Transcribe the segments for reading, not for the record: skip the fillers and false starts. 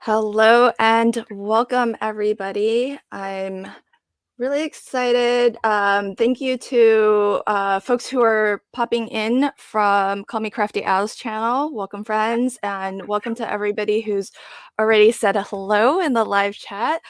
Hello and welcome, everybody. I'm really excited. Thank you to folks who are popping in from Call Me Crafty Al's channel. Welcome, friends, and welcome to everybody who's already said a hello in the live chat.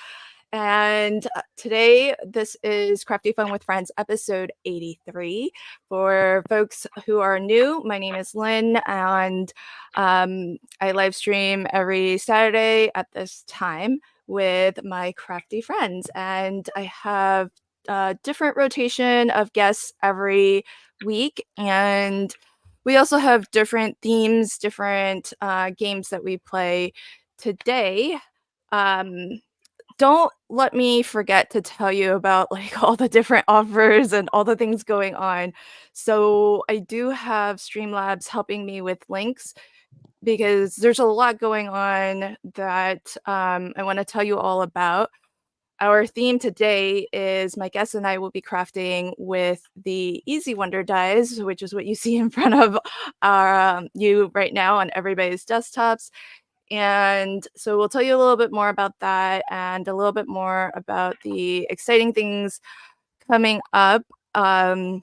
And today, this is Crafty Fun with Friends, episode 83. For folks who are new, my name is Lynn, and I live stream every Saturday at this time with my crafty friends. And I have a different rotation of guests every week. And we also have different themes, different games that we play today. Don't let me forget to tell you about like all the different offers and all the things going on. So I do have Streamlabs helping me with links because there's a lot going on that I want to tell you all about. Our theme today is my guest and I will be crafting with the Easy Wonder dies, which is what you see in front of you right now on everybody's desktops. And so we'll tell you a little bit more about that and a little bit more about the exciting things coming up, and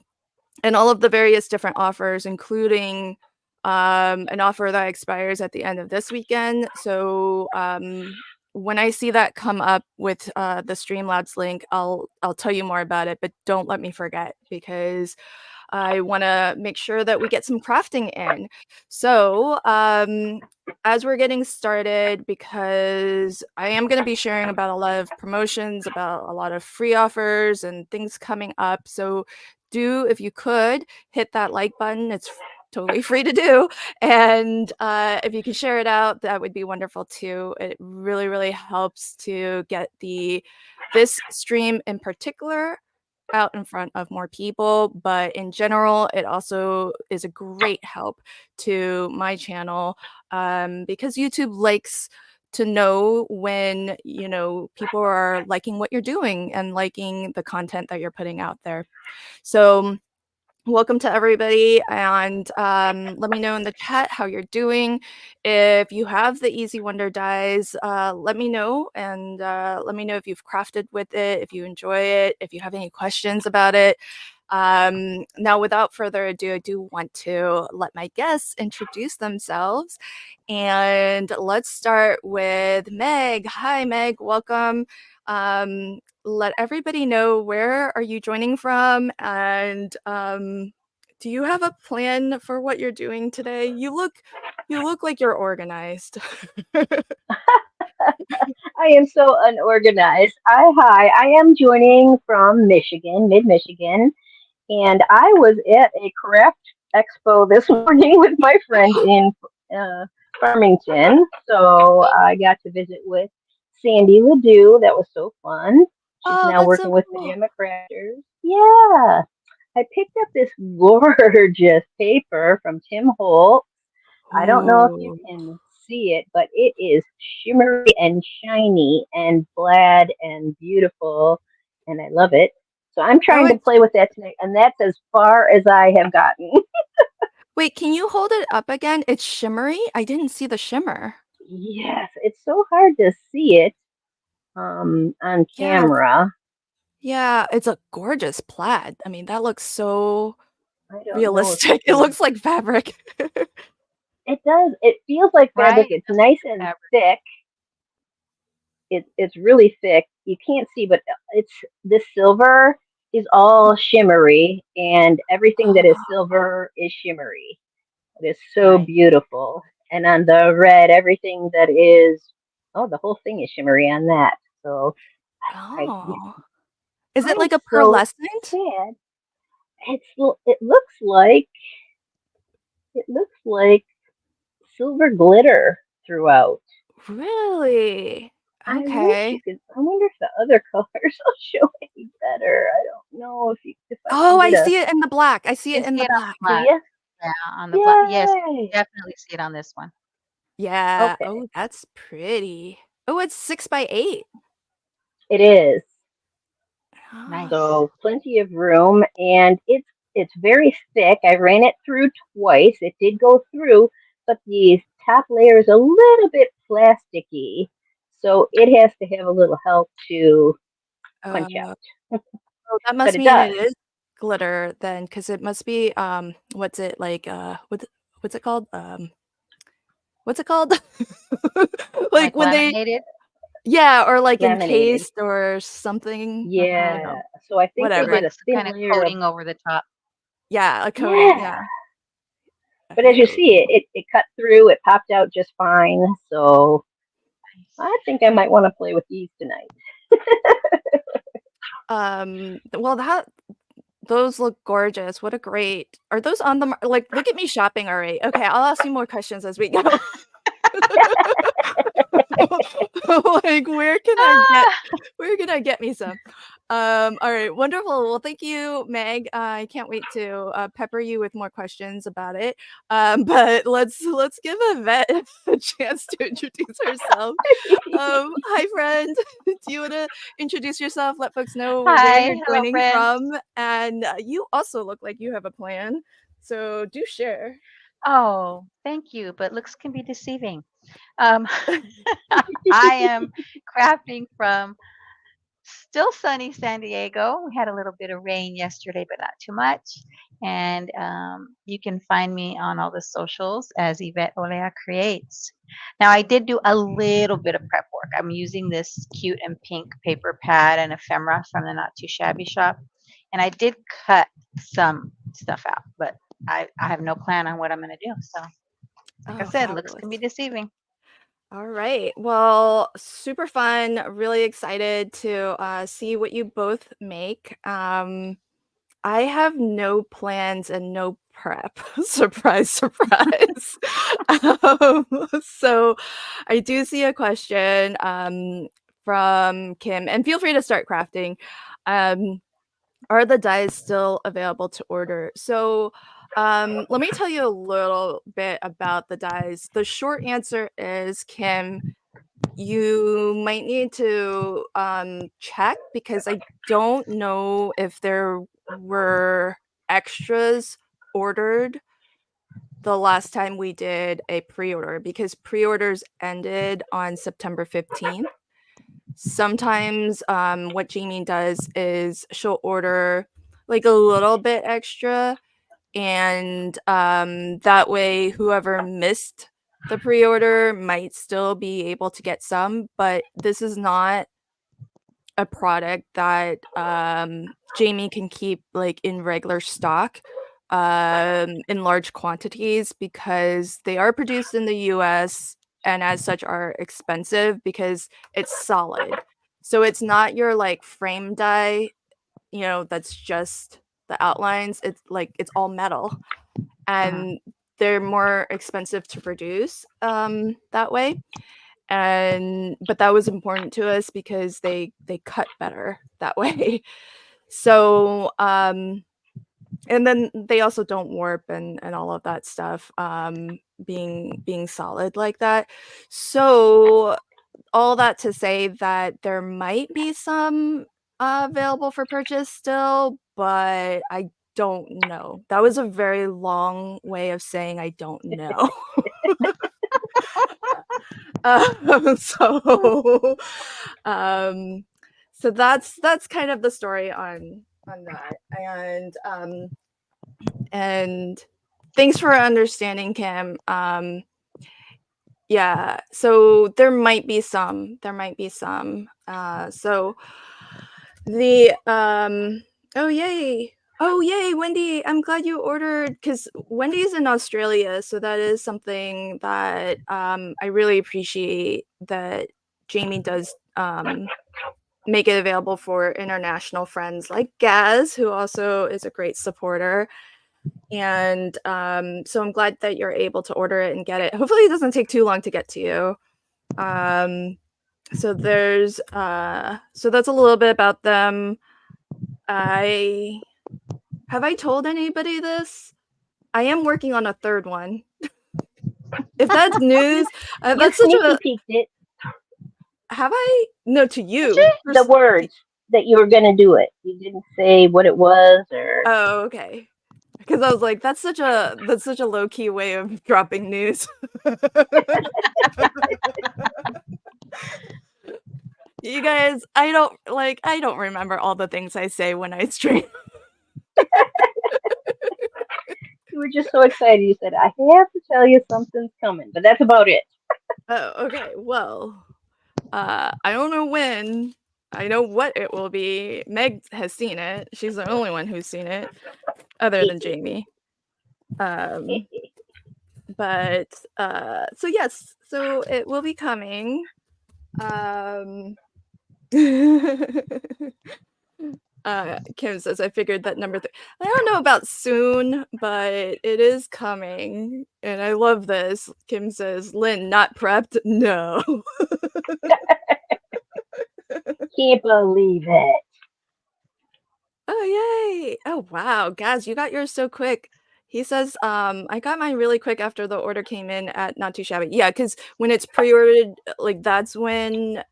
all of the various different offers, including an offer that expires at the end of this weekend. So when I see that come up with the Streamlabs link, I'll tell you more about it, but don't let me forget because I want to make sure that we get some crafting in. So as we're getting started, because I am going to be sharing about a lot of promotions, about a lot of free offers and things coming up. So if you could, hit that like button. It's totally free to do. And if you can share it out, that would be wonderful too. It really, really helps to get this stream in particular out in front of more people, but in general it also is a great help to my channel, because YouTube likes to know when people are liking what you're doing and liking the content that you're putting out there. So welcome to everybody, and let me know in the chat how you're doing. If you have the Easy Wonder dies, let me know, and let me know if you've crafted with it, if you enjoy it, if you have any questions about it. Now, without further ado, I do want to let my guests introduce themselves, and let's start with Meg. Hi, Meg. Welcome. Let everybody know, where are you joining from, and do you have a plan for what you're doing today? You look like you're organized. I am so unorganized. Hi, I am joining from Michigan, mid Michigan, and I was at a craft expo this morning with my friend in uh, Farmington. So I got to visit with Sandy Ledoux. That was so fun. She's Oh, now that's so working with cool. Pajama Crafters. Yeah, I picked up this gorgeous paper from Tim Holt. I don't know if you Ooh. can see it, but it is shimmery and shiny and glad and beautiful, and I love it. So I'm Oh, trying to play with that tonight, and that's as far as I have gotten. wait, can you hold it up again? It's shimmery? I didn't see the shimmer. Yes, it's so hard to see it on Yeah, camera. yeah, it's a gorgeous plaid. I mean, that looks so I don't know if you realistic. It can. looks like fabric. It does. It feels like fabric. Right? It It's does look nice like and fabric. thick. It's really thick. You can't see, but it's the silver is all shimmery, and everything that is Oh, silver is shimmery. It is so Nice. beautiful. And on the red, everything that is, oh, the whole thing is shimmery on that. So I, oh. Is it I'm like a so pearlescent? sad. It looks like silver glitter throughout. Really? I wish you Okay. could. I wonder if the other colors will show any better. I don't know if I can Oh, I get a. see it in the black. I see You it can in see the it on Do black. the black. you? Yeah, on the black. Yes, you Yay! can definitely see it on this one. Yeah. Okay, Oh, that's pretty. Oh, it's 6 by 8. it is. Nice. Oh. So plenty of room, and it's very thick. I ran it through twice. It did go through, but the top layer is a little bit plasticky. So it has to have a little help to punch Uh, out, oh, that but must it mean does. it is glitter then, because it must be, what's it like, what's it called? What's it called? Like Like when they laminated. yeah, or like Laminated. encased or something, I don't Yeah. know, So I think they Put whatever. did like a some thin kind of layer of coating over the top. Yeah, a coating, yeah. yeah. But as you Oh, see, it cut through. It popped out just fine. So Nice. I think I might want to play with these tonight. well, those look gorgeous. What a great are those on the like, look at me shopping already. Okay, I'll ask you more questions as we go. Like, Ah! where can I get me some? All right, wonderful. Well, thank you, Meg. I can't wait to pepper you with more questions about it. But let's give Yvette a chance to introduce herself. Hi, friend. Do you want to introduce yourself? Let folks know where Hi, you're hello joining friends. from, and you also look like you have a plan. So do share. Oh, thank you, but looks can be deceiving. Um, I am crafting from still sunny San Diego. We had a little bit of rain yesterday, but not too much. And you can find me on all the socials as Yvette Olea Creates. Now, I did do a little bit of prep work. I'm using this cute and pink paper pad and ephemera from the Not Too Shabby shop. And I did cut some stuff out, but I have no plan on what I'm going to do. So, like I Oh, said, looks fabulous. can be deceiving. All right. Well, super fun. Really excited to see what you both make. I have no plans and no prep. Surprise, surprise. um, so I do see a question from Kim, and feel free to start crafting. Um, are the dyes still available to order? So let me tell you a little bit about the dyes. The short answer is, Kim, you might need to check because I don't know if there were extras ordered the last time we did a pre-order, because pre-orders ended on September 15th. Sometimes what Jamie does is she'll order like a little bit extra, and that way whoever missed the pre-order might still be able to get some, but this is not a product that Jamie can keep like in regular stock in large quantities, because they are produced in the US and as such are expensive because it's solid. So it's not your like frame dye, that's just the outlines. It's like it's all metal, Uh-huh. and they're more expensive to produce that way. But that was important to us because they cut better that way. So and then they also don't warp and all of that stuff, being solid like that. So all that to say that there might be some available for purchase still, but I don't know. That was a very long way of saying I don't know. So um so that's kind of the story on that. And thanks for understanding, Kim. Yeah, so there might be some. So the oh yay, Wendy, I'm glad you ordered, because Wendy's in Australia, so that is something that I really appreciate that Jamie does make it available for international friends like Gaz, who also is a great supporter. And so I'm glad that you're able to order it and get it. Hopefully it doesn't take too long to get to you. So that's a little bit about them. I told anybody this? I am working on a third one. If that's You news, you that's such sneaky a peeked it. have I? No, to Did you. you? The words that you were gonna do it. You didn't say what it was or. Oh, okay. Because I was like, that's such a low key way of dropping news. You guys, I don't remember all the things I say when I stream. You were just so excited. You said, "I have to tell you something's coming," but that's about it. Oh, okay. Well, I don't know when. I know what it will be. Meg has seen it. She's the only one who's seen it, other than Jamie. But so yes, so it will be coming. Kim says, I figured that number I don't know about soon, but it is coming. And I love this. Kim says, Lynn, not prepped? No. Can't believe it. Oh, yay. Oh, wow. Gaz, you got yours so quick. He says, I got mine really quick after the order came in at Not Too Shabby. Yeah, because when it's pre-ordered, like that's when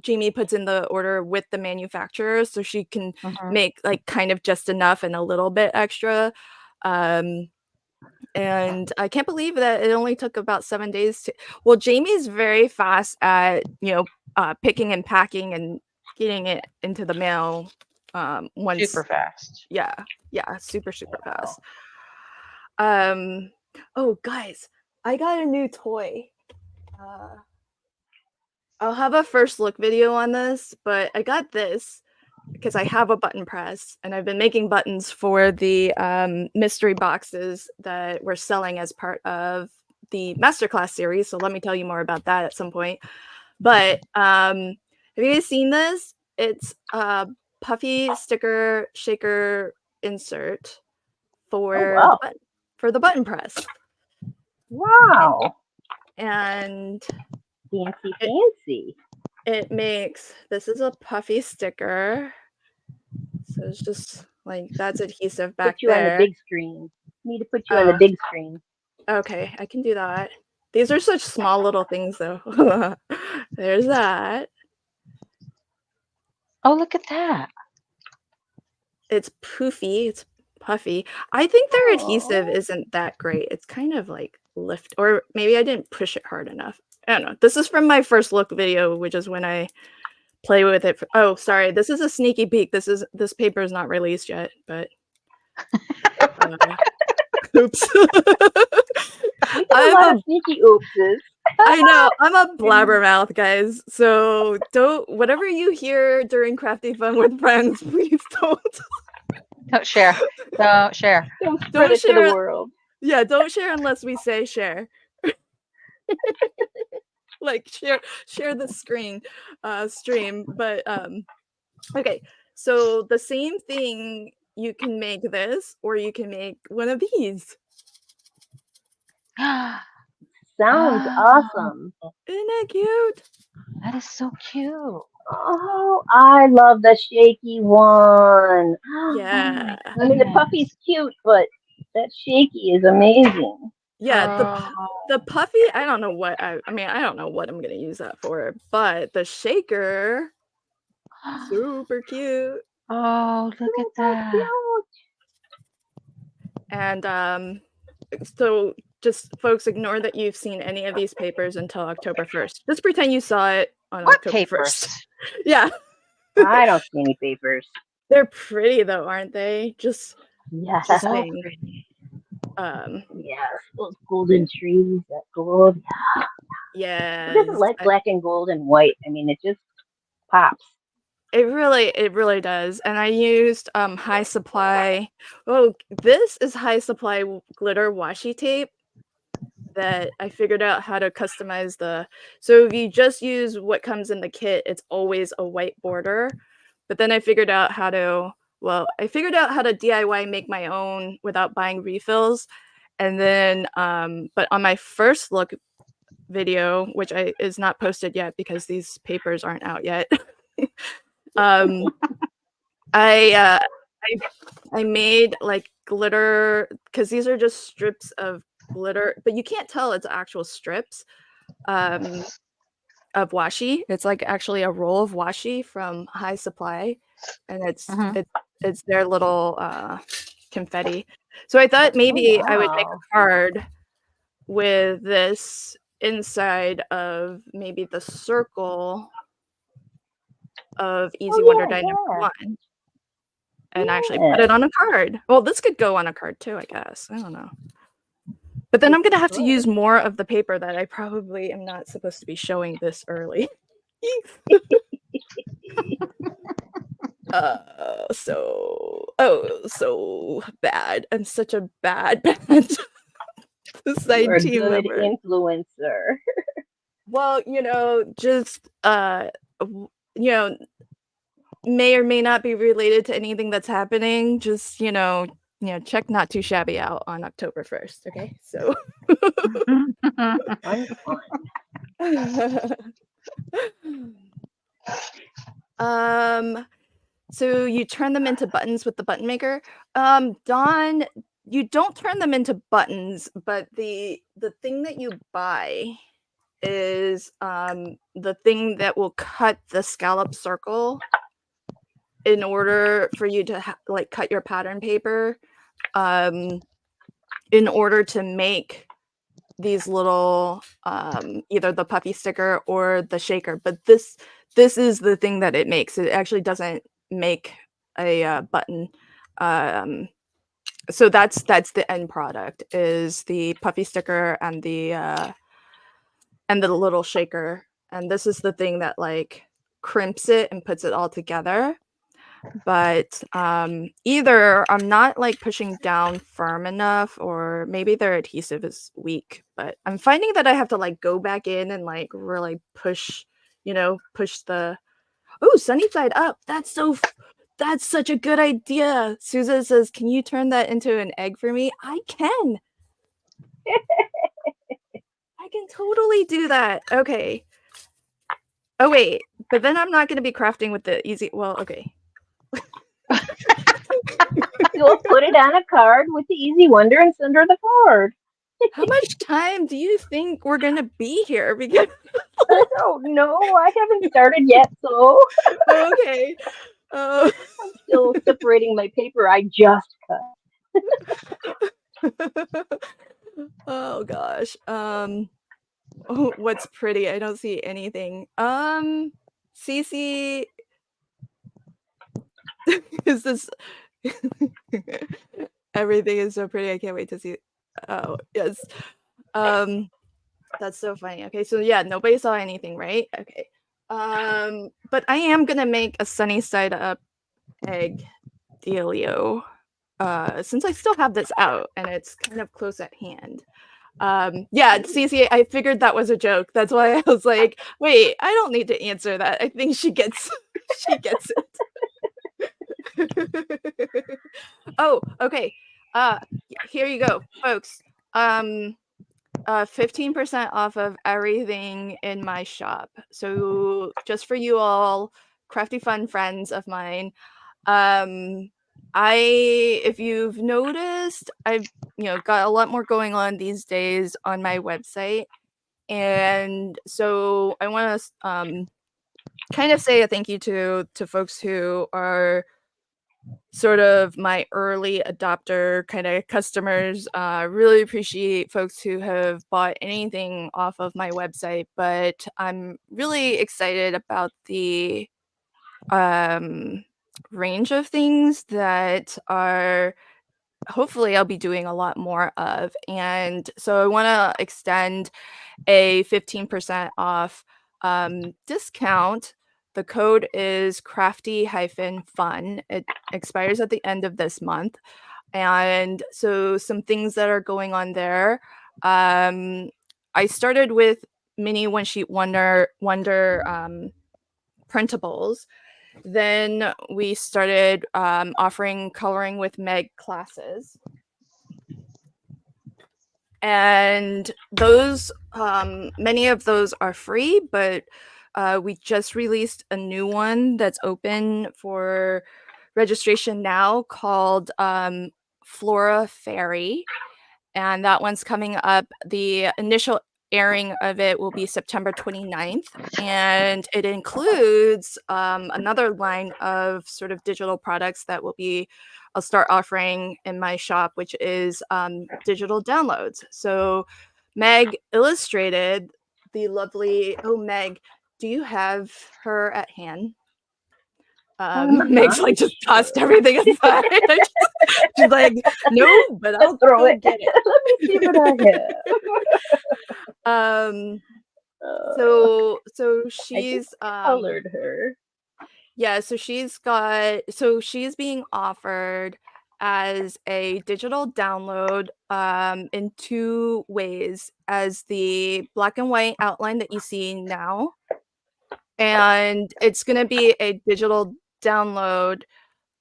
Jamie puts in the order with the manufacturer so she can make like kind of just enough and a little bit extra. And I can't believe that it only took about 7 days to. Well, Jamie's very fast at, picking and packing and getting it into the mail. Once Super fast. Yeah, super fast. Oh, guys, I got a new toy. I'll have a first look video on this, but I got this because I have a button press and I've been making buttons for the mystery boxes that we're selling as part of the Masterclass series. So let me tell you more about that at some point. But have you guys seen this? It's a puffy sticker shaker insert for the button press. Wow. And fancy. It makes, this is a puffy sticker. So it's just like, that's adhesive back there. Put you on the big screen. Need to put you on the big screen. Okay, I can do that. These are such small little things though. There's that. Oh, look at that. It's poofy, it's puffy. I think their adhesive isn't that great. It's kind of like lift, or maybe I didn't push it hard enough. I don't know. This is from my first look video, which is when I play with it. Oh, sorry. This is a sneaky peek. This paper is not released yet, but oops. We got a lot of sneaky oopses. I know. I'm a blabbermouth, guys. So whatever you hear during Crafty Fun with friends, please don't. Don't share. Don't share. Don't spread it share to the world. Yeah, don't share unless we say share. Like share the stream. But okay. So the same thing, you can make this or you can make one of these. Sounds awesome. Isn't that cute? That is so cute. Oh, I love the shaky one. Yeah. I mean, the puffy's cute, but that shaky is amazing. Yeah, the puffy, I don't know what I don't know what I'm gonna use that for, but the shaker, super cute. Oh, look at that. And so just folks, ignore that you've seen any of these papers until October 1st. Just pretend you saw it on October 1st. Yeah. I don't see any papers. They're pretty though, aren't they? Just so pretty. Yes, those golden trees, that gold. Yeah. Who doesn't like black and gold and white? I mean, it just pops. It really does. And I used High Supply. Oh, this is High Supply glitter washi tape that I figured out how to customize so if you just use what comes in the kit, it's always a white border. But then I figured out how to DIY make my own without buying refills. And then but on my first look video, which is not posted yet because these papers aren't out yet. I made like glitter, because these are just strips of glitter, but you can't tell it's actual strips of washi. It's like actually a roll of washi from High Supply, and it's their little confetti. So I thought maybe I would make a card with this inside of maybe the circle of Easy Oh Wonder Die number yeah, 1 and actually yeah, put it yeah. on a card. Well, this could go on a card too, I guess. I don't know. But then If I'm it gonna have to could. use more of the paper that I probably am not supposed to be showing this early. So bad. I'm such a bad You are side a team good member. influencer. Well, just may or may not be related to anything that's happening. Just check Not Too Shabby out on October 1st. Okay, so. Fun, fun. um. So you turn them into buttons with the button maker. Dawn, you don't turn them into buttons, but the thing that you buy is the thing that will cut the scallop circle in order for you to cut your pattern paper in order to make these little either the puffy sticker or the shaker. But this is the thing that it makes. It actually doesn't make a button. So that's the end product, is the puffy sticker and the little shaker. And this is the thing that crimps it and puts it all together. But either I'm not pushing down firm enough, or maybe their adhesive is weak. But I'm finding that I have to go back in and really push the sunny side up. That's such a good idea. Susan says, can you turn that into an egg for me? I can totally do that. Okay. Oh wait, but then I'm not going to be crafting with the easy. Well, okay. You'll put it on a card with the Easy Wonder and send her the card. How much time do you think we're going to be here? Because I don't know. I haven't started yet, so okay. I'm still separating my paper I just cut. Oh gosh. What's pretty? I don't see anything. Cece, is this everything is so pretty. I can't wait to see. Oh, yes. That's so funny. Okay, so yeah, nobody saw anything, right? Okay. But I am gonna make a sunny side up egg dealio. Since I still have this out and it's kind of close at hand. Yeah, Cece, I figured that was a joke. That's why I was like, wait, I don't need to answer that. I think she gets she gets it. Oh, okay. Here you go, folks. 15% off of everything in my shop. So just for you all, Crafty Fun friends of mine. If you've noticed, I've got a lot more going on these days on my website, and so I want to kind of say a thank you to folks who are sort of my early adopter kind of customers. Really appreciate folks who have bought anything off of my website, but I'm really excited about the range of things that are hopefully I'll be doing a lot more of. And so I want to extend a 15% off discount. The code is crafty-fun. It expires at the end of this month. And so some things that are going on there. I started with mini one sheet wonder printables. Then we started offering coloring with Meg classes. And those, many of those are free, but we just released a new one that's open for registration now called Flora Fairy. And that one's coming up. The initial airing of it will be September 29th. And it includes another line of sort of digital products that I'll start offering in my shop, which is digital downloads. So Meg illustrated the lovely, oh, Meg, do you have her at hand? Meg's like, just tossed everything aside. She's like, no, but I'll Throw go it. get it. Let me see what I have. Um, Uh, so I just she's colored her. yeah, so she's being offered as a digital download in two ways, as the black and white outline that you see now, and it's going to be a digital download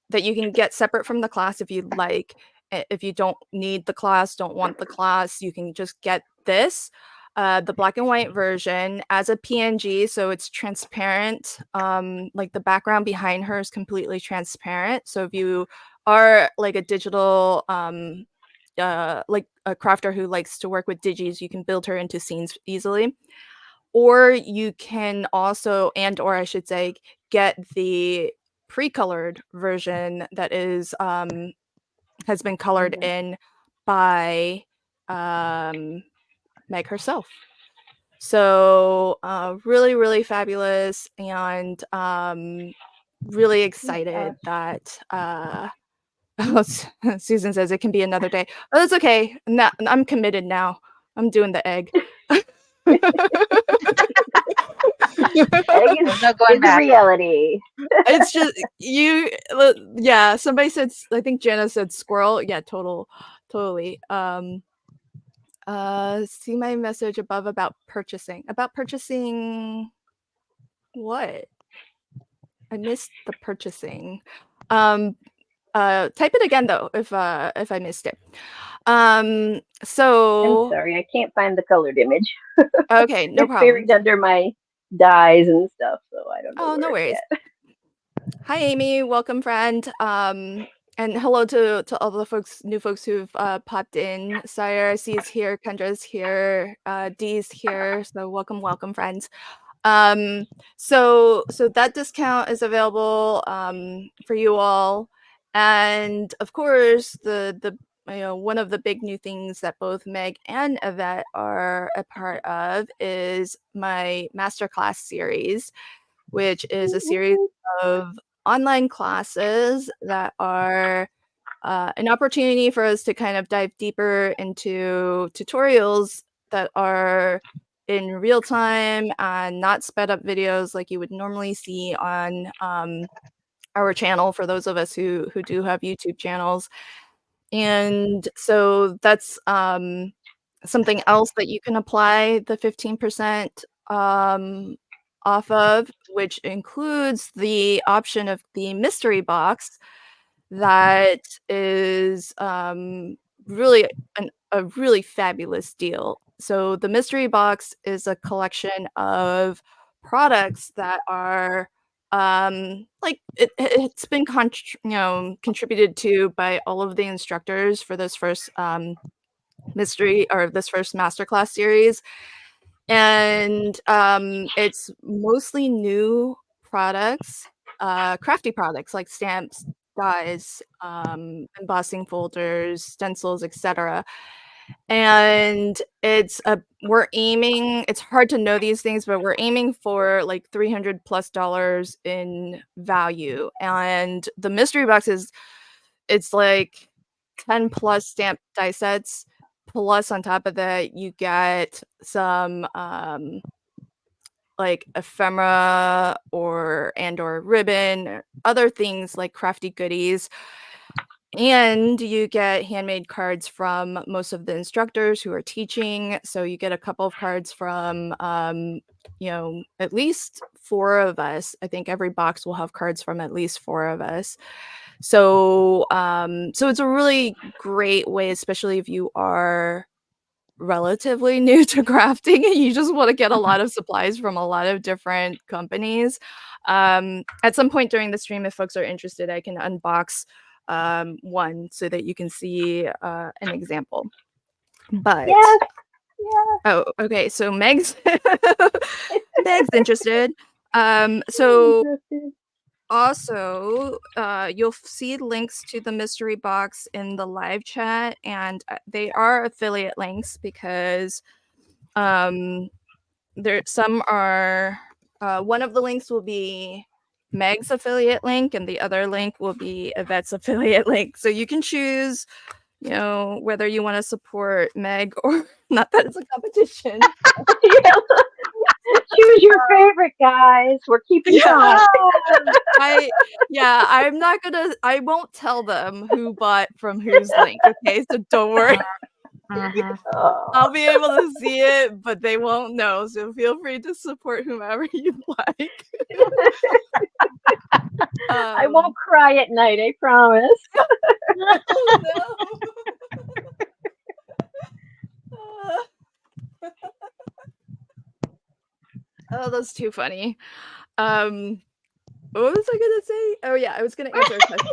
that you can get separate from the class if you'd like. If you don't need the class, don't want the class, you can just get this, the black and white version as a PNG, so it's transparent. Like the background behind her is completely transparent. So if you are like a digital, like a crafter who likes to work with digis, you can build her into scenes easily. Or you can also, and or I should say, get the pre-colored version that is has been colored Mhm. in by Meg herself. So really, really fabulous, and really Oh my excited gosh. that Susan says it can be another day. Oh, that's okay. I'm committed now. I'm doing the egg. Egg There's no going is a back. reality. It's just yeah, somebody said I think Jenna said squirrel. Yeah, totally. See my message above about purchasing. About purchasing what? I missed the purchasing. Type it again though if I missed it. I'm So sorry, I can't find the colored image. okay, no It's problem. buried under my dyes and stuff, so I don't know Oh, where no it's worries. at. Hi, Amy. Welcome, friend. And hello to all the new folks who've popped in. Sire, I see is here. Kendra's here. Dee's here. So welcome, friends. So that discount is available for you all, and of course the one of the big new things that both Meg and Yvette are a part of is my Masterclass series, which is a series of online classes that are an opportunity for us to kind of dive deeper into tutorials that are in real time and not sped up videos like you would normally see on our channel for those of us who do have YouTube channels. And so that's something else that you can apply the 15% off of, which includes the option of the mystery box that is really a really fabulous deal. So the mystery box is a collection of products that are like it's been contributed to by all of the instructors for this first mystery or this first masterclass series, and it's mostly new products, crafty products like stamps, dies, embossing folders, stencils, etc. And it's hard to know these things, but we're aiming for like $300+ in value. And the mystery box it's like 10 plus stamp die sets. Plus, on top of that, you get some like ephemera or ribbon, or other things like crafty goodies. And you get handmade cards from most of the instructors who are teaching. So you get a couple of cards from, at least 4 of us. I think every box will have cards from at least 4 of us. So, so it's a really great way, especially if you are relatively new to crafting and you just want to get a lot of supplies from a lot of different companies. At some point during the stream, if folks are interested, I can unbox one so that you can see an example. But Yes, yes. oh, okay. So Meg's Meg's interested. I'm So interested. also, you'll see links to the mystery box in the live chat, and they are affiliate links because there some are one of the links will be Meg's affiliate link, and the other link will be Yvette's affiliate link. So you can choose, you know, whether you want to support Meg or not that it's a competition. Yeah, choose your favorite, guys. We're keeping Yeah. count. I won't tell them who bought from whose link, okay? So don't worry. Mhm. I'll be able to see it, but they won't know. So feel free to support whomever you'd like. I won't cry at night, I promise. Oh no. Oh, that's too funny. What was I gonna say? Oh yeah, I was gonna answer a question.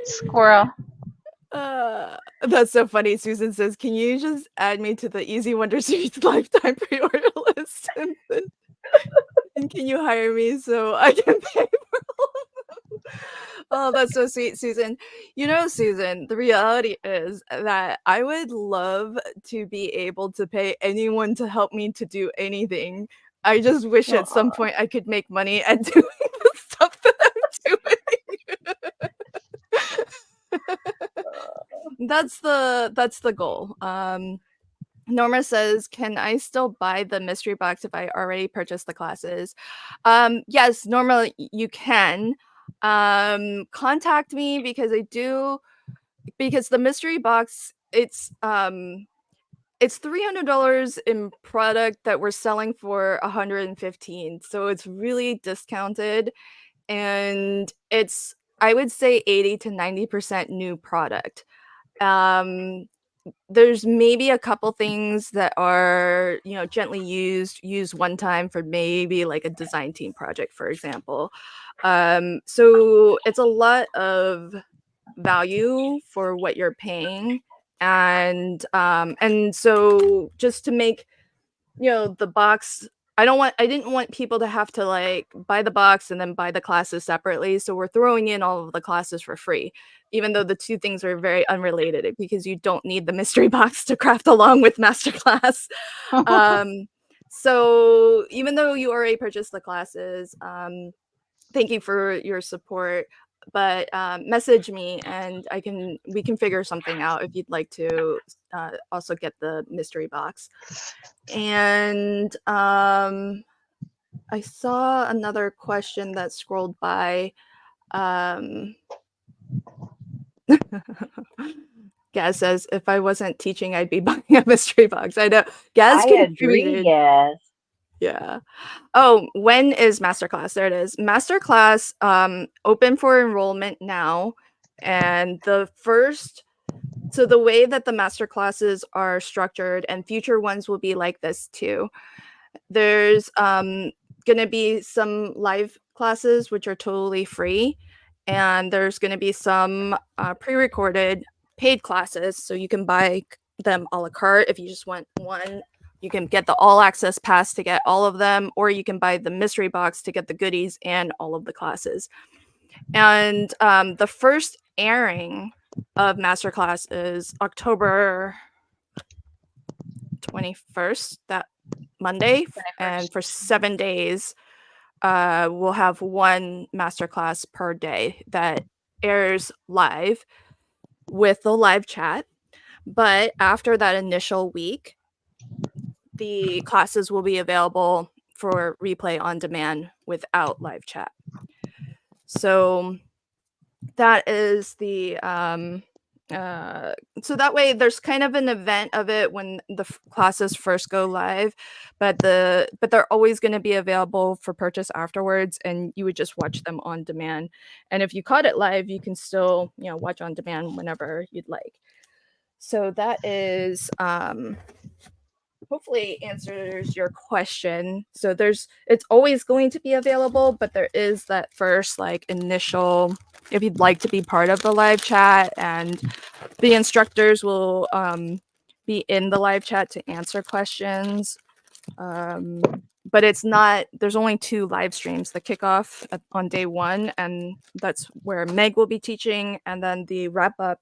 Squirrel. That's so funny. Susan says, "Can you just add me to the Easy Wonder Series lifetime pre-order list, and can you hire me so I can pay for all of them?" Oh, that's so sweet, Susan. You know, Susan, the reality is that I would love to be able to pay anyone to help me to do anything. I just wish at some point I could make money at doing the stuff that I'm doing. That's the goal. Norma says, "Can I still buy the mystery box if I already purchased the classes?" Yes, Norma, you can. Contact me because the mystery box, it's $300 in product that we're selling for $115. So it's really discounted, and it's, I would say, 80 to 90% new product. There's maybe a couple things that are, you know, gently used one time for maybe like a design team project, for example. So it's a lot of value for what you're paying, and so just to make, you know, the box, I didn't want people to have to like buy the box and then buy the classes separately. So we're throwing in all of the classes for free, even though the two things are very unrelated, because you don't need the mystery box to craft along with Masterclass. So even though you already purchased the classes, thank you for your support. But message me and we can figure something out if you'd like to also get the mystery box. And I saw another question that scrolled by. Gaz says, "If I wasn't teaching, I'd be buying a mystery box." I know. Gaz I agree, contributed. yes. Yeah. Oh, when is Masterclass? There it is. Masterclass, open for enrollment now. And so the way that the Masterclasses are structured, and future ones will be like this too. There's going to be some live classes, which are totally free. And there's going to be some pre-recorded paid classes. So you can buy them a la carte if you just want one. You can get the all access pass to get all of them, or you can buy the mystery box to get the goodies and all of the classes. And the first airing of Masterclass is October 21st, that Monday. And for 7 days, we'll have one Masterclass per day that airs live with the live chat. But after that initial week, the classes will be available for replay on demand without live chat. So that is the so that way there's kind of an event of it when the classes first go live, but they're always going to be available for purchase afterwards, and you would just watch them on demand. And if you caught it live, you can still, you know, watch on demand whenever you'd like. So that is hopefully answers your question. So it's always going to be available, but there is that first like initial, if you'd like to be part of the live chat, and the instructors will be in the live chat to answer questions. But it's not, there's only 2 live streams, the kickoff on day 1, and that's where Meg will be teaching, and then the wrap up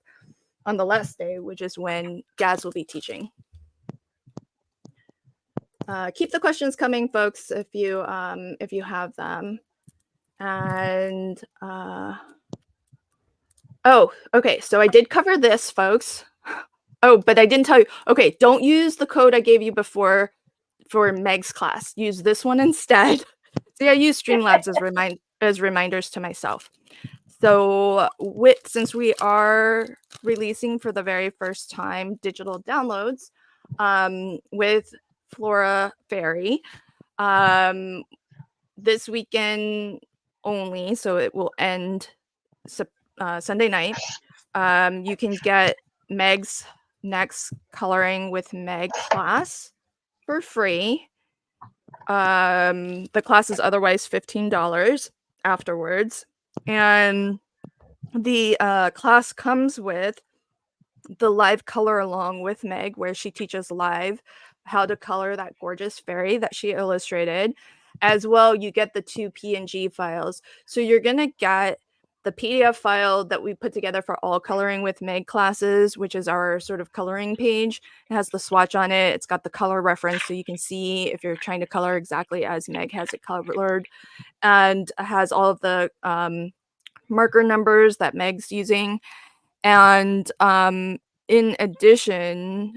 on the last day, which is when Gaz will be teaching. keep the questions coming, folks, if you have them. And oh, okay. So I did cover this, folks. Oh, but I didn't tell you. Okay, don't use the code I gave you before for Meg's class. Use this one instead. See, I use Streamlabs as reminders to myself. So since we are releasing for the very first time digital downloads with Flora Fairy, this weekend only, so it will end Sunday night. You can get Meg's next Coloring with Meg class for free. The class is otherwise $15 afterwards. And the class comes with the live color along with Meg, where she teaches live how to color that gorgeous fairy that she illustrated. As well, you get the 2 PNG files. So you're going to get the PDF file that we put together for all Coloring with Meg classes, which is our sort of coloring page. It has the swatch on it. It's got the color reference, so you can see if you're trying to color exactly as Meg has it colored, and has all of the marker numbers that Meg's using. And in addition,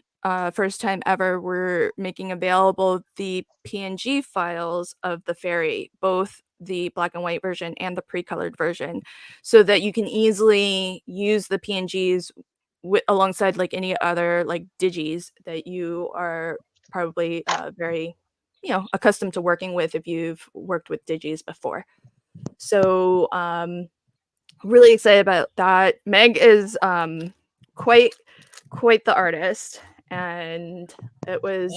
first time ever, we're making available the PNG files of the fairy, both the black and white version and the pre-colored version, so that you can easily use the PNGs alongside like any other like digis that you are probably very accustomed to working with if you've worked with digis before. So really excited about that. Meg is quite the artist, and it was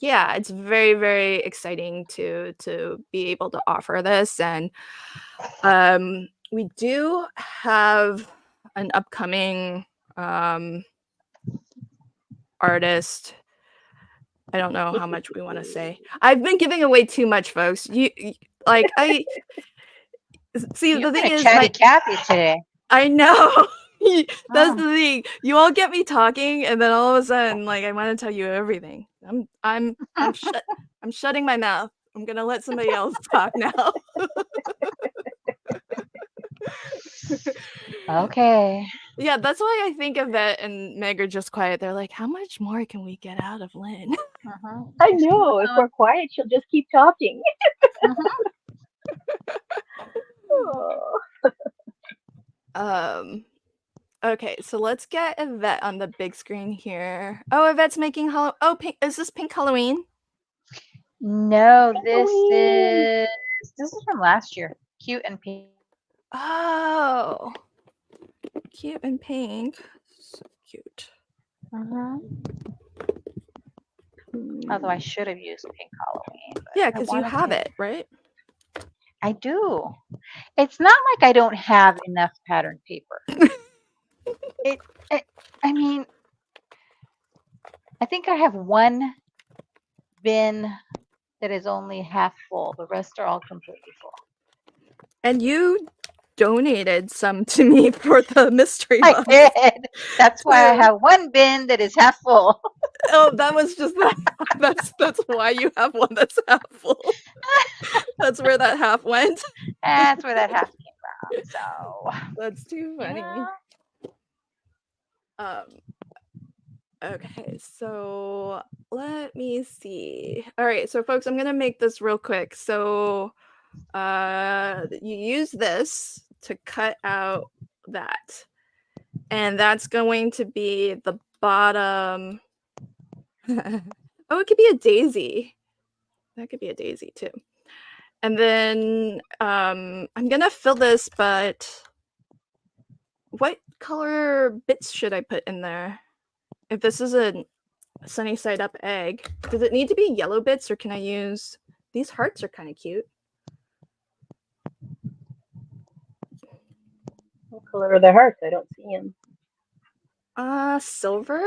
yeah, it's very, very exciting to be able to offer this. And we do have an upcoming artist. I don't know how much we want to say. I've been giving away too much, folks. You like I see. You're the thing gonna is, chatty Cathy today. I know. That's Oh. the thing. You all get me talking, and then all of a sudden, like, I want to tell you everything. I'm shutting my mouth. I'm gonna let somebody else talk now. Okay. Yeah, that's why I think Yvette and Meg are just quiet. They're like, how much more can we get out of Lynn? I know. If we're quiet, she'll just keep talking. Oh. Okay, so let's get Yvette on the big screen here. Oh, Yvette's making Oh, pink. Is this Pink Halloween? No, this Halloween. is from last year. Cute and pink. Oh, cute and pink. So cute. Although I should have used Pink Halloween. but Yeah, I because you wanted have to. it, right? I do. It's not like I don't have enough pattern paper. I mean, I think I have one bin that is only half full. The rest are all completely full. And you donated some to me for the mystery I box. did. That's why I So- have one bin that is half full. Oh, that was just that. That's why you have one that's half full. That's where that half went. That's where that half came from. So That's too funny. yeah. Okay, so let me see. All right, so folks, I'm gonna make this real quick. So you use this to cut out that, and that's going to be the bottom. Oh, it could be a daisy. That could be a daisy too. And then I'm gonna fill this, but what color bits should I put in there? If this is a sunny side up egg, does it need to be yellow bits, or can I use these hearts? Are kind of cute. What color are the hearts? I don't see them. Silver.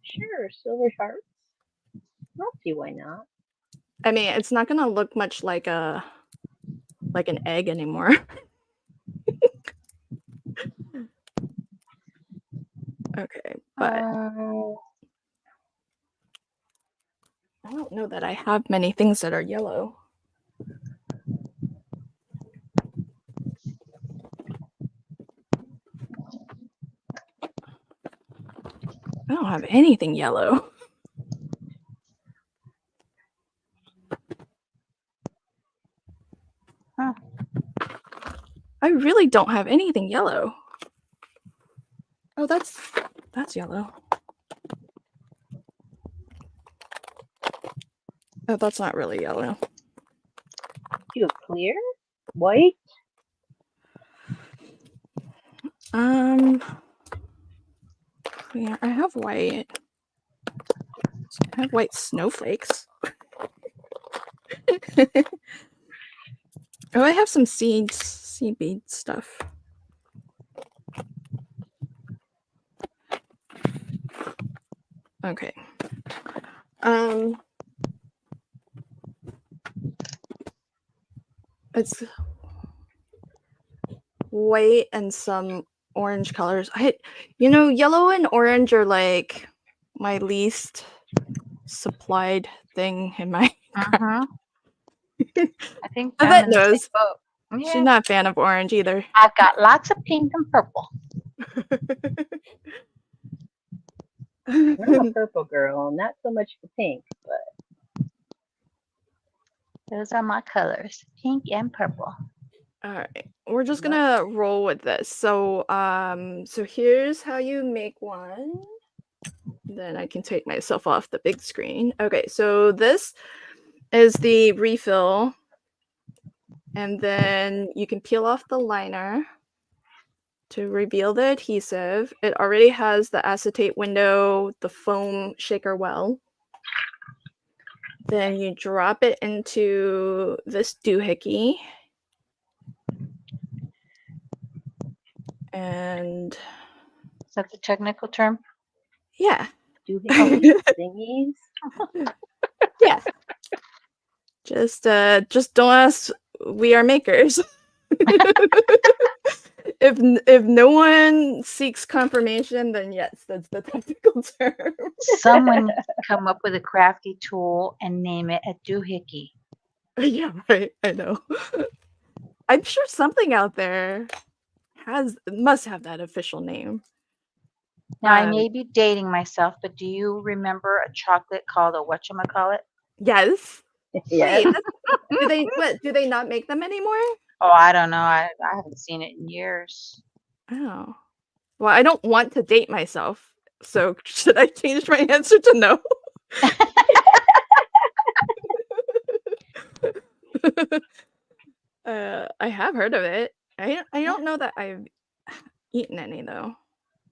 Sure, silver hearts. I don't see why not. I mean, it's not gonna look much like an egg anymore. Okay, but I don't know that I have many things that are yellow. I don't have anything yellow. Huh. I really don't have anything yellow. Oh, that's yellow. Oh, that's not really yellow. Do you have clear? White? Yeah, I have white. I have white snowflakes. Oh, I have some seed bead stuff. Okay. It's white and some orange colors. Yellow and orange are like my least supplied thing in my craft. I think I I'm bet in the same knows. boat. She's Yeah. not a fan of orange either. I've got lots of pink and purple. I'm a purple girl, not so much for pink, but Those are my colors, pink and purple. All right, we're just gonna roll with this. So here's how you make one. Then I can take myself off the big screen. Okay, so this is the refill, and then you can peel off the liner to reveal the adhesive. It already has the acetate window, the foam shaker well. Then you drop it into this doohickey. And is that the technical term? Yeah. Doohickeys, thingies. Yeah. Just don't ask. We are makers. If no one seeks confirmation, then yes, that's the technical term. Someone needs to come up with a crafty tool and name it a doohickey. Yeah, right. I know. I'm sure something out there must have that official name. Now, I may be dating myself, but do you remember a chocolate called a whatchamacallit? Yes. Yes. Wait, do they not make them anymore? Oh, I don't know. I haven't seen it in years. Oh. Well, I don't want to date myself. So should I change my answer to no? I have heard of it. I don't know that I've eaten any though.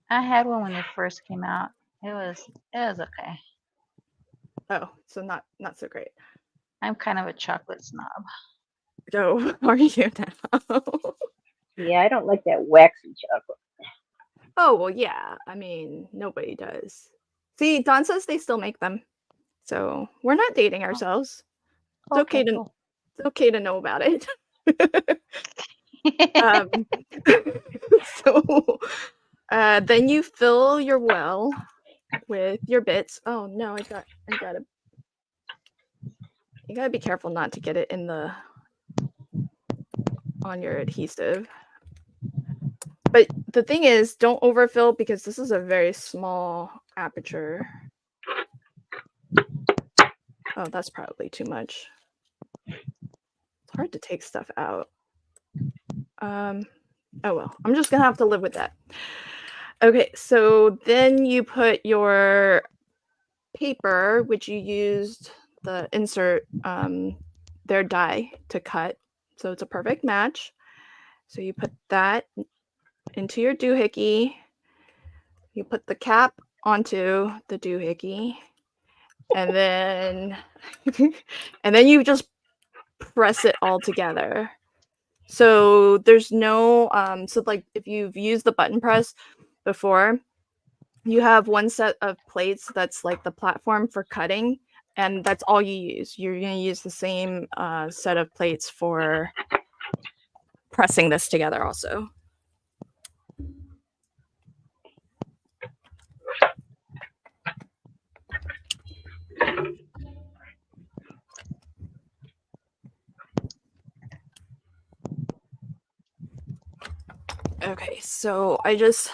I had one when it first came out. It was okay. Oh, so not so great. I'm kind of a chocolate snob. Oh, are you now? Yeah, I don't like that waxy chocolate. Oh, well, yeah. I mean, nobody does. See, Dawn says they still make them. So we're not dating ourselves. It's it's okay to know about it. So then you fill your well with your bits. Oh no, you gotta be careful not to get it on your adhesive. But the thing is, don't overfill because this is a very small aperture. Oh, that's probably too much. It's hard to take stuff out. Oh well, I'm just gonna have to live with that. Okay, so then you put your paper, which you used the insert their die to cut. So it's a perfect match. So you put that into your doohickey. You put the cap onto the doohickey, and then you just press it all together. So there's no so like if you've used the button press before, you have one set of plates that's like the platform for cutting, and that's all you use. You're going to use the same set of plates for pressing this together also. Okay, so I just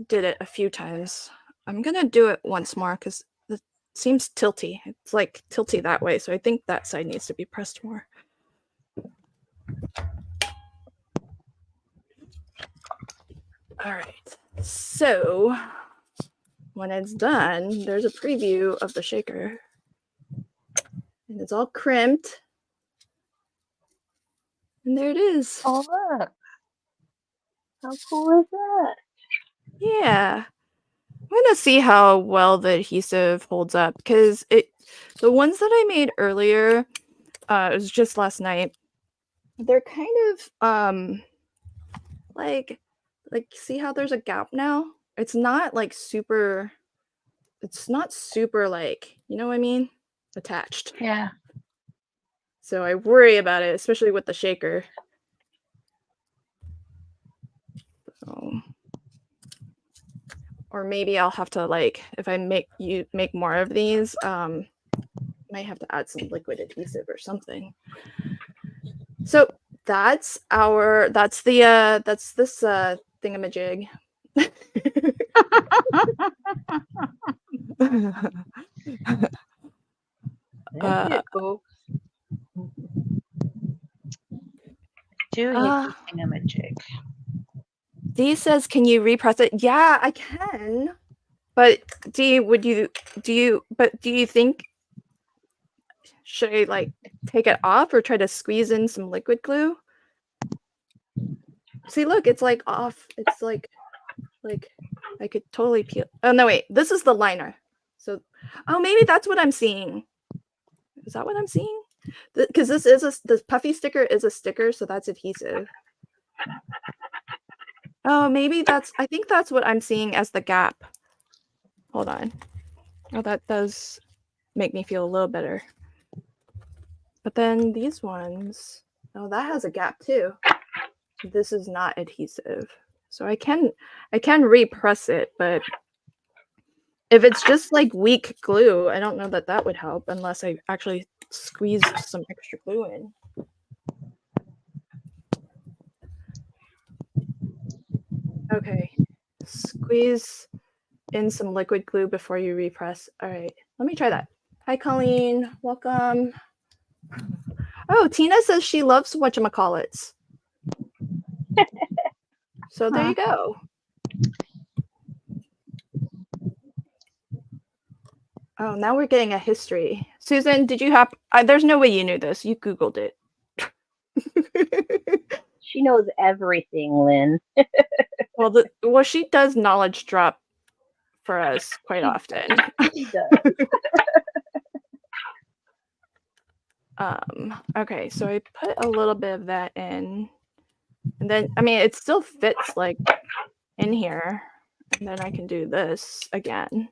did it a few times. I'm gonna do it once more because it seems tilty. It's like tilty that way, so I think that side needs to be pressed more. All right, so when it's done, there's a preview of the shaker. And it's all crimped. And there it is. Oh, look. How cool is that? Yeah. I'm gonna see how well the adhesive holds up because the ones that I made earlier, it was just last night. They're kind of like see how there's a gap now? It's not like super like, you know what I mean? Attached. Yeah. So I worry about it, especially with the shaker. So, or maybe I'll have to like if I make more of these, might have to add some liquid adhesive or something. So that's this thingamajig. That's it, folks. Do hit the thingamajig. Dee says, "Can you repress it?" Yeah, I can. But Dee, do you think should I like take it off or try to squeeze in some liquid glue? See, look, it's like off. It's like I could totally peel. Oh no, wait, this is the liner. So, oh, maybe that's what I'm seeing. Is that what I'm seeing? Because this puffy sticker is a sticker, so that's adhesive. Oh, maybe I think that's what I'm seeing as the gap. Hold on. Oh, that does make me feel a little better. But then these ones, oh, that has a gap too. This is not adhesive. So I can repress it, but if it's just like weak glue, I don't know that would help unless I actually squeezed some extra glue in. Okay, squeeze in some liquid glue before you repress. All right, let me try that. Hi, Colleen. Welcome. Oh, Tina says she loves whatchamacallits. So there you go. Oh, now we're getting a history. Susan, did you have... there's no way you knew this. You Googled it. She knows everything, Lynn. Well, she does knowledge drop for us quite often. She does. Okay, so I put a little bit of that in. And then, I mean, it still fits like in here. And then I can do this again.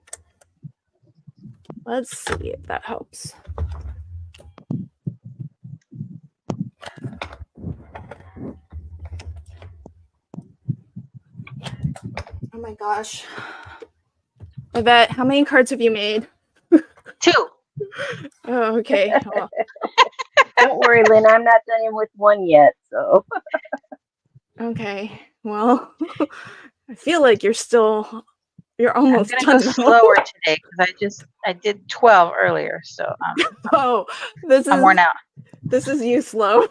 Let's see if that helps. Oh my gosh. Yvette, how many cards have you made? 2. Oh, okay. Well, don't worry, Lynn. I'm not done with one yet. So. Okay. Well, I feel like you're almost I'm done. gonna go slower today because I did 12 earlier, so I'm worn out. This is you slow.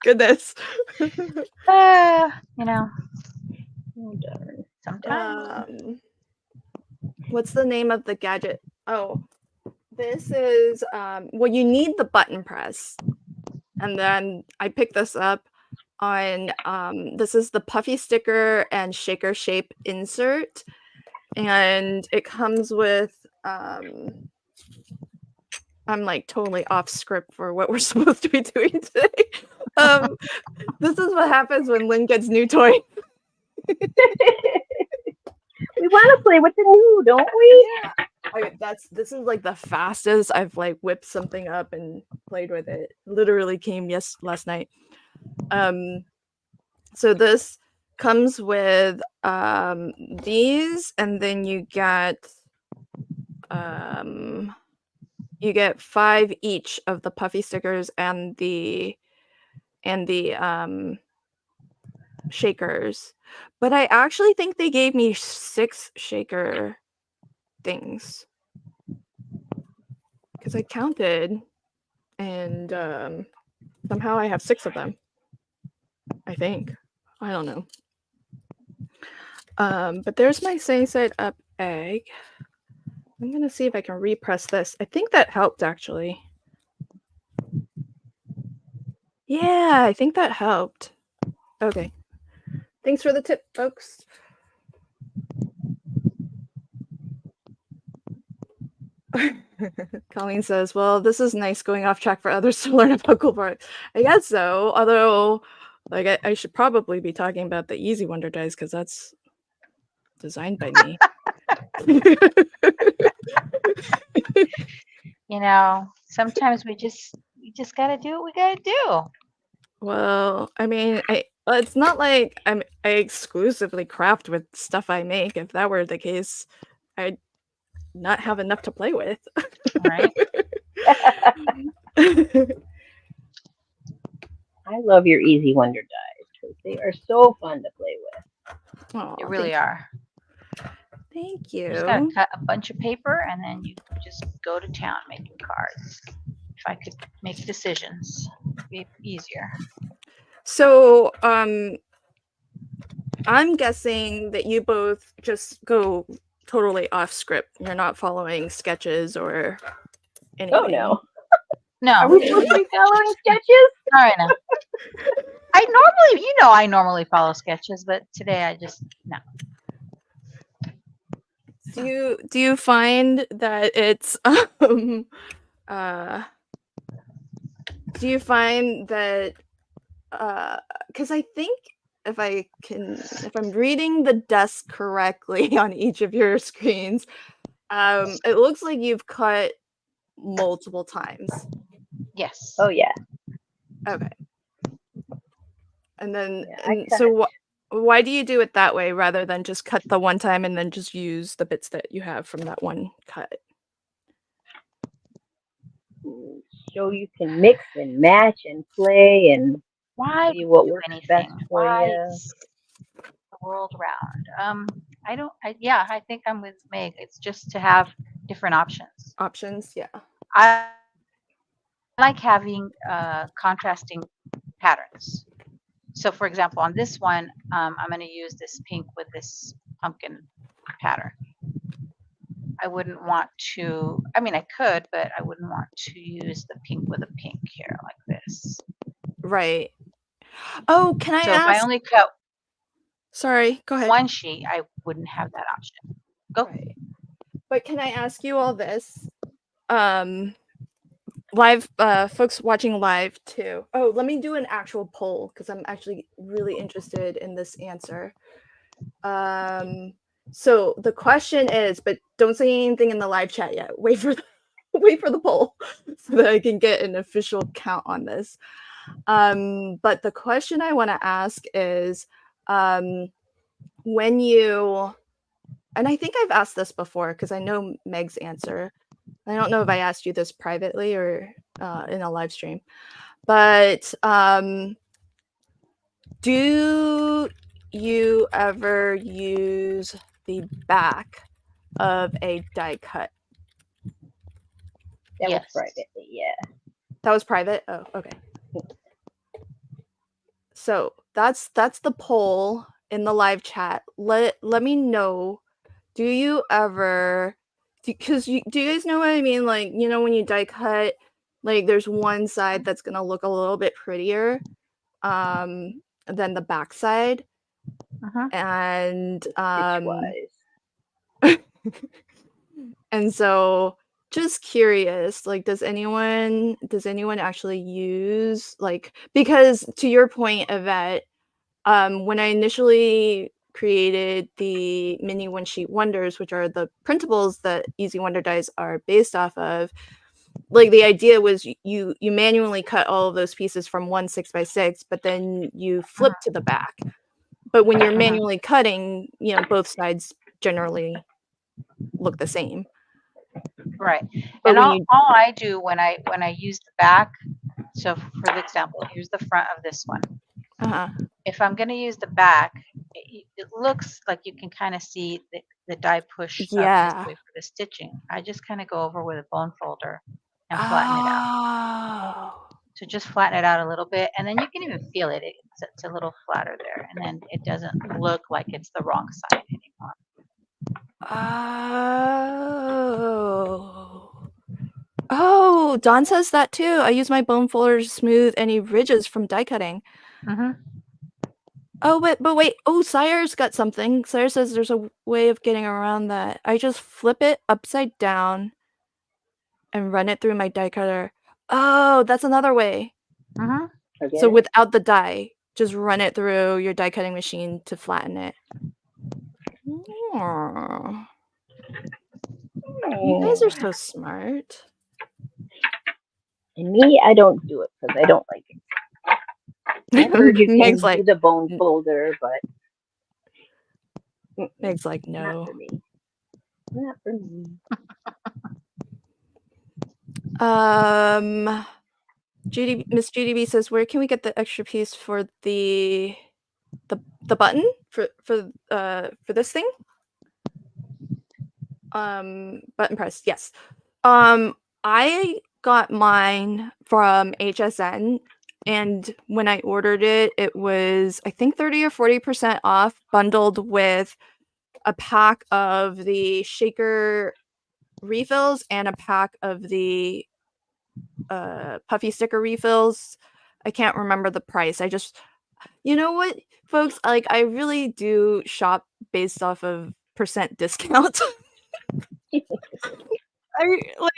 Goodness. Sometimes. What's the name of the gadget? Oh, this is well, you need the button press, and then I picked this up on this is the puffy sticker and shaker shape insert, and it comes with I'm like totally off script for what we're supposed to be doing today. This is what happens when Lynn gets new toys. We want to play with the new, don't we? Yeah. This is like the fastest I've like whipped something up and played with it. Literally came last night. So this comes with these, and then you get 5 each of the puffy stickers and the shakers, but I actually think they gave me 6 shaker things because I counted, and somehow I have 6 of them. I think. I don't know. But there's my sunny side up egg. I'm gonna see if I can repress this. I think that helped actually. Yeah, I think that helped. Okay. Thanks for the tip, folks. Colleen says, well, this is nice going off track for others to learn about cool parts. I guess so, although like I should probably be talking about the Easy Wonder dies because that's designed by me. You know, sometimes we just gotta do what we gotta do. Well, I mean, it's not like I exclusively craft with stuff I make. If that were the case, I'd not have enough to play with. Right. I love your Easy Wonder dies because they are so fun to play with. Aw, They really are. Thank You just gotta you. cut a bunch of paper and then you just go to town making cards. If I could make decisions, it'd be easier. So, I'm guessing that you both just go totally off script. You're not following sketches or anything. Oh no. No. Are we supposed to be following sketches? All right now. I normally follow sketches, but today I just no. Do you find that it's do you find that because I think if I'm reading the desk correctly on each of your screens, it looks like you've cut multiple times. Yes. Oh yeah. Okay. And then Yeah, so why do you do it that way rather than just cut the one time and then just use the bits that you have from that one cut? so you can mix and match and play and Why see what do works anything? best for Why you. is the world round? I think I'm with Meg. It's just to have different options. Options, yeah. I like having contrasting patterns. So for example, on this one, I'm going to use this pink with this pumpkin pattern. I wouldn't want to, I mean, I could, but I wouldn't want to use the pink with a pink here like this. Right. Oh, can I So if ask? I only cut Sorry, go ahead. one sheet, I wouldn't have that option. Go. Right. But can I ask you all this? Live folks watching live too. Oh, let me do an actual poll because I'm actually really interested in this answer. So the question is, but don't say anything in the live chat yet. Wait for the poll so that I can get an official count on this. But the question I want to ask is, when you, and I think I've asked this before because I know Meg's answer. I don't know if I asked you this privately or in a live stream, but do you ever use the back of a die cut? That was Yes. private, yeah. That was private? Oh, okay. So that's the poll in the live chat. Let me know. Do you ever? Because do you guys know what I mean? Like, you know, when you die cut, like there's one side that's gonna look a little bit prettier than the back side. And Pitch-wise. and so just curious, like does anyone actually use, like, because to your point, Yvette, when I initially created the mini one sheet wonders, which are the printables that Easy Wonder dies are based off of, like the idea was you manually cut all of those pieces from 1 6x6, but then you flip to the back. But when you're manually cutting, you know, both sides generally look the same. Right. But And when all I do when I use the back, so for the example, here's the front of this one. if I'm going to use the back, it looks like you can kind of see the die push up this Yeah. way for the stitching. I just kind of go over with a bone folder and flatten it out. Oh. So just flatten it out a little bit, and then you can even feel it. It's a little flatter there, and then it doesn't look like it's the wrong side anymore. Oh. Oh, Dawn says that too. I use my bone folder to smooth any ridges from die cutting. Mm-hmm. Oh, but wait. Oh, Sire's got something. Sire says there's a way of getting around that. I just flip it upside down and run it through my die cutter. Oh, that's another way. Mm-hmm. So without the die, just run it through your die cutting machine to flatten it. Oh. You guys are so smart. And me, I don't do it because I don't like it. I've heard you can Meg's do like, the bone folder, but Meg's like, not no. for me. Not for me. Miss GDB says, where can we get the extra piece for the button for this thing? Button press, yes. I got mine from HSN, and when I ordered it, it was, I think, 30 or 40% off, bundled with a pack of the shaker refills and a pack of the puffy sticker refills. I can't remember the price. You know what, folks? Like, I really do shop based off of percent discount. I like,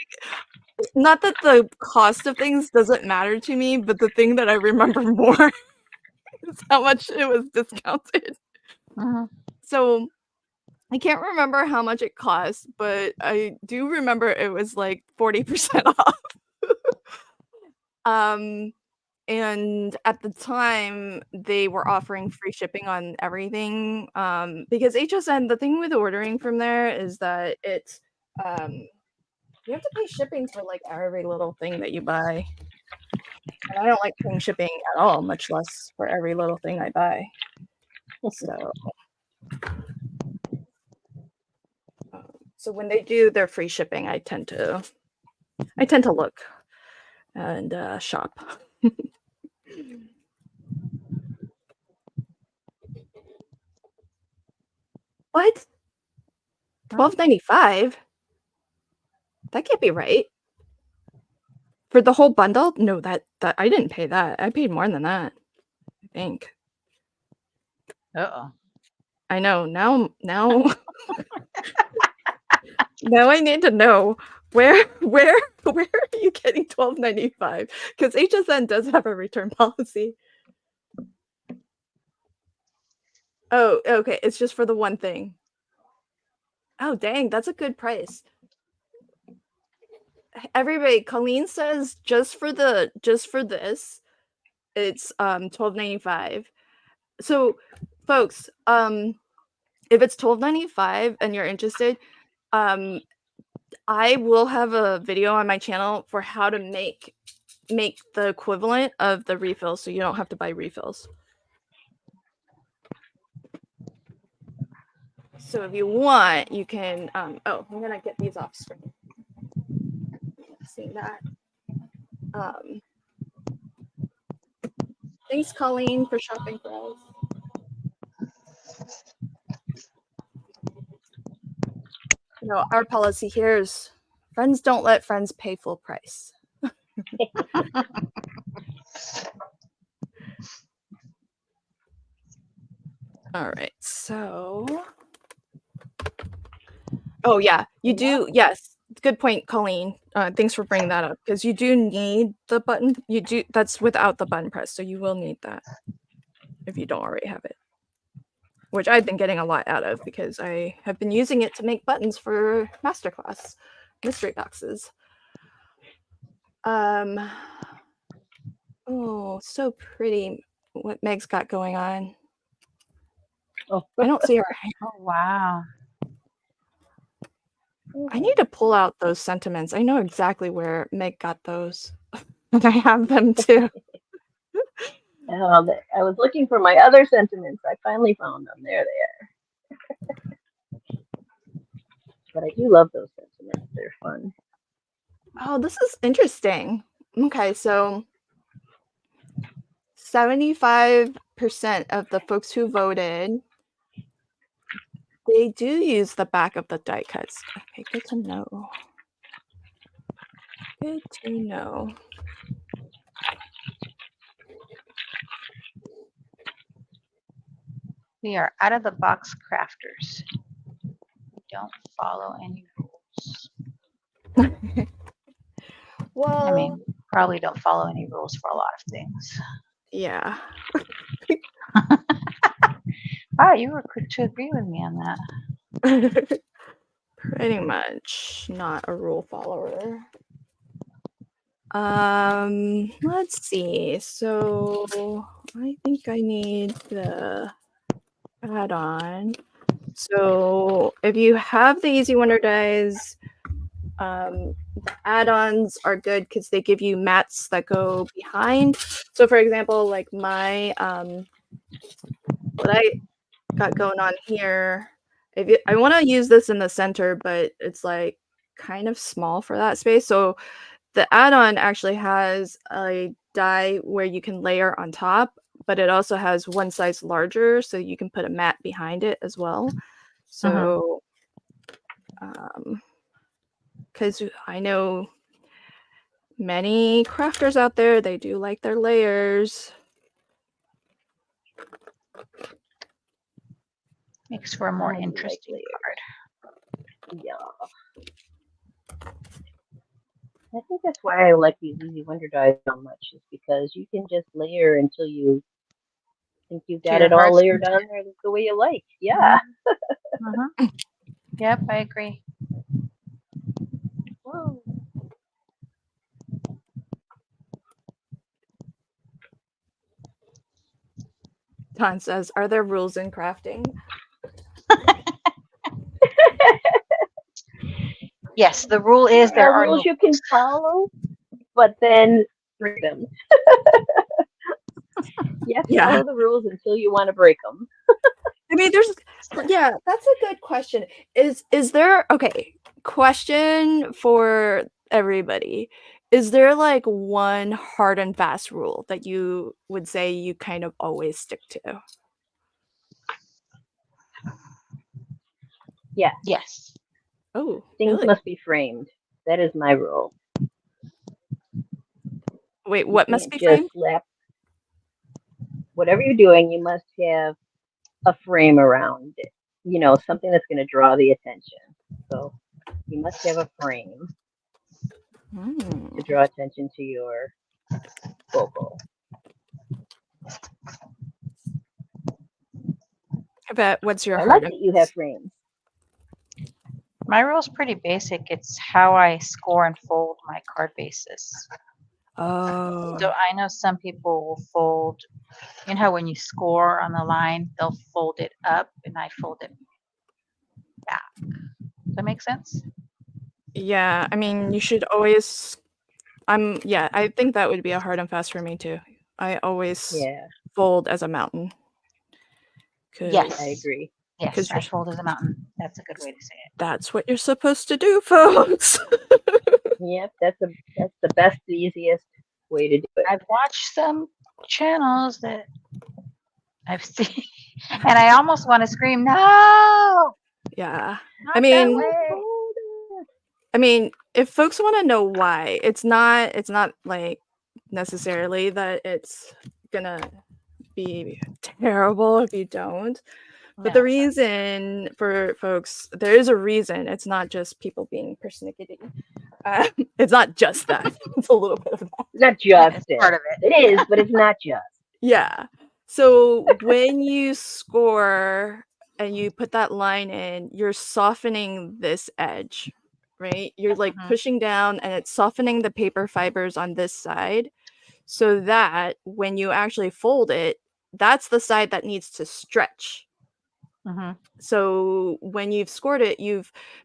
not that the cost of things doesn't matter to me, but the thing that I remember more is how much it was discounted. Mm-hmm. So I can't remember how much it cost, but I do remember it was like 40% off. And at the time they were offering free shipping on everything. Because HSN, the thing with ordering from there is that it's you have to pay shipping for like every little thing that you buy. And I don't like paying shipping at all, much less for every little thing I buy. So when they do their free shipping, I tend to look and shop. What? $12.95? That can't be right. For the whole bundle? No, that I didn't pay that. I paid more than that, I think. Uh-oh. I know. Now now I need to know where are you getting $12.95? Because HSN does have a return policy. Oh, okay. It's just for the one thing. Oh, dang, that's a good price. Everybody, Colleen says just for this, it's $12.95. So, folks, if it's $12.95 and you're interested, I will have a video on my channel for how to make the equivalent of the refills, so you don't have to buy refills. So if you want, you can. Oh, I'm gonna get these off screen. See that. Thanks, Colleen, for shopping for us. You know, our policy here is friends don't let friends pay full price. All right, so. Oh yeah, you do. Yes, good point, Colleen. Thanks for bringing that up, because you do need the button. You do. That's without the button press, so you will need that if you don't already have it. Which I've been getting a lot out of because I have been using it to make buttons for Masterclass mystery boxes. Oh, so pretty what Meg's got going on. Oh, I don't see her. Oh, wow. I need to pull out those sentiments. I know exactly where Meg got those. And I have them too. I was looking for my other sentiments. I finally found them. There they are. But I do love those sentiments. They're fun. Oh, this is interesting. Okay, so 75% of the folks who voted, they do use the back of the die cuts. Okay, good to know. Good to know. We are out of the box crafters. We don't follow any rules. Well, I mean, probably don't follow any rules for a lot of things. yeah. Wow, you were quick to agree with me on that. Pretty much not a rule follower. Let's see. So I think I need the add-on. So if you have the Easy Wonder dies, the add-ons are good because they give you mats that go behind. So for example, like my what I got going on here, I want to use this in the center, but it's like kind of small for that space. So the add-on actually has a die where you can layer on top, but it also has one size larger, so you can put a mat behind it as well. So, because I know many crafters out there, they do like their layers. Makes for a more I do like interesting layers. Yeah. I think that's why I like these Easy Wonder dies so much, is because you can just layer until you think you've got your it all heart's layered on there the way you like. Yeah. Yep, I agree. Whoa. Don says, "Are there rules in crafting?" Yes, the rule is there are rules no you can follow, but then break them. You have to Yeah. follow the rules until you want to break them. I mean, yeah, that's a good question. Is there, okay, question for everybody. Is there like one hard and fast rule that you would say you kind of always stick to? Yeah. Yes. Oh, Things really? must be framed. That is my rule. Wait, You what must can't be just framed? slap. Whatever you're doing, you must have a frame around it. You know, something that's going to draw the attention. So you must have a frame to draw attention to your vocal. I bet. What's your I hard like and that you have fast? frames. My rule's pretty basic. It's how I score and fold my card bases. Oh. So I know some people will fold, you know how when you score on the line, they'll fold it up and I fold it back. Does that make sense? Yeah, I mean, you should always yeah, I think that would be a hard and fast for me too. I always fold as a mountain. Yes. I agree. Yes, I fold as a mountain. That's a good way to say it. That's what you're supposed to do, folks. Yep, that's the best, the easiest way to do it. I've watched some channels that I've seen, and I almost want to scream, "No!" Yeah, Not that way. I mean, if folks want to know why, it's not like necessarily that it's gonna be terrible if you don't. But the reason for folks, there is a reason. It's not just people being persnickety. It's not just that. It's a little bit of that. Not just it's part of it. It is, but it's not just. Yeah. So when you score and you put that line in, you're softening this edge, right? You're like pushing down and it's softening the paper fibers on this side so that when you actually fold it, that's the side that needs to stretch. Mm-hmm. So when you've scored it,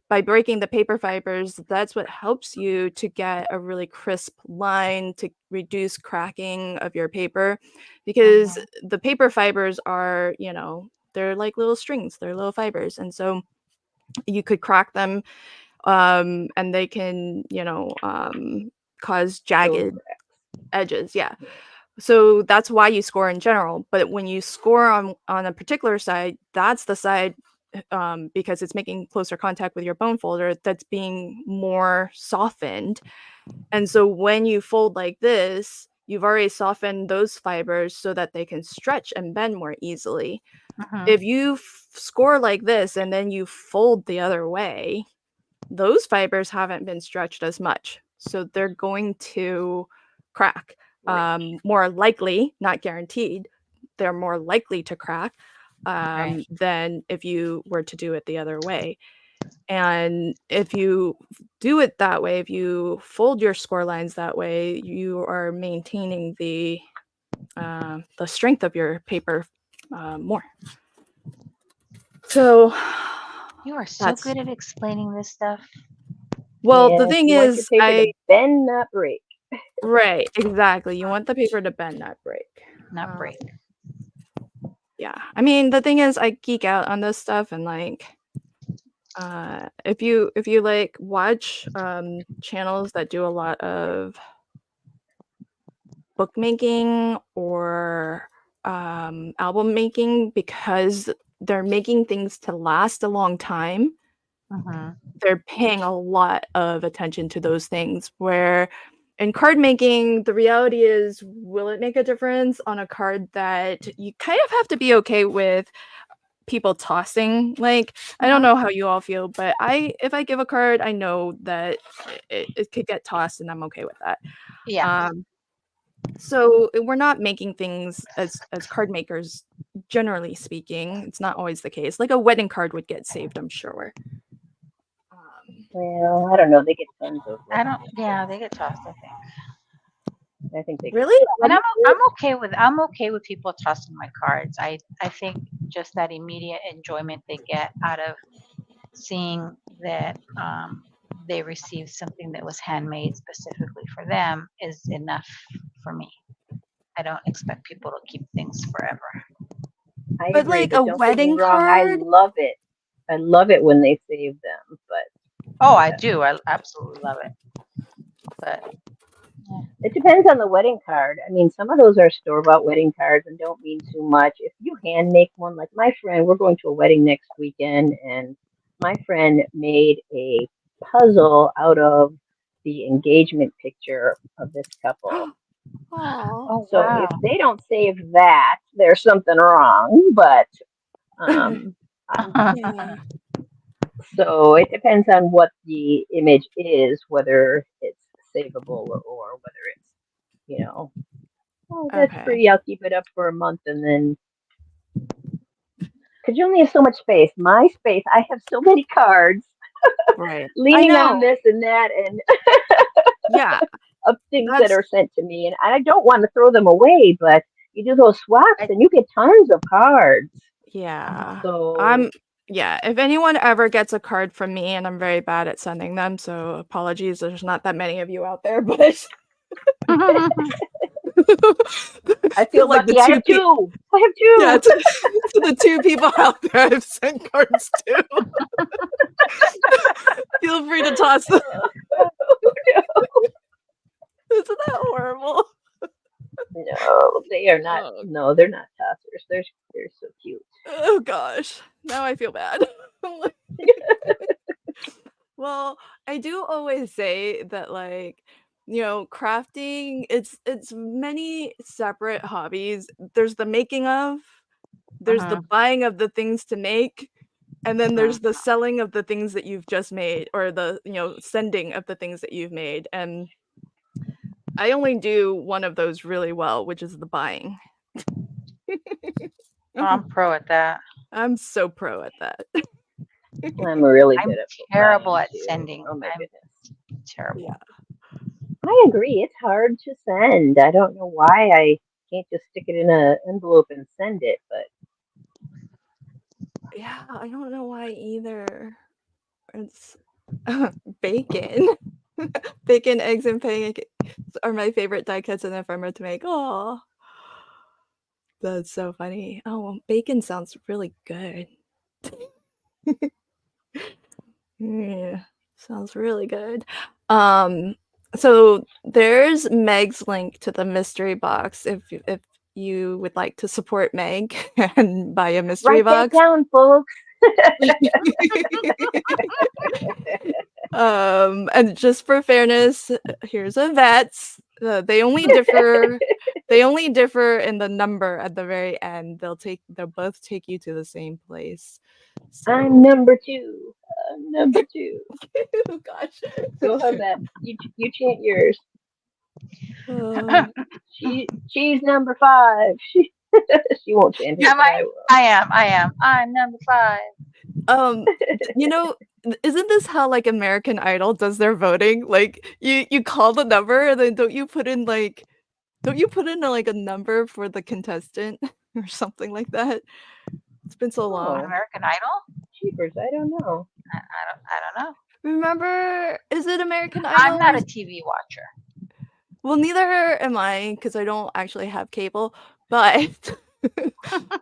by breaking the paper fibers, that's what helps you to get a really crisp line to reduce cracking of your paper, because Mm-hmm. the paper fibers are, they're like little strings, they're little fibers. And so you could crack them, and they can, cause Those jagged cracks. edges. Yeah. So that's why you score in general. But when you score on a particular side, that's the side, because it's making closer contact with your bone folder, that's being more softened. And so when you fold like this, you've already softened those fibers so that they can stretch and bend more easily. Mm-hmm. If you score like this and then you fold the other way, those fibers haven't been stretched as much. So they're going to crack. Break. More likely, not guaranteed, they're more likely to crack, Right. than if you were to do it the other way. And if you do it that way, if you fold your score lines that way, you are maintaining the strength of your paper more. So You are so that's good at explaining this stuff. well, the Yes, thing you want your is, paper to bend, not break. right, exactly. You want the paper to bend, not break. Not Um, break. yeah. I mean, the thing is, I geek out on this stuff, and like, if you like watch channels that do a lot of bookmaking or album making, because they're making things to last a long time, Mm-hmm. they're paying a lot of attention to those things. Where in card making, the reality is, will it make a difference on a card that you kind of have to be okay with people tossing? Like, I don't Mm-hmm. know how you all feel, but if I give a card, I know that it could get tossed, and I'm okay with that. Yeah. Um, so we're not making things as card makers, generally speaking. It's not always the case. Like a wedding card would get saved, I'm sure. Well, I don't know. They get tons of I wedding don't. Yeah, they gift get tossed, I think. cards. I think they get Really? And tons. I'm okay with people tossing my cards. I think just that immediate enjoyment they get out of seeing that they received something that was handmade specifically for them is enough for me. I don't expect people to keep things forever. I But agree, like but a don't get me wedding wrong. I card? love it. I love it when they save them, but Oh, I yeah. do. I absolutely love it. But yeah. It depends on the wedding card. I mean, some of those are store-bought wedding cards and don't mean too much. If you hand make one, like my friend, we're going to a wedding next weekend, and my friend made a puzzle out of the engagement picture of this couple. Oh. Oh So if wow. they don't save that, there's something wrong. But um, I'm Yeah. So it depends on what the image is, whether it's savable or whether it's, you know, oh, that's Okay. pretty. I'll keep it up for a month and then, because you only have so much space. My space, I have so many cards Right. I leaning on know. this and that and Yeah. of things that That's are sent to me. And I don't want to throw them away, but you do those swaps I, and you get tons of cards. yeah. So Yeah, if anyone ever gets a card from me, and I'm very bad at sending them, so apologies, there's not that many of you out there, but I to feel like the lucky. I two have people, two. I have yeah, two. to the two people out there I've sent cards to, feel free to toss them. Isn't that horrible? No, they are not. Oh, No, they're not tossers. They're so cute. oh gosh, now I feel bad. Well, I do always say that, like, crafting, it's many separate hobbies. There's the making of, there's the uh-huh, buying of the things to make, and then uh-huh. there's the selling of the things that you've just made, or the, sending of the things that you've made. And I only do one of those really well, which is the buying. Oh, I'm pro at that. I'm so pro at that. I'm really I'm good at terrible buying at too. sending. Oh my I'm goodness. Yeah. terrible. I agree. It's hard to send. I don't know why I can't just stick it in an envelope and send it, but Yeah, I don't know why either. It's bacon. Bacon, eggs, and pancakes are my favorite die cuts in the farmer to make. Oh, that's so funny. Oh, well, bacon sounds really good. Yeah, sounds really good. So there's Meg's link to the mystery box if you would like to support Meg and buy a mystery Write that box. down, folks. And just for fairness, here's a vets. They only differ. They only differ in the number at the very end. They'll both take you to the same place. I'm So, number two. I'm number two. oh gosh. Go ahead, that. You chant yours. Uh, She's number five. She won't chant hers, Am but I? I will. I am. I'm number 5. you know, isn't this how like American Idol does their voting? Like you call the number and then don't you put in like a number for the contestant or something like that? It's been so long. Oh, American Idol? cheapers. I don't know. I don't know. Remember, is it American I'm Idol not or a TV watcher. well, neither am I because I don't actually have cable, but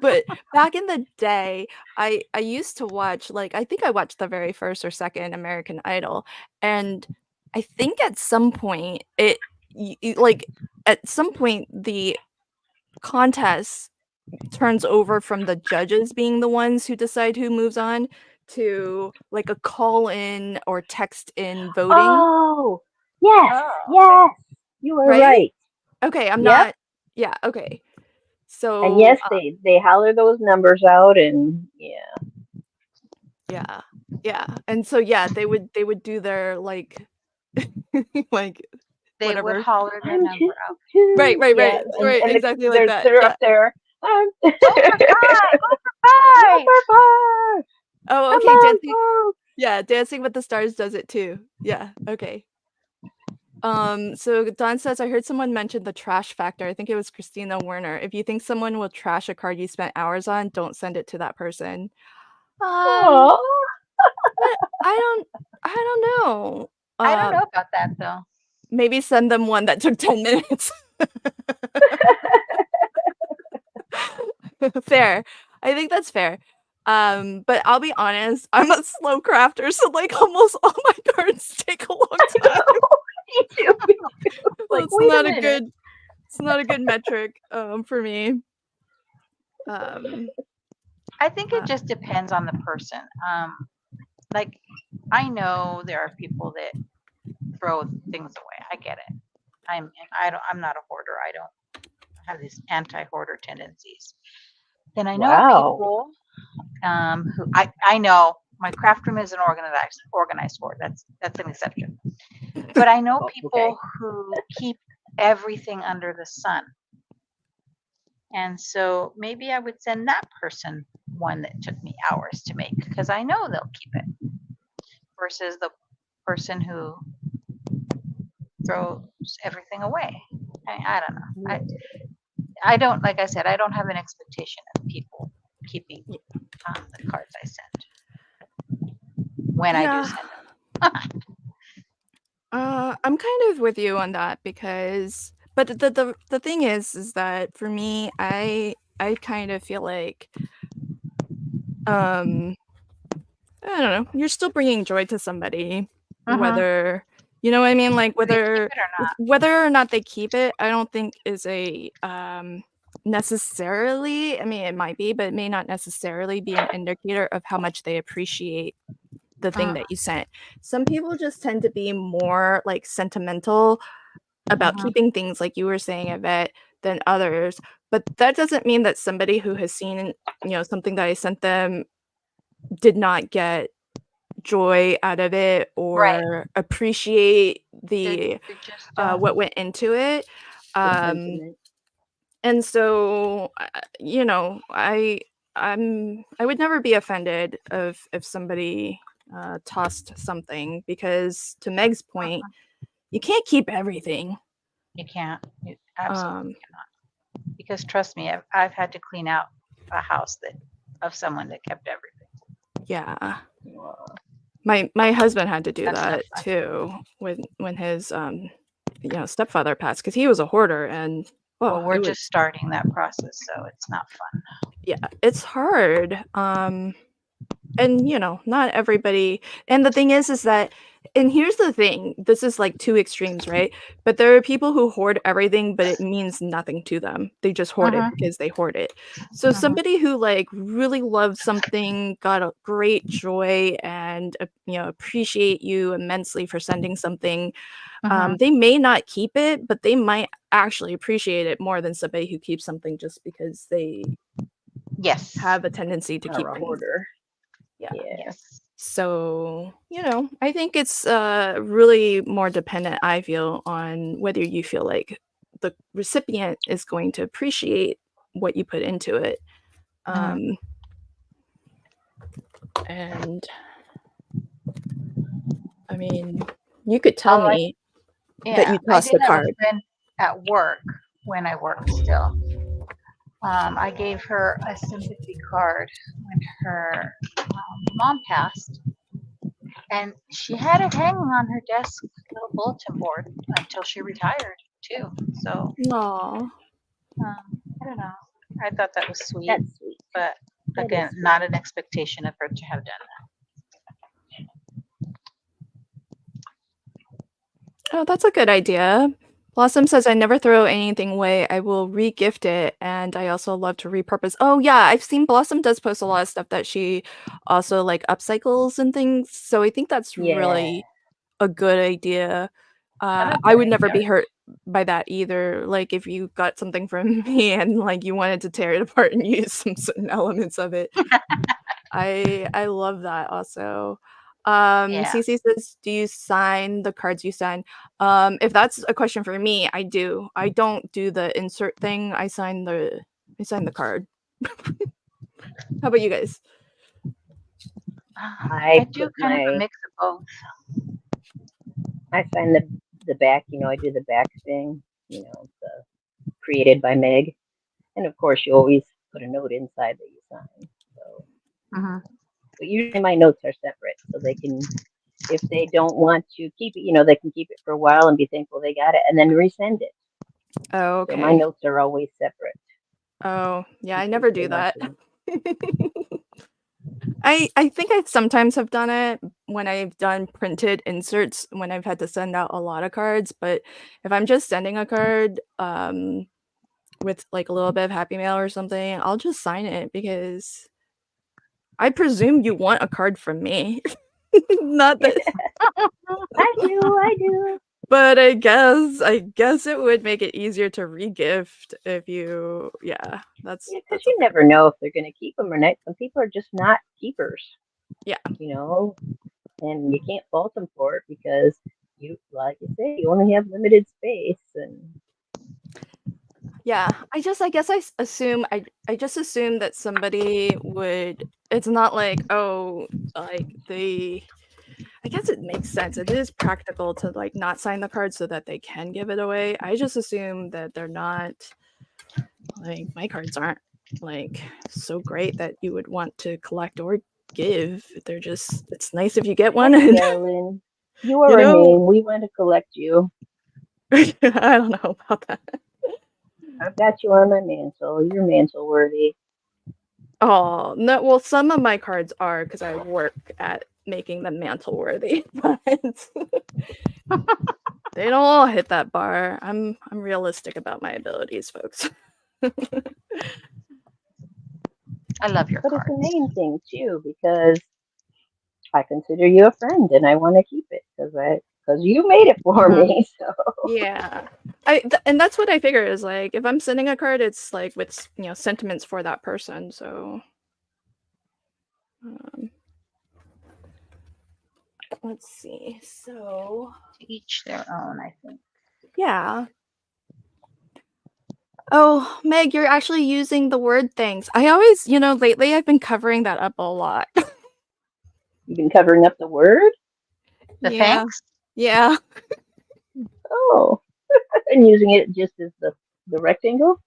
but back in the day, I used to watch like I think I watched the very first or second American Idol, and I think at some point like at some point the contest turns over from the judges being the ones who decide who moves on to like a call in or text in voting, Oh, yes, Oh, okay. yes. You are right? right. Okay, I'm Yep. not yeah, okay. And So, yes, they holler those numbers out, and yeah. yeah. Yeah, and so, yeah, they would do their, like like, They would whatever. holler their I'm two, number out. Right, two. right, Yeah, right, and right, and exactly like that, they're yeah. up there. Go Go for 5! Go for 5! for five. Oh, Come okay, on, Dancing folks. yeah, Dancing with the Stars does it too. Yeah, okay. So Don says, "I heard someone mention the trash factor." I think it was Christina Werner. "If you think someone will trash a card you spent hours on, don't send it to that person." Um, Aw. but I don't know. I don't Uh, know about that though. maybe send them one that took 10 minutes. Fair. I think that's fair. But I'll be honest, I'm a slow crafter, so, like, almost all my cards take a long time. Me too. Me too. So Like, wait a minute. it's not a good metric, for me. Um, I think it uh, just depends on the person. Like I know there are people that throw things away. I get it. I'm not a hoarder. I don't have these anti-hoarder tendencies. Then I know Wow. people who I know my craft room is an organized hoard. That's an exception. But I know Oh, people okay. who keep everything under the sun. And so maybe I would send that person one that took me hours to make because I know they'll keep it versus the person who throws everything away. I don't know. I don't, like I said, I don't have an expectation of people keeping the cards I send when I do yeah. send them. I'm kind of with you on that because but the thing is that for me, I kind of feel like, um I don't know, you're still bringing joy to somebody, Mm-hmm. whether you know what I mean? Like, Whether they keep it or not. whether or not they keep it, I don't think is a, necessarily I mean, it might be, but it may not necessarily be an indicator of how much they appreciate the thing that you sent. Some people just tend to be more, like, sentimental about Mm-hmm. keeping things, like you were saying, Yvette, than others, but that doesn't mean that somebody who has seen, something that I sent them did not get joy out of it Right. or appreciate the They just don't. what went into it. The Um, sentiment. and so I would never be offended of if somebody tossed something because to Meg's point, you can't keep everything. You can't. You absolutely Um, cannot. Because trust me, I've had to clean out a house of someone that kept everything. Yeah. Aw. My husband had to do That's no that fun. too when his stepfather passed because he was a hoarder and Well, we're it was just starting that process, so it's not fun. it's hard. And not everybody, and the thing is that, and here's the thing, this is like two extremes, right? But there are people who hoard everything but it means nothing to them, they just hoard it Mhm, because they hoard it. So mhm, somebody who like really loves something, got a great joy, and appreciate you immensely for sending something, mhm. they may not keep it, but they might actually appreciate it more than somebody who keeps something just because they Yes, have a tendency to Are keep a things. hoarder. Yeah. Yeah. yes. So, I think it's really more dependent, I feel, on whether you feel like the recipient is going to appreciate what you put into it. Mhm. And I mean, you could tell Although me that yeah, you I tossed did a have a card. friend at work when I worked still. I gave her a sympathy card when her mom passed, and she had it hanging on her desk, little bulletin board, until she retired too. So Aw. I don't know. I thought that was sweet, That's sweet. but That is again, sweet. not an expectation of her to have done Oh, that's a good idea. Blossom says, I never throw anything away. I will re-gift it. And I also love to repurpose. Oh, yeah. I've seen Blossom does post a lot of stuff that she also like upcycles and things. So I think that's Yeah. really a good idea. that. I love I that would never idea. be hurt by that either. Like if you got something from me and like you wanted to tear it apart and use some certain elements of it, I love that also. Yeah. Cece says, "Do you sign the cards you send?" If that's a question for me, I do. I don't do the insert thing. I sign the card. How about you guys? I I do put kind of a my mix of both. I sign the back, I do the back thing, the created by Meg. And of course you always put a note inside that you sign. So Hmm. but usually my notes are separate so they can, if they don't want to keep it, they can keep it for a while and be thankful they got it and then resend it. Oh, So my okay. notes are always separate Oh, yeah, in I case never they do want that. to. I think I sometimes have done it when I've done printed inserts when I've had to send out a lot of cards, but if I'm just sending a card, with, like, a little bit of happy mail or something, I'll just sign it because I presume you want a card from me. Not that I do. but I guess it would make it easier to regift if you yeah, that's Yeah, because that's a you fair never know if they're going to keep them or not. Some people are just not keepers, yeah. you know, and you can't fault them for it because like you say, you only have limited space. And Yeah, I just assume that somebody would it's not like, oh, like, I guess it makes sense. It is practical to, like, not sign the card so that they can give it away. I just assume that they're not like, my cards aren't, like, so great that you would want to collect or give. They're just it's nice if you get one hey, and, Carolyn, you you are our know name. We want to collect you. I don't know about that. I've got you on my mantle. You're mantle worthy. Oh, no, well, some of my cards are because I work at making them mantle worthy, but they don't all hit that bar. I'm realistic about my abilities, folks. I love your But it's the cards. main thing too, because I consider you a friend and I want to keep it because you made it for Hmm. me. So Yeah. And that's what I figure is, like, if I'm sending a card, it's, like, with, sentiments for that person, so, um, let's see. So, To each their own, I think. yeah. Oh, Meg, you're actually using the word things. I always lately I've been covering that up a lot. you've been covering up the word. The Yeah. thanks? Yeah. Oh, and using it just as the rectangle.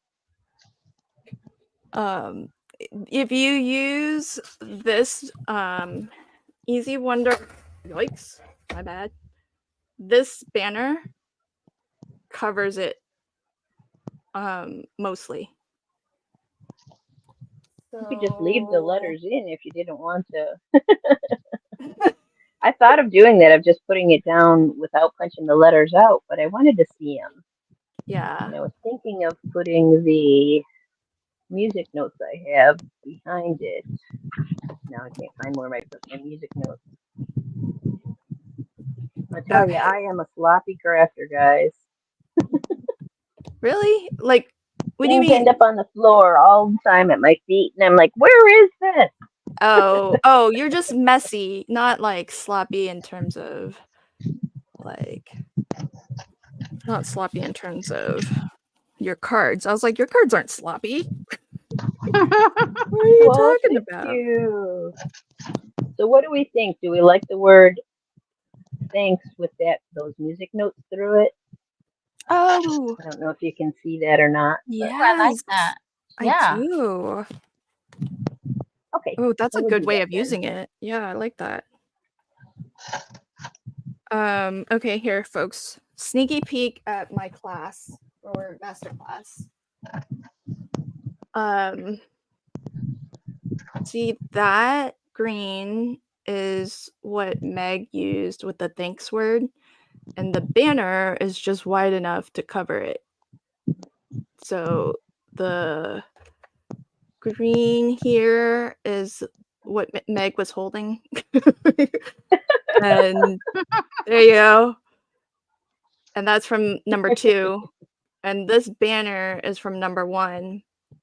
Um, if you use this Easy Wonder, yikes, my bad. This banner covers it mostly. You could just leave the So letters in if you didn't want to. I thought of doing that, of just putting it down without punching the letters out, but I wanted to see them. yeah. And I was thinking of putting the music notes I have behind it. Now I can't find where I put my music notes. I tell you, Okay. I am a sloppy crafter, guys. Really? Like, what do you Things end mean? up on the floor all the time at my feet, and I'm like, where is this? Oh, you're just messy, not like sloppy in terms of like, not sloppy in terms of your cards. I was like, your cards aren't sloppy. What are you Well, talking thank about? you. So what do we think? Do we like the word thanks with those music notes through it? Oh, I don't know if you can see that or not. But I like yes, that. I Yeah. do. okay, Oh, that's so a we'll good do way that of then. using it. Yeah, I like that. Okay, here, folks. Sneaky peek at my class or Masterclass. See, that green is what Meg used with the thanks word, and the banner is just wide enough to cover it. So the green here is what Meg was holding. And there you go. And that's from number 2. And this banner is from number 1.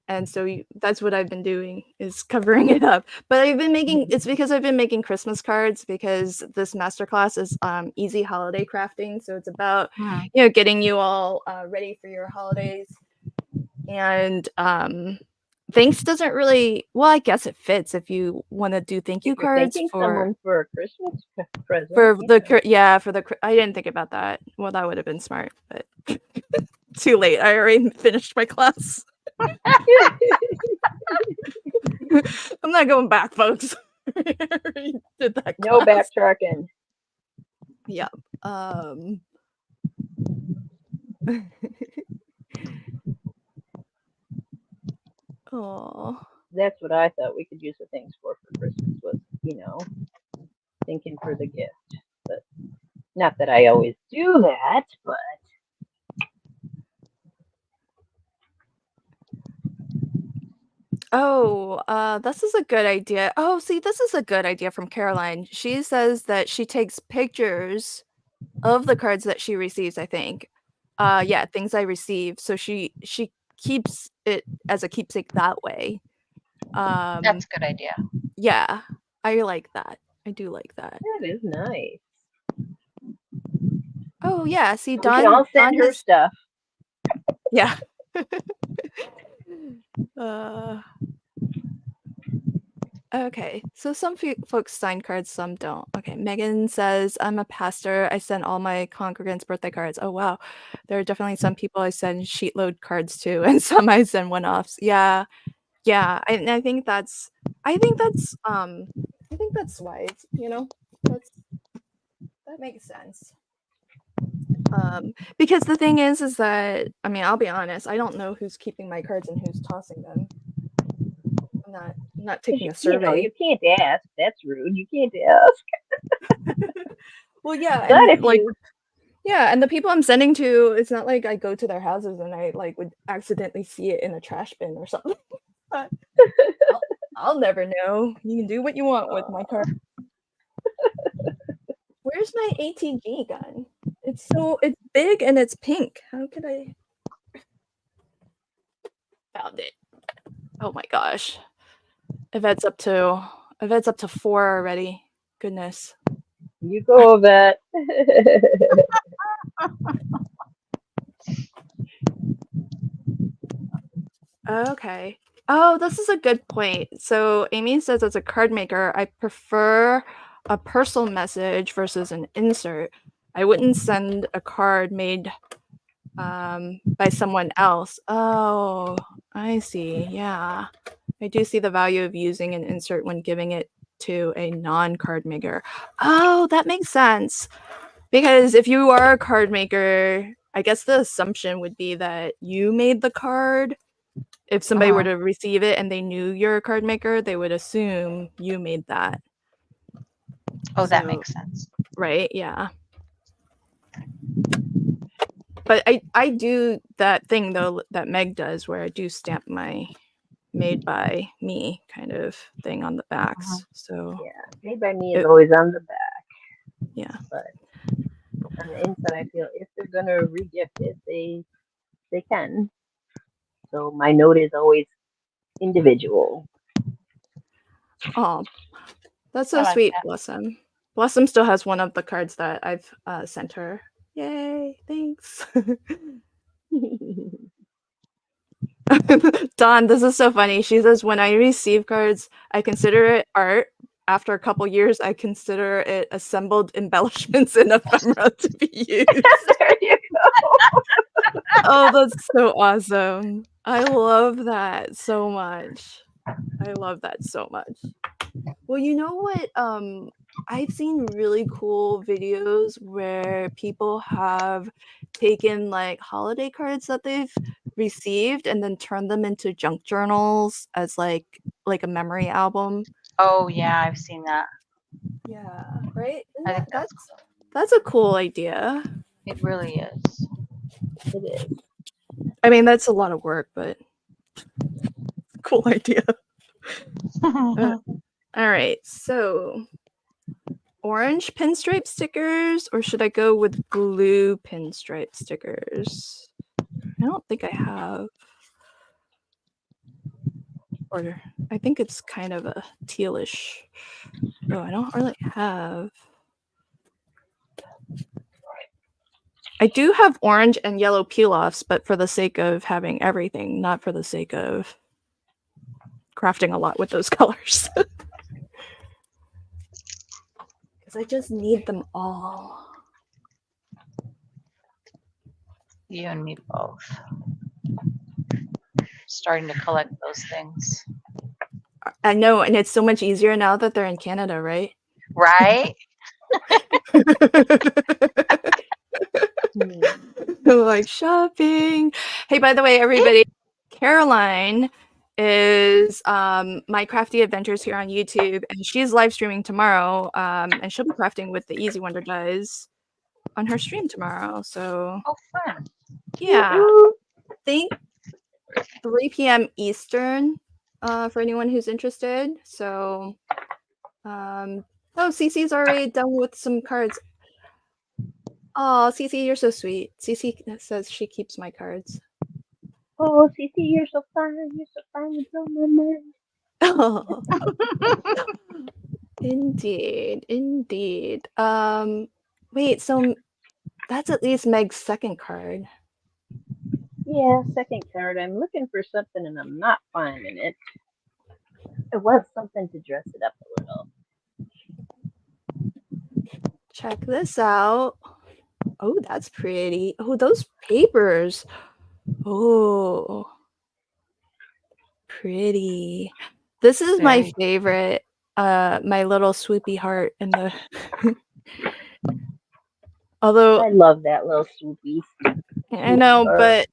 And so that's what I've been doing, is covering it up. But it's because I've been making Christmas cards, because this masterclass is easy holiday crafting. So it's about, getting you all ready for your holidays. And thanks doesn't really, well, I guess it fits if you want to do thank you If you're cards thanking for someone for a Christmas present, for yeah. I didn't think about that. Well, that would have been smart, but too late. I already finished my class. I'm not going back, folks. I already did that No class. backtracking. Yep. Oh. That's what I thought we could use the things for Christmas, was, thinking for the gift. But not that I always do that, but Oh, this is a good idea. Oh, see, this is a good idea from Caroline. She says that she takes pictures of the cards that she receives, I think. Yeah, things I receive. So she keeps it as a keepsake that way. That's a good idea. Yeah, I like that. I do like that. that is nice. Oh yeah, see, We can all send her has, stuff. yeah. uh, okay, so some folks sign cards, some don't. Okay, Megan says, I'm a pastor. I send all my congregants birthday cards. Oh wow, there are definitely some people I send sheetload cards to, and some I send one-offs. Yeah, yeah. I think that's wise. That makes sense. Because the thing is that, I mean, I'll be honest, I don't know who's keeping my cards and who's tossing them. I'm not taking a survey. You can't ask. That's rude. You can't ask. Well, yeah, But and if like, you, yeah, and the people I'm sending to, it's not like I go to their houses and I like would accidentally see it in a trash bin or something. But I'll never know. You can do what you want with my card. Where's my ATG gun? It's big and it's pink. How could I? Found it. Oh my gosh. Yvette's up to 4 already. Goodness. you go, Yvette. Okay. Oh, this is a good point. So Amy says, as a card maker, I prefer a personal message versus an insert. I wouldn't send a card made by someone else. Oh, I see. Yeah. I do see the value of using an insert when giving it to a non-card maker. Oh, that makes sense. Because if you are a card maker, I guess the assumption would be that you made the card. If somebody were to receive it and they knew you're a card maker, they would assume you made that. Oh, that So, makes sense. right? Yeah. But I do that thing though that Meg does where I do stamp my made by me kind of thing on the backs. So Yeah, made by me is always on the back, yeah. but on the inside, I feel if they're gonna regift it, they can. So my note is always individual. Oh, that's I so like sweet, that. Blossom. Blossom still has one of the cards that I've sent her. Yay, thanks. Dawn, this is so funny. She says, when I receive cards, I consider it art. After a couple years, I consider it assembled embellishments in ephemera to be used. There you go. Oh, that's so awesome. I love that so much. I love that so much. Well, you know what? I've seen really cool videos where people have taken like holiday cards that they've received and then turned them into junk journals as like a memory album. Oh yeah, I've seen that. Yeah, right? I think that's That's a cool idea. it really is. It is. I mean, that's a lot of work, but cool idea. All right, so orange pinstripe stickers, or should I go with blue pinstripe stickers? I don't think I have. Or I think it's kind of a tealish. Oh, I don't really have. I do have orange and yellow peel-offs, but for the sake of having everything, not for the sake of crafting a lot with those colors. Because I just need them all. You and me both. Starting to collect those things. I know, and it's so much easier now that they're in Canada, right? Right? Like shopping. Hey, by the way, everybody, Caroline is my crafty adventures here on YouTube, and she's live streaming tomorrow, and she'll be crafting with the Easy Wonder Dies on her stream tomorrow. So Oh, fun. yeah, I think 3 p.m. Eastern for anyone who's interested. So oh, Cece's already done with some cards. Oh, Cece, you're so sweet. Cece says she keeps my cards. Oh, Cece, you're so fun. You're so fun. You blow my mind. Oh. Indeed, indeed. Wait, so that's at least Meg's second card. Yeah, second card. I'm looking for something and I'm not finding it. I want something to dress it up a little. Check this out. Oh, that's pretty. Oh, those papers. Oh, pretty. This is my favorite. My little swoopy heart in the. Although I love that little swoopy. I know, but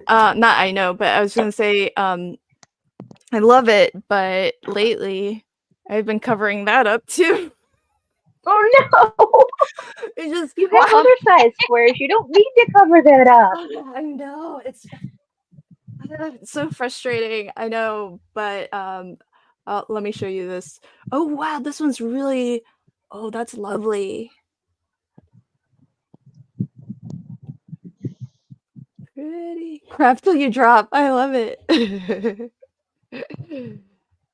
not I know, but I was gonna say I love it, but lately I've been covering that up too. Oh no! It just You have other size squares. You don't need to cover that up. I know it's so frustrating. I know, but let me show you this. Oh wow, this one's really. Oh, that's lovely. Pretty. Craft till you drop. I love it.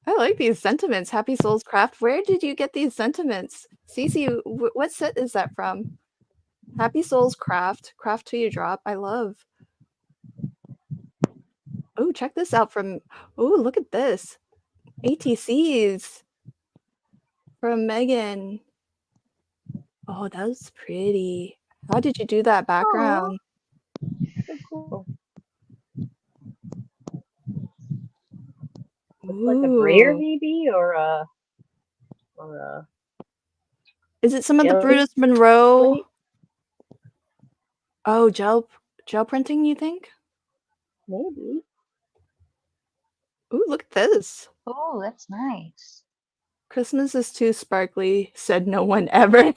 I like these sentiments. Happy Souls Craft. Where did you get these sentiments? Cece, what set is that from? Happy Souls Craft. Craft till you drop. I love. Oh, check this out from. Oh, look at this. ATCs from Megan. Oh, that was pretty. How did you do that background? looks like a brayer Ooh. maybe, or a Is it some of the jelly Brutus Monroe? plate, Oh, gel printing, you think? maybe. Ooh, look at this. Oh, that's nice. Christmas is too sparkly, said no one ever.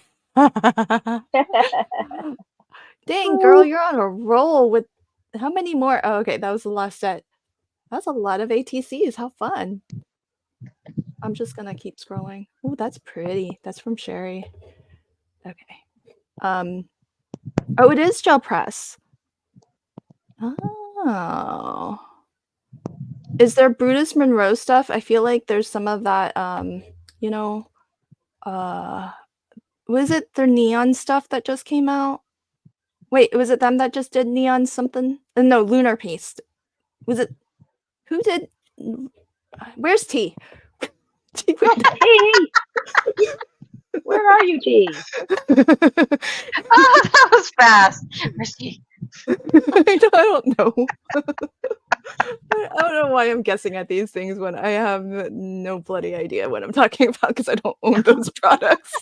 Dang, girl, you're on a roll with how many more? Oh, okay, that was the last set. That's a lot of ATCs. How fun. I'm just gonna keep scrolling. Oh, that's pretty. That's from Sherry. Okay. Oh, it is gel press. Oh. Is there Brutus Monroe stuff? I feel like there's some of that, you know, was it their neon stuff that just came out? Wait, was it them that just did neon something? No, Lunar Paste. Was it who did? Where's T? T, T, where are you, T? Oh, that was fast. Risky. I don't know. I don't know why I'm guessing at these things when I have no bloody idea what I'm talking about because I don't own those products.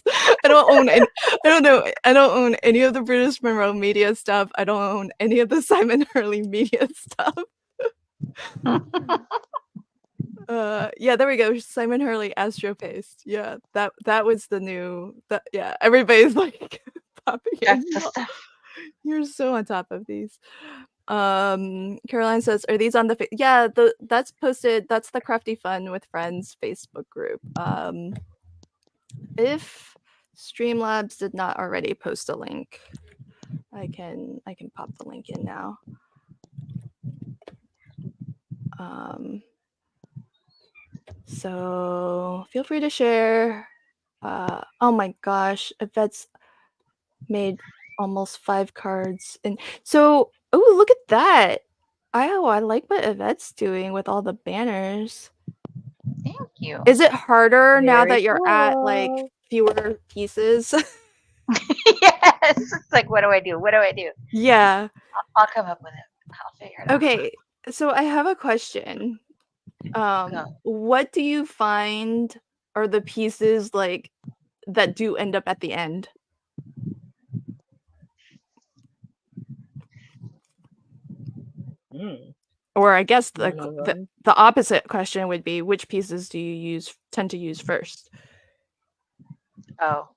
I don't own any. I don't know. I don't own any of the British Monroe media stuff. I don't own any of the Simon Hurley media stuff. Yeah, there we go. Simon Hurley Astro Paste. Yeah, that was the new. Yeah, everybody's like popping in. That's the stuff. You're so on top of these. Caroline says, are these on the yeah, that's posted, that's the Crafty Fun with Friends Facebook group. If Streamlabs did not already post a link, I can pop the link in now. So feel free to share. Oh my gosh, Yvette's made almost 5 cards, and so oh, look at that. I like what Yvette's doing with all the banners. Thank you. Is it harder now that Very you're at like cool. fewer pieces? Yes. It's like, what do I do? What do I do? Yeah. I'll come up with it. I'll figure it out. Okay. So I have a question. Go. What do you find are the pieces like that do end up at the end? Or I guess the opposite question would be, which pieces do you tend to use first? Oh,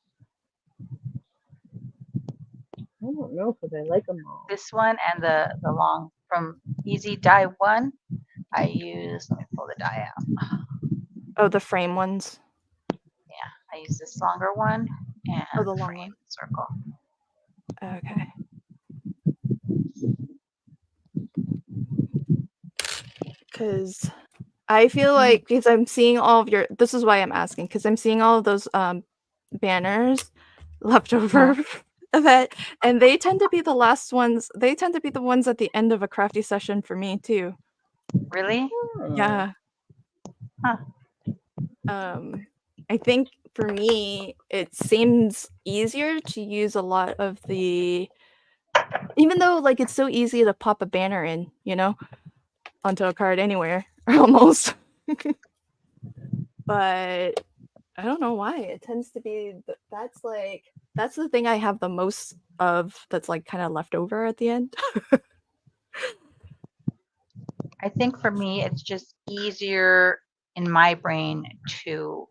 I don't know because I like them all. this one and the long from Easy Die 1. I use, let me pull the die out. Oh, the frame ones. Yeah, I use this longer one and Oh, the long frame one. circle. Okay. Because I feel like, because I'm seeing all of your, this is why I'm asking, because I'm seeing all of those banners left over of it, and they tend to be the last ones. They tend to be the ones at the end of a crafty session for me too. Really? Yeah. Huh. I think for me, it seems easier to use a lot of the, even though like it's so easy to pop a banner in, you know, onto a card anywhere, almost. But I don't know why. It tends to be, that's the thing I have the most of that's like kind of left over at the end. I think for me, it's just easier in my brain to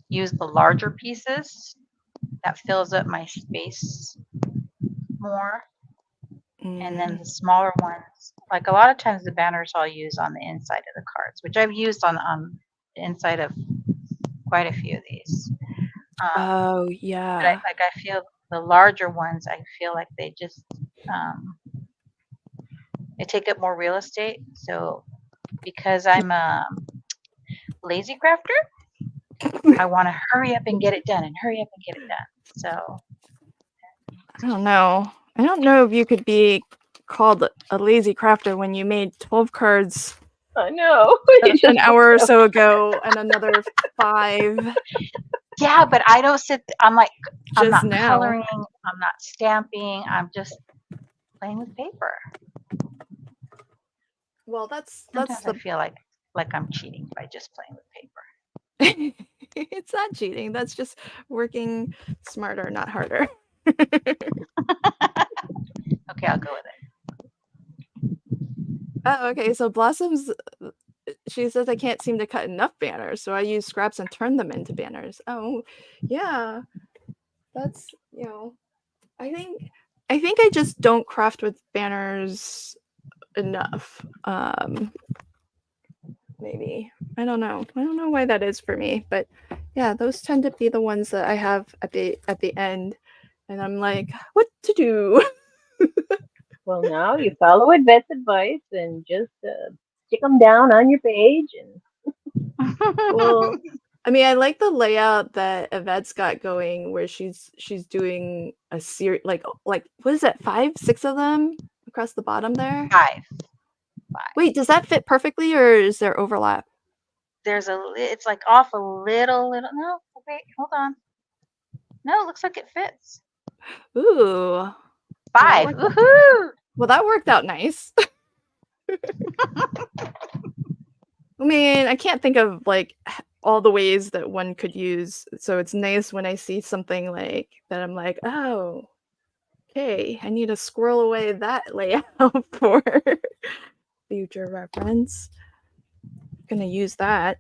use the larger pieces. That fills up my space more. And then the smaller ones, like a lot of times the banners I'll use on the inside of the cards, which I've used on the inside of quite a few of these. Oh yeah. But I feel the larger ones, I feel like they just they take up more real estate. So because I'm a lazy crafter, I want to hurry up and get it done and hurry up and get it done. So I don't know. I don't know if you could be called a lazy crafter when you made 12 cards I know. an hour or so ago and another 5 yeah, but I don't sit. I'm like, I'm just not now. coloring. I'm not stamping. I'm just playing with paper. Well, that's Sometimes the I feel like like I'm cheating by just playing with paper. It's not cheating. That's just working smarter, not harder. Okay, I'll go with it. Oh, okay. So Blossoms, she says I can't seem to cut enough banners, so I use scraps and turn them into banners. Oh, yeah. That's, I think I just don't craft with banners enough. Maybe. I don't know. I don't know why that is for me, but yeah, those tend to be the ones that I have at the end, and I'm like, what to do? Well, now you follow Yvette's advice and just stick them down on your page. And Well, I mean, I like the layout that Yvette's got going, where she's doing a series, like what is it, 5, 6 of them across the bottom there? 5. Wait, does that fit perfectly, or is there overlap? There's it's like off a little. No, wait, hold on. No, it looks like it fits. Ooh. 5. Woohoo! Well, that worked out nice. I mean, I can't think of like all the ways that one could use, so it's nice when I see something like that. I'm like, oh, okay, I need to squirrel away that layout for future reference. Gonna use that.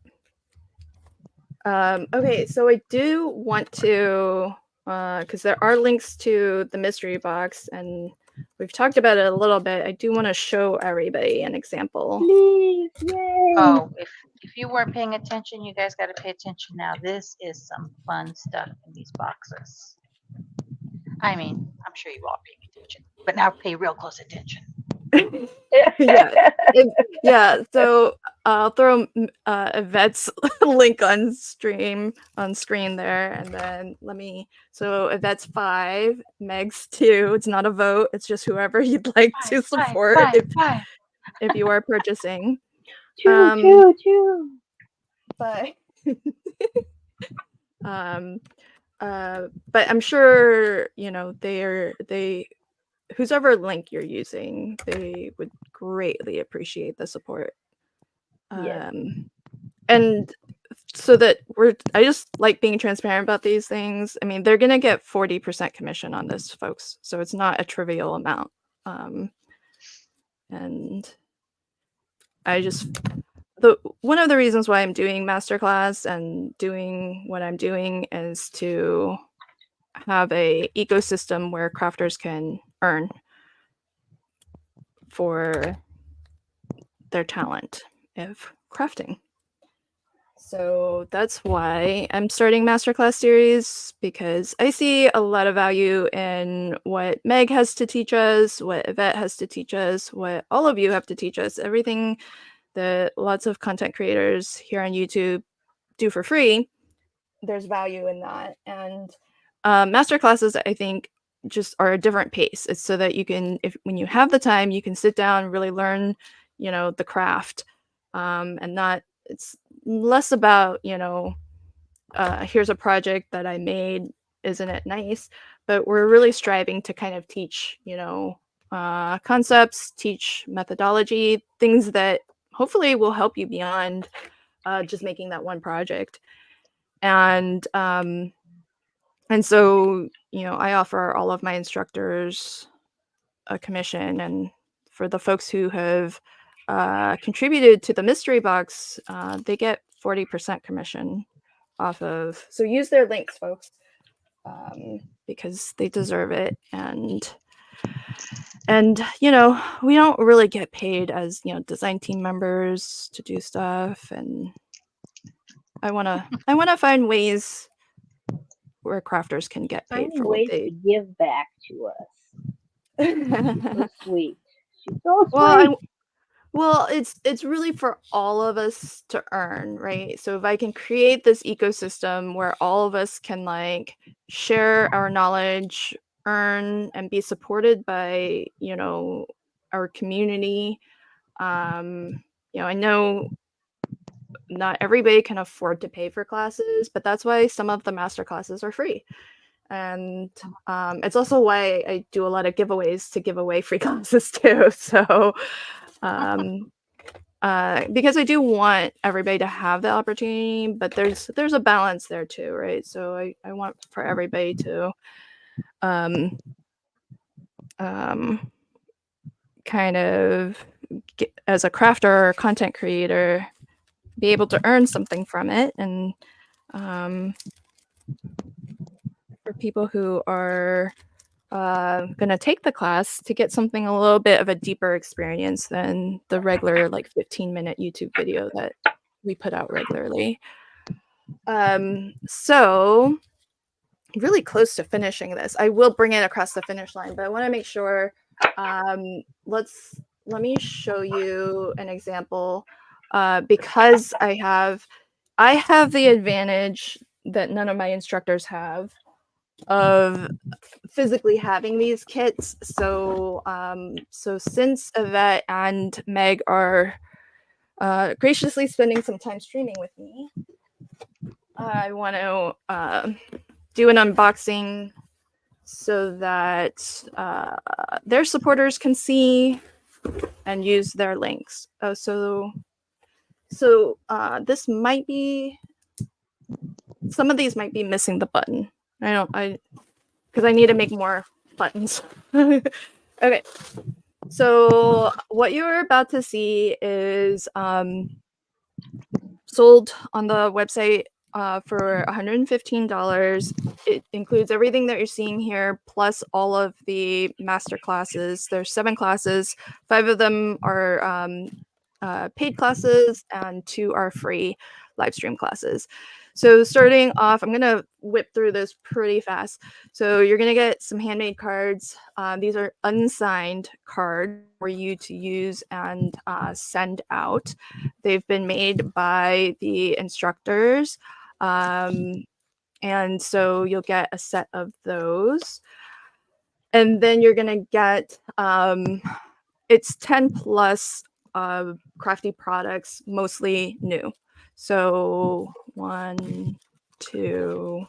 Okay, so I do want to, because there are links to the mystery box, and we've talked about it a little bit. I do want to show everybody an example. please, yay! Oh, if you weren't paying attention, you guys got to pay attention now. This is some fun stuff in these boxes. I mean, I'm sure you all paying attention, but now pay real close attention. Yeah. So I'll throw Yvette's link on screen there, and then so Yvette's 5, Meg's 2. It's not a vote. It's just whoever you'd like to support if you are purchasing. Two. But but I'm sure whoever link you're using, they would greatly appreciate the support. Yes. And so that I just like being transparent about these things. I mean, they're gonna get 40% commission on this, folks, so it's not a trivial amount. And I just one of the reasons why I'm doing Masterclass and doing what I'm doing is to have a ecosystem where crafters can earn for their talent of crafting. So that's why I'm starting Masterclass series, because I see a lot of value in what Meg has to teach us, what Yvette has to teach us, what all of you have to teach us, everything that lots of content creators here on YouTube do for free. There's value in that. And Masterclasses, I think, just are a different pace. It's so that you can, when you have the time, you can sit down and really learn, the craft, and not, it's less about, here's a project that I made, isn't it nice? But we're really striving to kind of teach, concepts, teach methodology, things that hopefully will help you beyond just making that one project. And so, I offer all of my instructors a commission, and for the folks who have contributed to the mystery box, they get 40% commission off of. So use their links, folks, because they deserve it. And we don't really get paid as design team members to do stuff, and I want to find ways where crafters can get paid for what ways they to give back to us. So sweet. She's so well, sweet. well, it's really for all of us to earn, right? So if I can create this ecosystem where all of us can share our knowledge, earn, and be supported by our community. I know not everybody can afford to pay for classes, but that's why some of the master classes are free. And it's also why I do a lot of giveaways to give away free classes too. So because I do want everybody to have the opportunity, but there's a balance there too, right? So I want for everybody to um, um, kind of get, as a crafter or content creator, be able to earn something from it, and for people who are going to take the class to get something a little bit of a deeper experience than the regular like 15-minute YouTube video that we put out regularly. So really close to finishing this. I will bring it across the finish line, but I want to make sure. Let me show you an example because I have the advantage that none of my instructors have of physically having these kits. So so since Yvette and Meg are graciously spending some time streaming with me, I want to do an unboxing so that their supporters can see and use their links. So this might be, some of these might be missing the button. Because I need to make more buttons. Okay, so what you're about to see is sold on the website for $115. It includes everything that you're seeing here, plus all of the master classes. There's 7 classes. 5 of them are paid classes, and 2 are free live stream classes. So starting off, I'm going to whip through this pretty fast. So you're going to get some handmade cards. These are unsigned cards for you to use and send out. They've been made by the instructors. And so you'll get a set of those. And then you're going to get, it's 10 plus crafty products, mostly new. So 1, 2,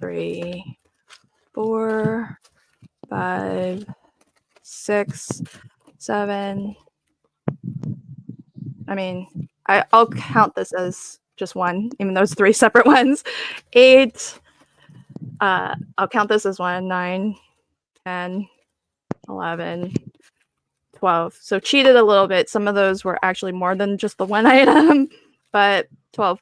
3, 4, 5, 6, 7. I mean, I'll count this as just one, even though it's 3 separate ones. 8. I'll count this as 1. 9, 10, 11, 12. So cheated a little bit. Some of those were actually more than just the one item, but 12.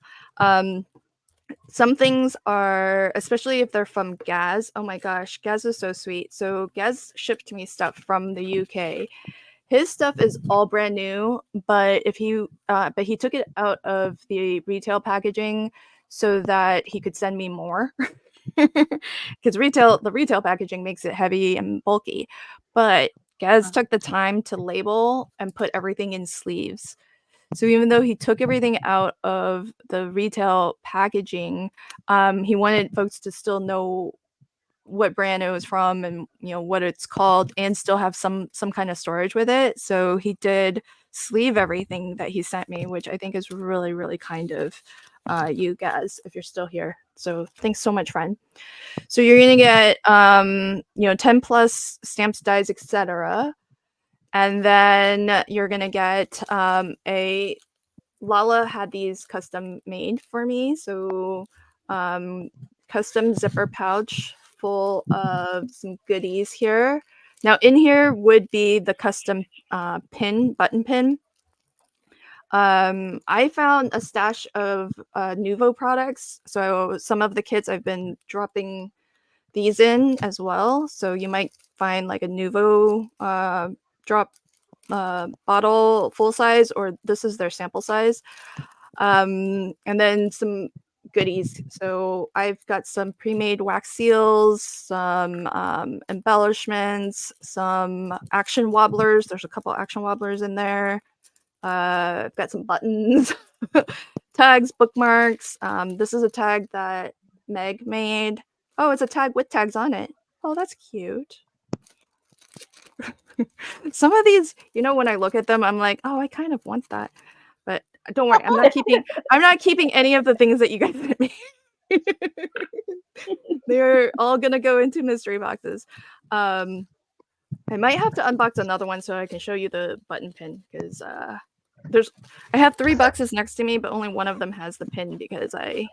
Some things are, especially if they're from Gaz. Oh my gosh, Gaz is so sweet. So Gaz shipped me stuff from the UK. His stuff is all brand new, but he took it out of the retail packaging so that he could send me more. Because the retail packaging makes it heavy and bulky, but Gaz took the time to label and put everything in sleeves. So even though he took everything out of the retail packaging, he wanted folks to still know what brand it was from and what it's called, and still have some kind of storage with it. So he did sleeve everything that he sent me, which I think is really, really kind of you guys, if you're still here. So thanks so much, friend. So you're gonna get 10 plus stamps, dies, etc. And then you're gonna get a Lala had these custom made for me. So custom zipper pouch full of some goodies here. Now in here would be the custom button pin. I found a stash of Nuvo products. So some of the kits I've been dropping these in as well. So you might find like a Nuvo drop bottle full size, or this is their sample size. And then some goodies. So I've got some pre-made wax seals, some embellishments, some action wobblers. There's a couple action wobblers in there. I've got some buttons, tags, bookmarks. This is a tag that Meg made. Oh, it's a tag with tags on it. Oh, that's cute. Some of these, when I look at them, I'm like, oh, I kind of want that. But don't worry, I'm not keeping any of the things that you guys sent me. They're all gonna go into mystery boxes. I might have to unbox another one so I can show you the button pin, because I have 3 boxes next to me, but only one of them has the pin because I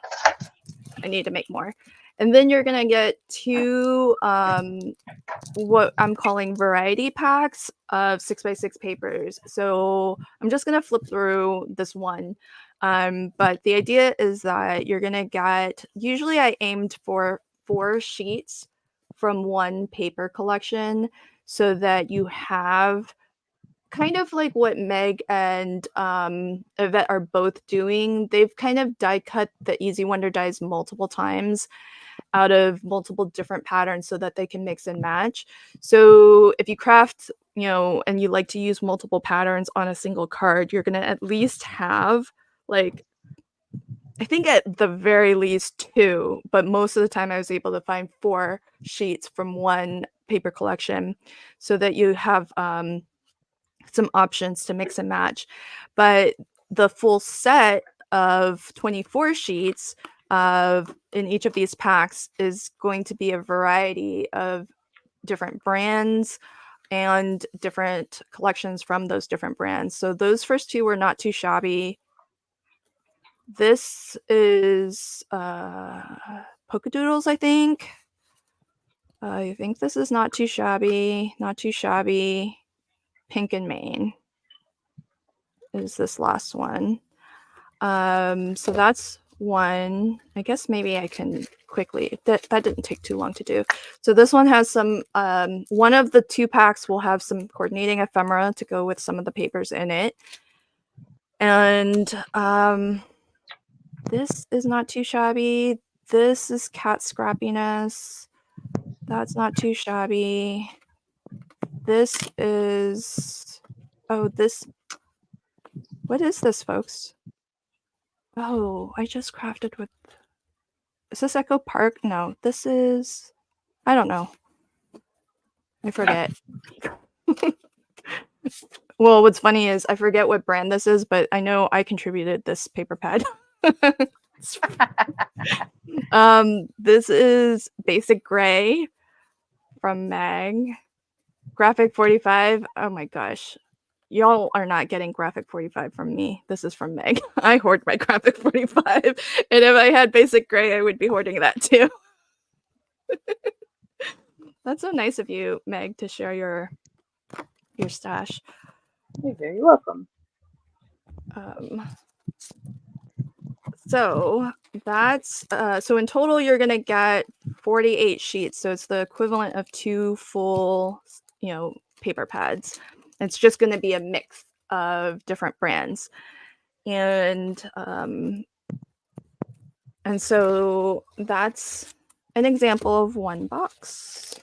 need to make more. And then you're gonna get 2 what I'm calling variety packs of 6x6 papers. So I'm just gonna flip through this one. But the idea is that you're gonna get, usually I aimed for 4 sheets from one paper collection so that you have kind of like what Meg and Yvette are both doing. They've kind of die cut the Easy Wonder dies multiple times out of multiple different patterns so that they can mix and match. So if you craft, and you like to use multiple patterns on a single card, you're going to at least have, like, I think at the very least 2, but most of the time I was able to find 4 sheets from one paper collection so that you have some options to mix and match. But the full set of 24 sheets in each of these packs is going to be a variety of different brands and different collections from those different brands. So those first 2 were not too shabby. This is Polkadoodles, I think. I think this is not too shabby. Not too shabby. Pink and Main is this last one. So that's one. I guess maybe I can quickly, that didn't take too long to do. So this one has some, one of the 2 packs will have some coordinating ephemera to go with some of the papers in it. And this is not too shabby. This is cat scrappiness. That's not too shabby. This is, what is this, folks? Oh, I just crafted with, is this Echo Park? No, this is, I don't know. I forget. Well, what's funny is I forget what brand this is, but I know I contributed this paper pad. This is Basic Gray from Meg. Graphic 45. Oh my gosh. Y'all are not getting Graphic 45 from me. This is from Meg. I hoard my Graphic 45. And if I had Basic Gray, I would be hoarding that too. That's so nice of you, Meg, to share your stash. You're very welcome. So that's so in total you're gonna get 48 sheets. So it's the equivalent of 2 full, paper pads. It's just gonna be a mix of different brands, and so that's an example of one box.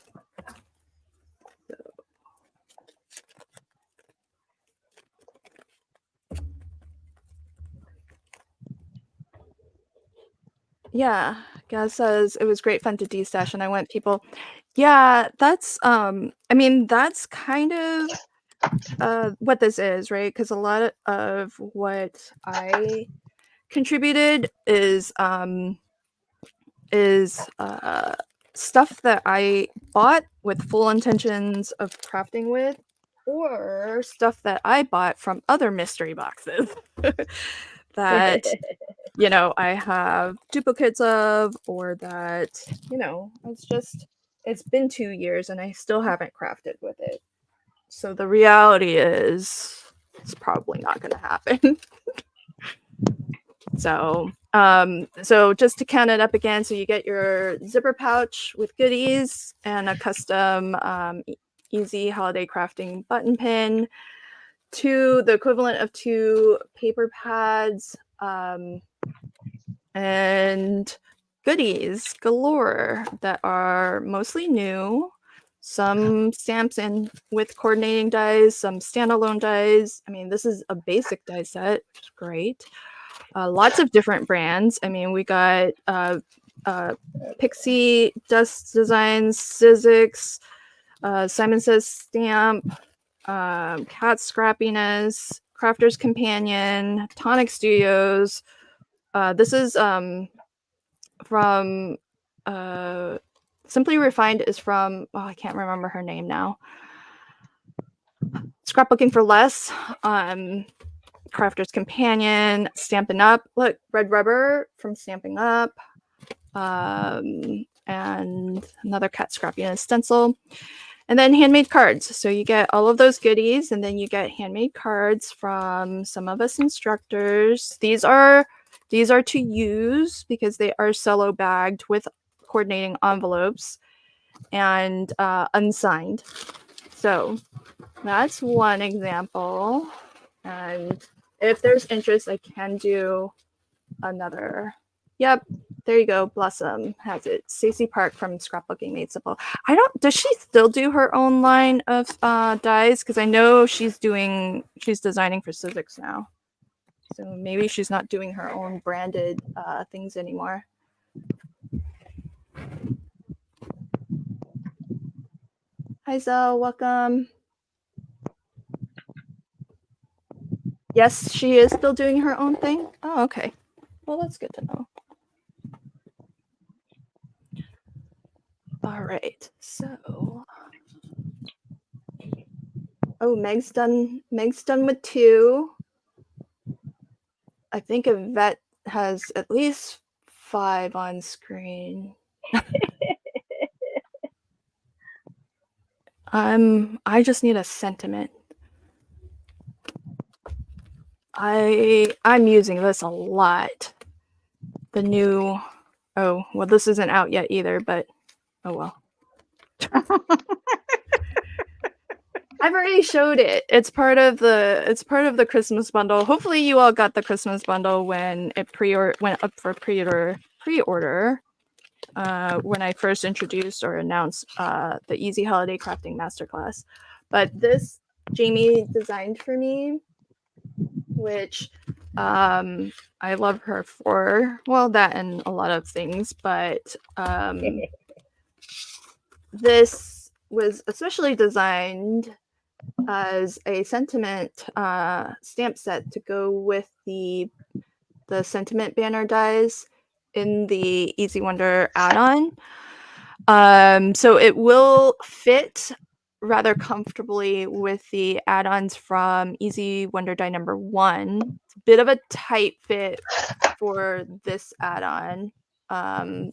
Yeah, Gaz says it was great fun to destash, and I want people. Yeah, that's that's kind of what this is, right? Because a lot of what I contributed is stuff that I bought with full intentions of crafting with, or stuff that I bought from other mystery boxes that I have duplicates of, or that it's been 2 years and I still haven't crafted with it. So the reality is it's probably not going to happen. So just to count it up again, so you get your zipper pouch with goodies and a custom easy holiday crafting button pin, the equivalent of 2 paper pads, and goodies galore that are mostly new. Some stamps in with coordinating dies, some standalone dies. I mean, this is a basic die set, which is great. Lots of different brands. I mean, we got Pixie Dust Designs, Sizzix, Simon Says Stamp, Cat Scrappiness, Crafter's Companion, Tonic Studios. This is from Simply Refined is from, I can't remember her name now. Scrapbooking for Less. Crafter's Companion, Stampin' Up. Look, red rubber from Stamping Up. And another cat scrappy and a stencil. And then handmade cards. So you get all of those goodies, and then you get handmade cards from some of us instructors. These are to use because they are cello bagged with coordinating envelopes and unsigned. So that's one example. And if there's interest, I can do another. Yep, there you go. Blossom has it. Stacey Park from Scrapbooking Made Simple. Does she still do her own line of dies? Because I know she's designing for Civics now. So maybe she's not doing her own branded things anymore. Hi, Zell. Welcome. Yes, she is still doing her own thing. Oh, okay. Well, that's good to know. All right. So, oh, Meg's done with 2. I think Yvette has at least 5 on screen. I just need a sentiment. I'm using this a lot. The new, oh, well, this isn't out yet either, but oh well. I've already showed it. It's part of the Christmas bundle. Hopefully you all got the Christmas bundle when it went up for pre-order when I first introduced or announced the Easy Holiday Crafting Masterclass. But this Jamie designed for me, which I love her for, well, that and a lot of things, but this was especially designed as a sentiment stamp set to go with the sentiment banner dies in the Easy Wonder add-on. So it will fit rather comfortably with the add-ons from Easy Wonder die number 1. It's a bit of a tight fit for this add-on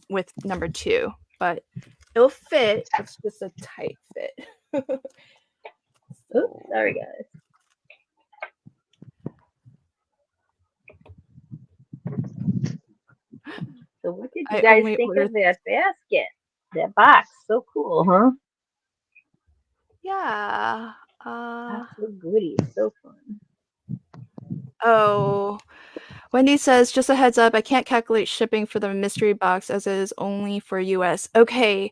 with number 2, but it'll fit. It's just a tight fit. Oops, sorry guys. So what did you guys think of that basket? That box, so cool, huh? Yeah. Lots of goodies, so fun. Oh, Wendy says, just a heads up, I can't calculate shipping for the mystery box as it is only for US. Okay,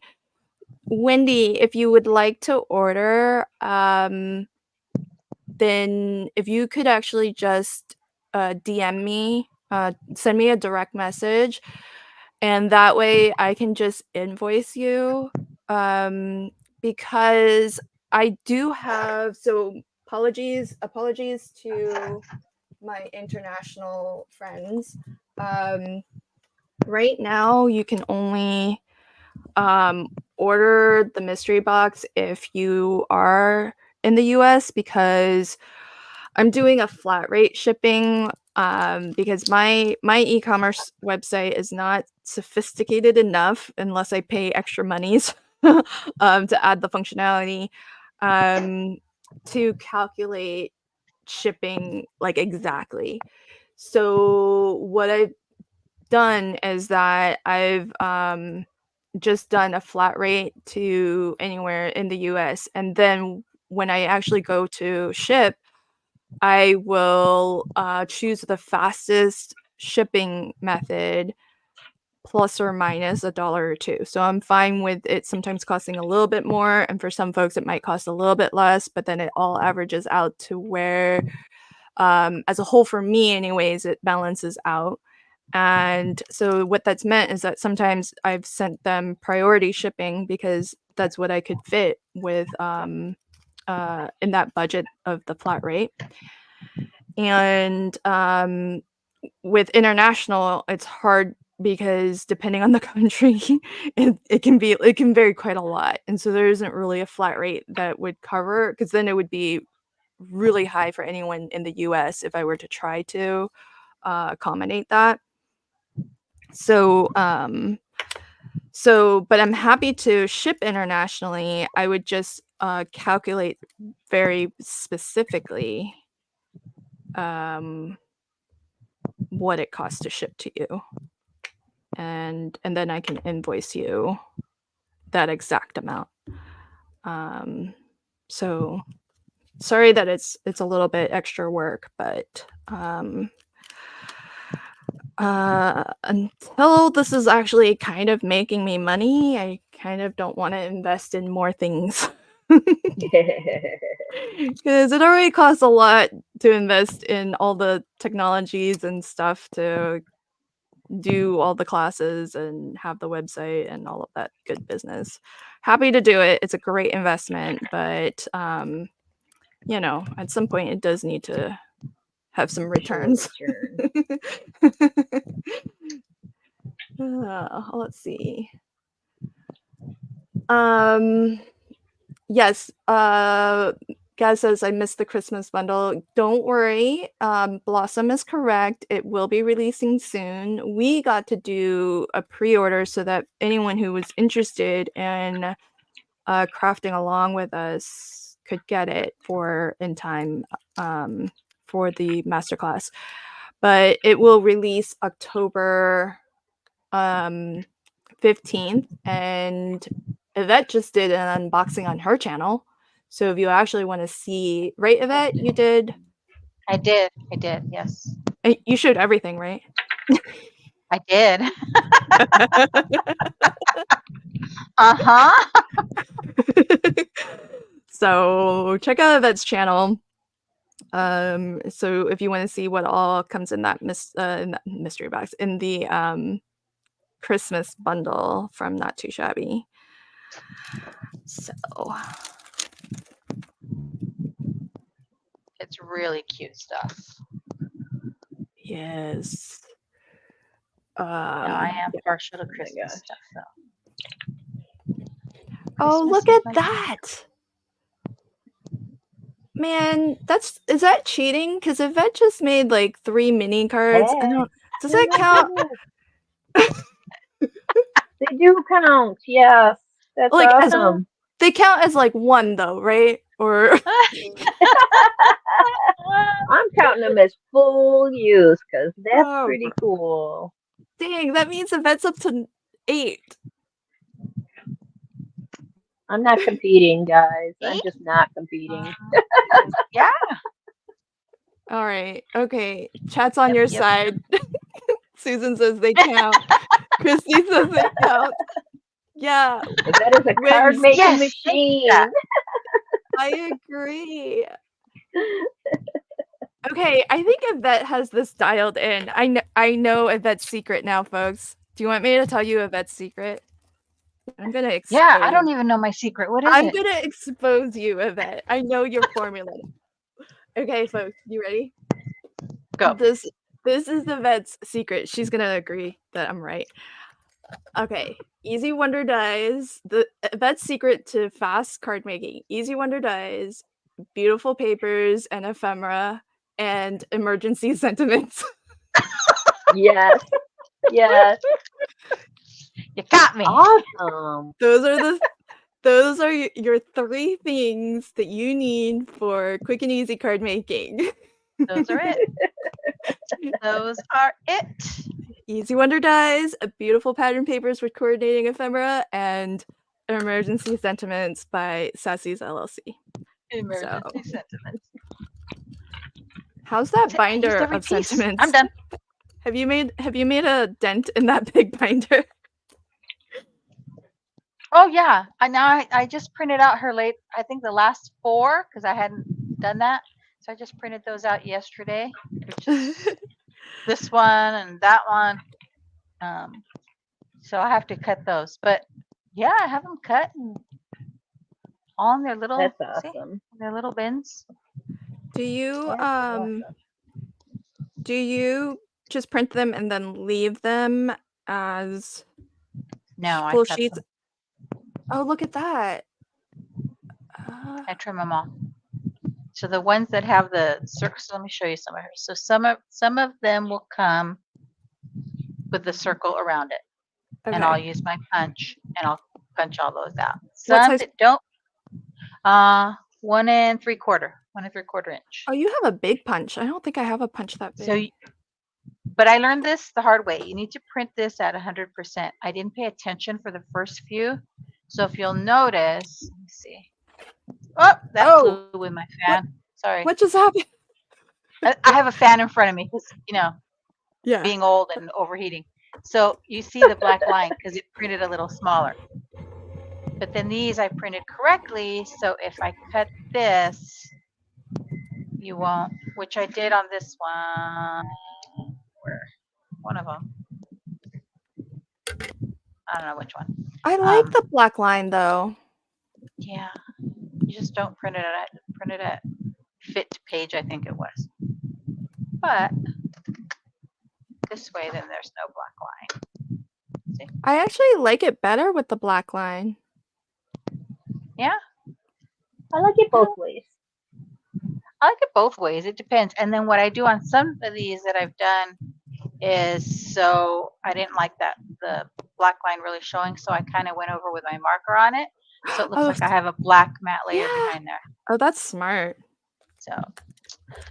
Wendy, if you would like to order, then if you could actually just DM me, send me a direct message, and that way I can just invoice you, because I do have, so apologies to my international friends. Right now you can only order the mystery box if you are in the US, because I'm doing a flat rate shipping because my e-commerce website is not sophisticated enough unless I pay extra monies to add the functionality to calculate shipping like exactly. So what I've done is that I've just done a flat rate to anywhere in the US, and then when I actually go to ship, I will choose the fastest shipping method plus or minus $1 or $2. So I'm fine with it sometimes costing a little bit more, and for some folks it might cost a little bit less, but then it all averages out to where as a whole, for me anyways, it balances out. And so what that's meant is that sometimes I've sent them priority shipping because that's what I could fit with in that budget of the flat rate. And with international, it's hard because depending on the country, it can vary quite a lot. And so there isn't really a flat rate that would cover, because then it would be really high for anyone in the US if I were to try to accommodate that. So, but I'm happy to ship internationally. I would just calculate very specifically what it costs to ship to you, and then I can invoice you that exact amount. So sorry that it's a little bit extra work, but until this is actually kind of making me money, I kind of don't want to invest in more things. Because it already costs a lot to invest in all the technologies and stuff to do all the classes and have the website and all of that good business. Happy to do it. It's a great investment, but you know, at some point it does need to have some returns. Let's see. Yes, Gaz says I missed the Christmas bundle. Don't worry. Blossom is correct. It will be releasing soon. We got to do a pre-order so that anyone who was interested in crafting along with us could get it in time for the masterclass. But it will release October 15th, and Yvette just did an unboxing on her channel. So if you actually want to see, right, Yvette, you did? I did, yes. You showed everything, right? I did. Uh-huh. So check out Yvette's channel. So if you want to see what all comes in that mystery box, in the Christmas bundle from Not Too Shabby. So it's really cute stuff. Yes. I am partial to Christmas stuff, though. Oh, look at that! Man, is that cheating? Because Yvette just made like 3 mini cards. Does that count? They do count, yes. That's like awesome. They count as like 1 though, right? Or I'm counting them as full use because that's pretty cool. Dang, that means Yvette's up to 8. I'm not competing, guys. I'm just not competing. Yeah. All right. Okay. Chat's on your side. Susan says they count. Christy says they count. Yeah. That is a card making machine. I agree. Okay, I think Yvette has this dialed in. I know Yvette's secret now, folks. Do you want me to tell you Yvette's secret? I'm gonna expose. Yeah, I don't even know my secret. What is it? I'm gonna expose you, Yvette. I know your formula. Okay, folks, you ready? Go. This is Yvette's secret. She's gonna agree that I'm right. Okay, Easy Wonder dies. Yvette's secret to fast card making. Easy Wonder dies. Beautiful papers and ephemera and emergency sentiments. Yes. Yes. You got me. Awesome. Those are your 3 things that you need for quick and easy card making. Those are it. Those are it. Easy Wonder dies, a beautiful pattern papers with coordinating ephemera, and emergency sentiments by Sassy's LLC. Emergency sentiments. How's that binder of sentiments? I'm done. Have you made a dent in that big binder? Oh yeah, I just printed out I think the last 4 because I hadn't done that, so I just printed those out yesterday, which is this one and that one. So I have to cut those, but yeah, I have them cut and on their little. That's awesome. Their little bins. Do you just print them and then leave them as full sheets? Them. Oh, look at that. I trim them all. So the ones that have the circles, let me show you some of hers. So some of them will come with the circle around it. And I'll Okay. use my punch and I'll punch all those out. What Some size? that don't, 1 3/4 inch. Oh, you have a big punch. I don't think I have a punch that So, big. but I learned this the hard way. You need to print this at 100%. I didn't pay attention for the first few. So if you'll notice, let me see. Oh, that Oh, flew with my fan. Sorry. what just happened? I have a fan in front of me because, Yeah. being old and overheating. So you see the black line because it printed a little smaller. But then these I printed correctly. So if I cut this, you won't, which I did on this one. Where? One of them. I don't know which one. I like the black line though. Yeah. You just don't print it at fit page, I think it was. But this way, then there's no black line. See? I actually like it better with the black line. Yeah. I like it both ways. I like it both ways. It depends. And then what I do on some of these that I've done is, so I didn't like the black line really showing, so I kind of went over with my marker on it. So it looks like I have a black matte layer behind there. Oh, that's smart. So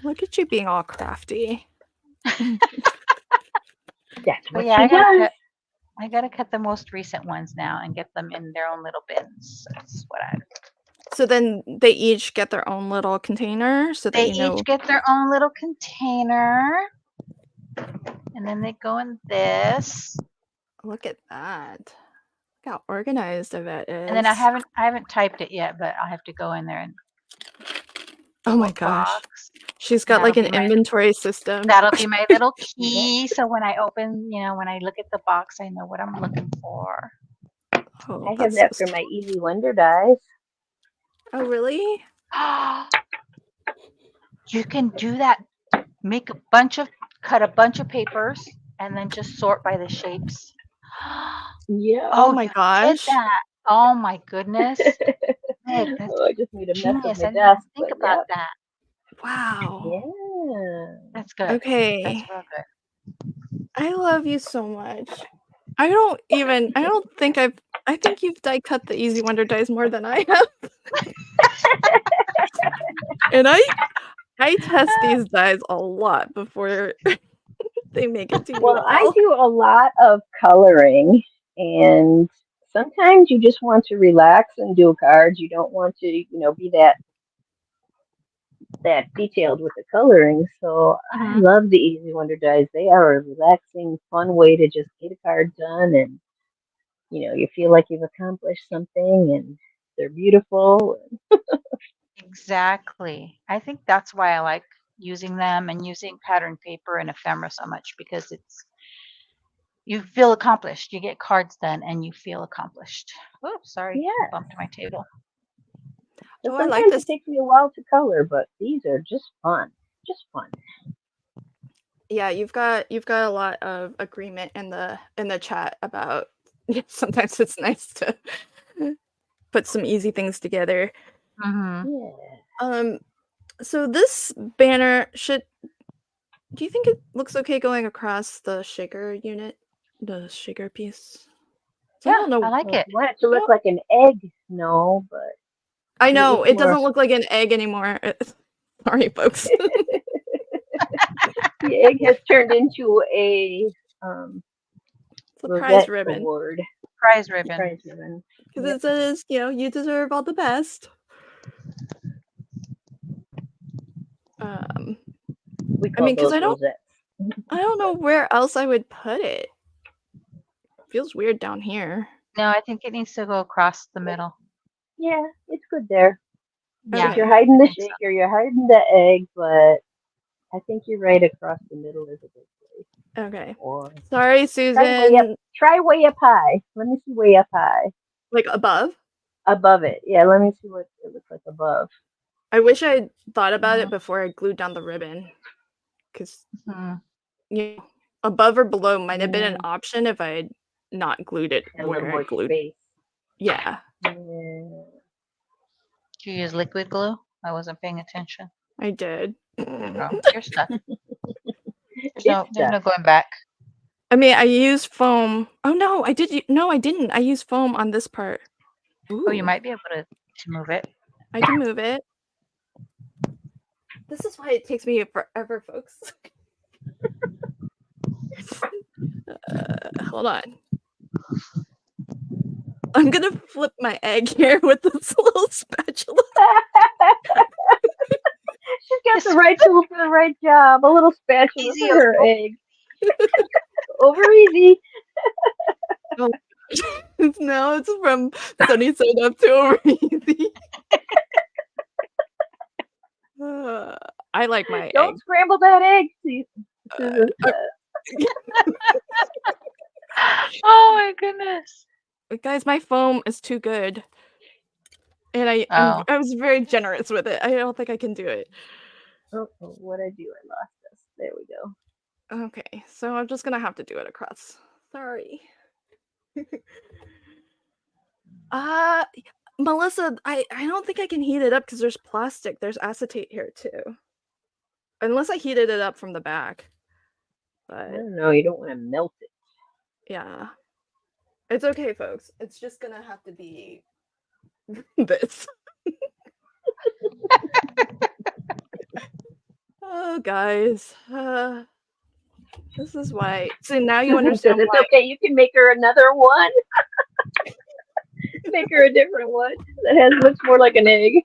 look at you being all crafty. That's what yeah, she does. I gotta cut the most recent ones now and get them in their own little bins. That's what I. So then they each get their own little container, so that They you know. each get their own little container, and then they go in this. Look at that. Look how organized Yvette is. And then I haven't typed it yet, but I'll have to go in there and. Oh my gosh. She's got like an inventory system. That'll be my little key. So when I open, when I look at the box, I know what I'm looking for. Oh, I have that for my Easy Wonder dies. Oh, really? You can do that. Cut a bunch of papers and then just sort by the shapes. Yeah. Oh my gosh. Did that. Oh my goodness. I just need a mess of my I desk. didn't think about that. Wow. Yeah. That's good. Okay. That's real good. I love you so much. I think you've die cut the Easy Wonder dies more than I have. And I test these dies a lot before they make it to you. Well, I do a lot of coloring, and sometimes you just want to relax and do cards. You don't want to, be that detailed with the coloring. So I love the Easy Wonder dies. They are a relaxing, fun way to just get a card done, and you feel like you've accomplished something, and they're beautiful. Exactly. I think that's why I like using them and using pattern paper and ephemera so much, because you feel accomplished. You get cards done and you feel accomplished. Oh, sorry. Yeah. Bumped my table. So I sometimes like this. it takes me a while to color, but these are just fun. Just fun. Yeah, you've got a lot of agreement in the chat about sometimes it's nice to put some easy things together. Yeah. So this banner do you think it looks okay going across the shaker unit? The shaker piece? Yeah, I don't know. I like it. You want it to look like an egg, no, but I know it doesn't look like an egg anymore. Sorry, folks. The egg has turned into a prize ribbon. Award. Prize ribbon. Prize ribbon. Because it says, you deserve all the best. Because I don't know where else I would put it. Feels weird down here. No, I think it needs to go across the middle. Yeah, it's good there. Yeah. If you're hiding the shaker, you're hiding the egg, but I think you're right across the middle is a good place. Okay. Or sorry, Susan. Try way up high. Let me see way up high. Like above? Above it. Yeah, let me see what it looks like above. I wish I had thought about it before I glued down the ribbon. Because above or below might have been an option if I had not glued it where I glued. Space. Yeah. Do you use liquid glue? I wasn't paying attention. I did. Oh, your stuff. It's There's no stuff. going back. I mean, I used foam. Oh no, I did. No, I didn't. I used foam on this part. Oh, you Ooh, might be able to move it. I can move it. This is why it takes me forever, folks. Hold on. I'm gonna flip my egg here with this little spatula. She's got the right tool for the right job. A little spatula Easy, for her egg. Over easy. Oh, now it's from sunny side up to over easy. I like my Don't egg. scramble that egg, Susan says. Oh my goodness. Guys, my foam is too good. And Oh. I was very generous with it. I don't think I can do it. Oh, what'd I do? I lost this. There we go. Okay, so I'm just gonna have to do it across. Sorry. Melissa, I don't think I can heat it up because there's plastic. There's acetate here too. Unless I heated it up from the back. I But don't know. You don't want to melt it. yeah. It's okay, folks. It's just gonna have to be this. Oh, guys. This is why. So now you Susan says understand it's why. okay. You can make her another one. Make her a different one that looks more like an egg.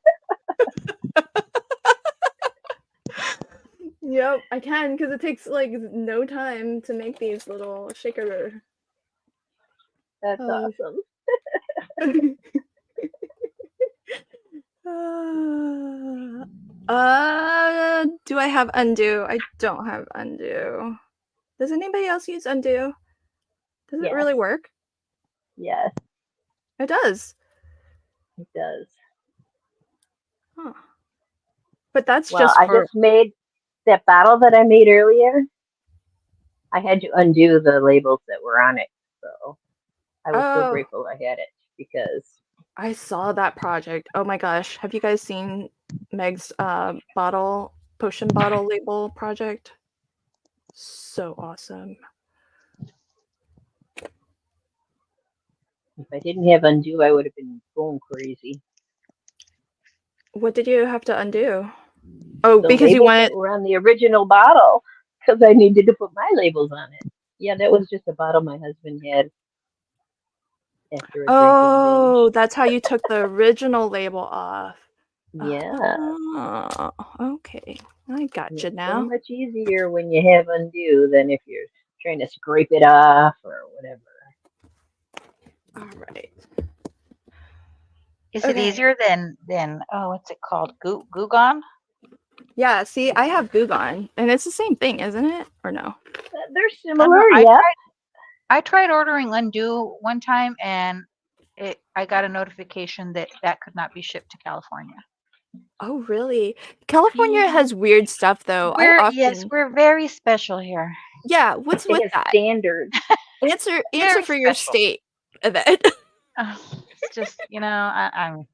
Yep, I can because it takes like no time to make these little shaker. That's awesome. Do I have undo? I don't have undo. Does anybody else use undo? Does it really work? Yes, It does. it does. Huh. But that's Well, just I for just made that bottle that I made earlier. I had to undo the labels that were on it, so I was so grateful I had it because I saw that project. Oh my gosh. Have you guys seen Meg's potion bottle label project? So awesome. if I didn't have undo, I would have been going crazy. What did you have to undo? Oh, The because you labels wanted that were on the original bottle, because I needed to put my labels on it. Yeah, that was just a bottle my husband had after a drinking binge. that's how you took the original label off. Yeah. Oh, okay. I gotcha It's so now. much easier when you have undo than if you're trying to scrape it off or whatever. All right. Is it easier than what's it called? Goo-gone? Yeah, see, I have Goo-gone, and it's the same thing, isn't it? Or no? They're similar, yeah. I tried ordering undo one time, and I got a notification that could not be shipped to California. Oh, really? California has weird stuff, though. Yes, we're very special here. Yeah, what's They with have that? standards. Answer Very for your special. state, Yvette. It's just, I'm.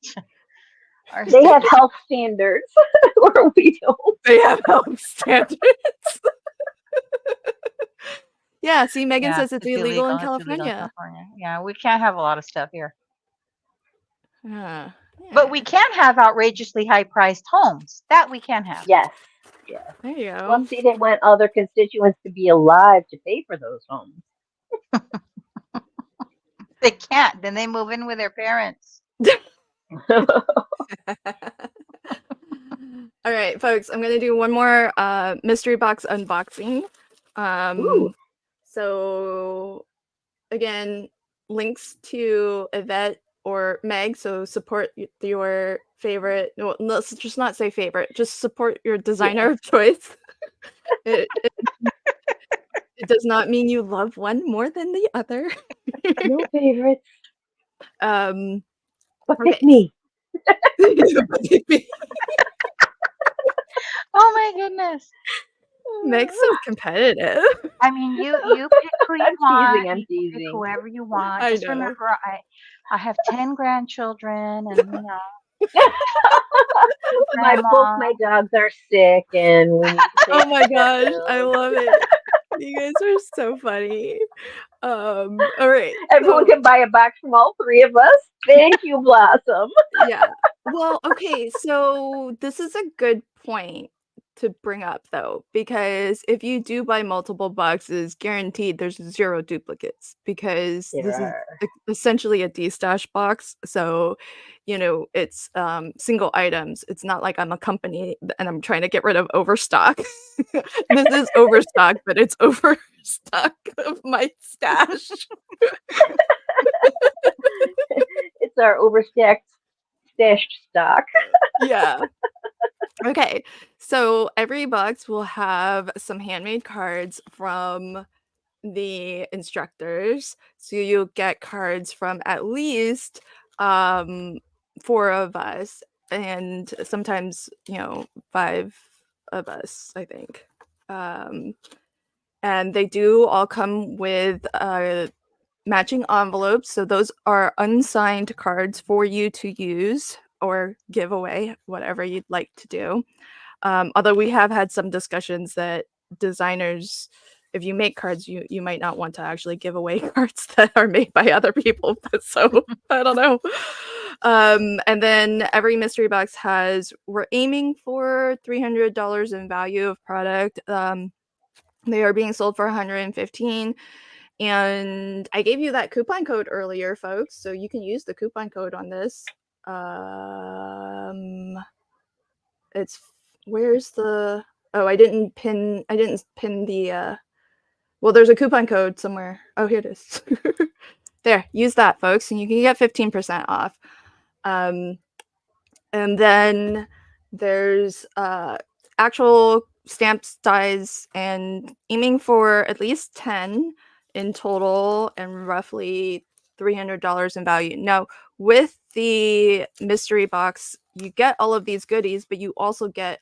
They have health standards, or we don't. They have health standards. Yeah, see, Megan says it's illegal in California. Yeah, we can't have a lot of stuff here. Yeah. But we can have outrageously high-priced homes. That we can have. Yes. Yeah. There you go. Well, see, they want other constituents to be alive to pay for those homes. They can't. Then they move in with their parents. All right, folks, I'm going to do one more mystery box unboxing. So, again, links to Yvette or Meg, so support your favorite. No, let's just not say favorite, just support your designer of choice. It does not mean you love one more than the other. No favorites. But pick Okay. me. Oh my goodness. Meg's so competitive. I mean, you pick who you want. I'm You teasing. pick whoever you want. I Just know. remember, I have 10 grandchildren, and Both Grandma. my dogs are sick, and we need to pay Oh for my the vet gosh, I bills. love it. You guys are so funny. All right. Everyone So can buy a box from all three of us. Thank you, Blossom. yeah. Well, okay, so this is a good point to bring up though, because if you do buy multiple boxes, guaranteed there's 0 duplicates because There this is are. essentially a D-stash box. So, it's single items. It's not like I'm a company and I'm trying to get rid of overstock. This is overstock, but it's overstock of my stash. It's our overstacked stashed stock. Yeah. Okay, so every box will have some handmade cards from the instructors. So you'll get cards from at least 4 of us, and sometimes, 5 of us, I think. Um, and they do all come with matching envelopes. So those are unsigned cards for you to use or give away, whatever you'd like to do. Although we have had some discussions that designers, if you make cards, you might not want to actually give away cards that are made by other people. So I don't know. And then every mystery box we're aiming for $300 in value of product. They are being sold for 115. And I gave you that coupon code earlier, folks, so you can use the coupon code on this. It's where's the oh, I didn't pin the well, there's a coupon code somewhere. Oh, here it is. There, use that, folks, and you can get 15% off. Um, and then there's actual stamp size and aiming for at least 10 in total and roughly $300 in value. Now, with the mystery box, you get all of these goodies, but you also get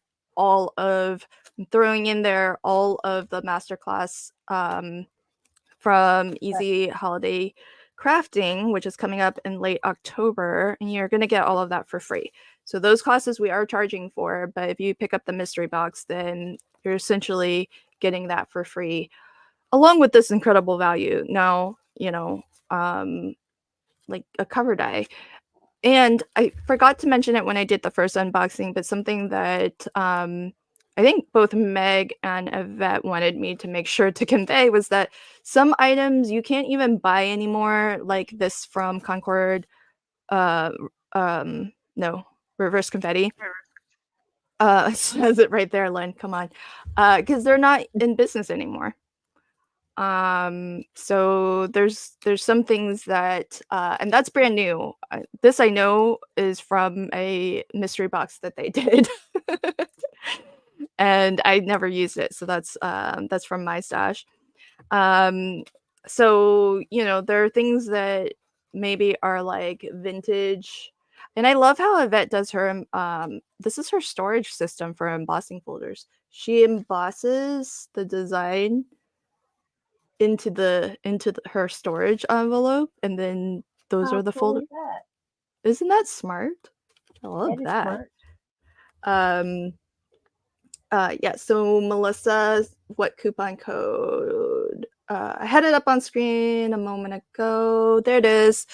throwing in there all of the masterclass from Easy Holiday Crafting, which is coming up in late October, and you're going to get all of that for free. So those classes we are charging for, but if you pick up the mystery box, then you're essentially getting that for free, along with this incredible value. Now, like a cover die. And I forgot to mention it when I did the first unboxing, but something that I think both Meg and Yvette wanted me to make sure to convey was that some items you can't even buy anymore, like this from Concord. Uh, no, Reverse Confetti. It says it right there, Len. Come on, because they're not in business anymore. So there's some things that and that's brand new. This I know is from a mystery box that they did. And I never used it, so that's from my stash. um so there are things that maybe are like vintage, and I love how Yvette does her this is her storage system for embossing folders. She embosses the design her storage envelope, and then those How are the cool folder. is that? Isn't that smart? I love That is that. smart. um yeah, so Melissa, what coupon code? I had it up on screen a moment ago. There it is.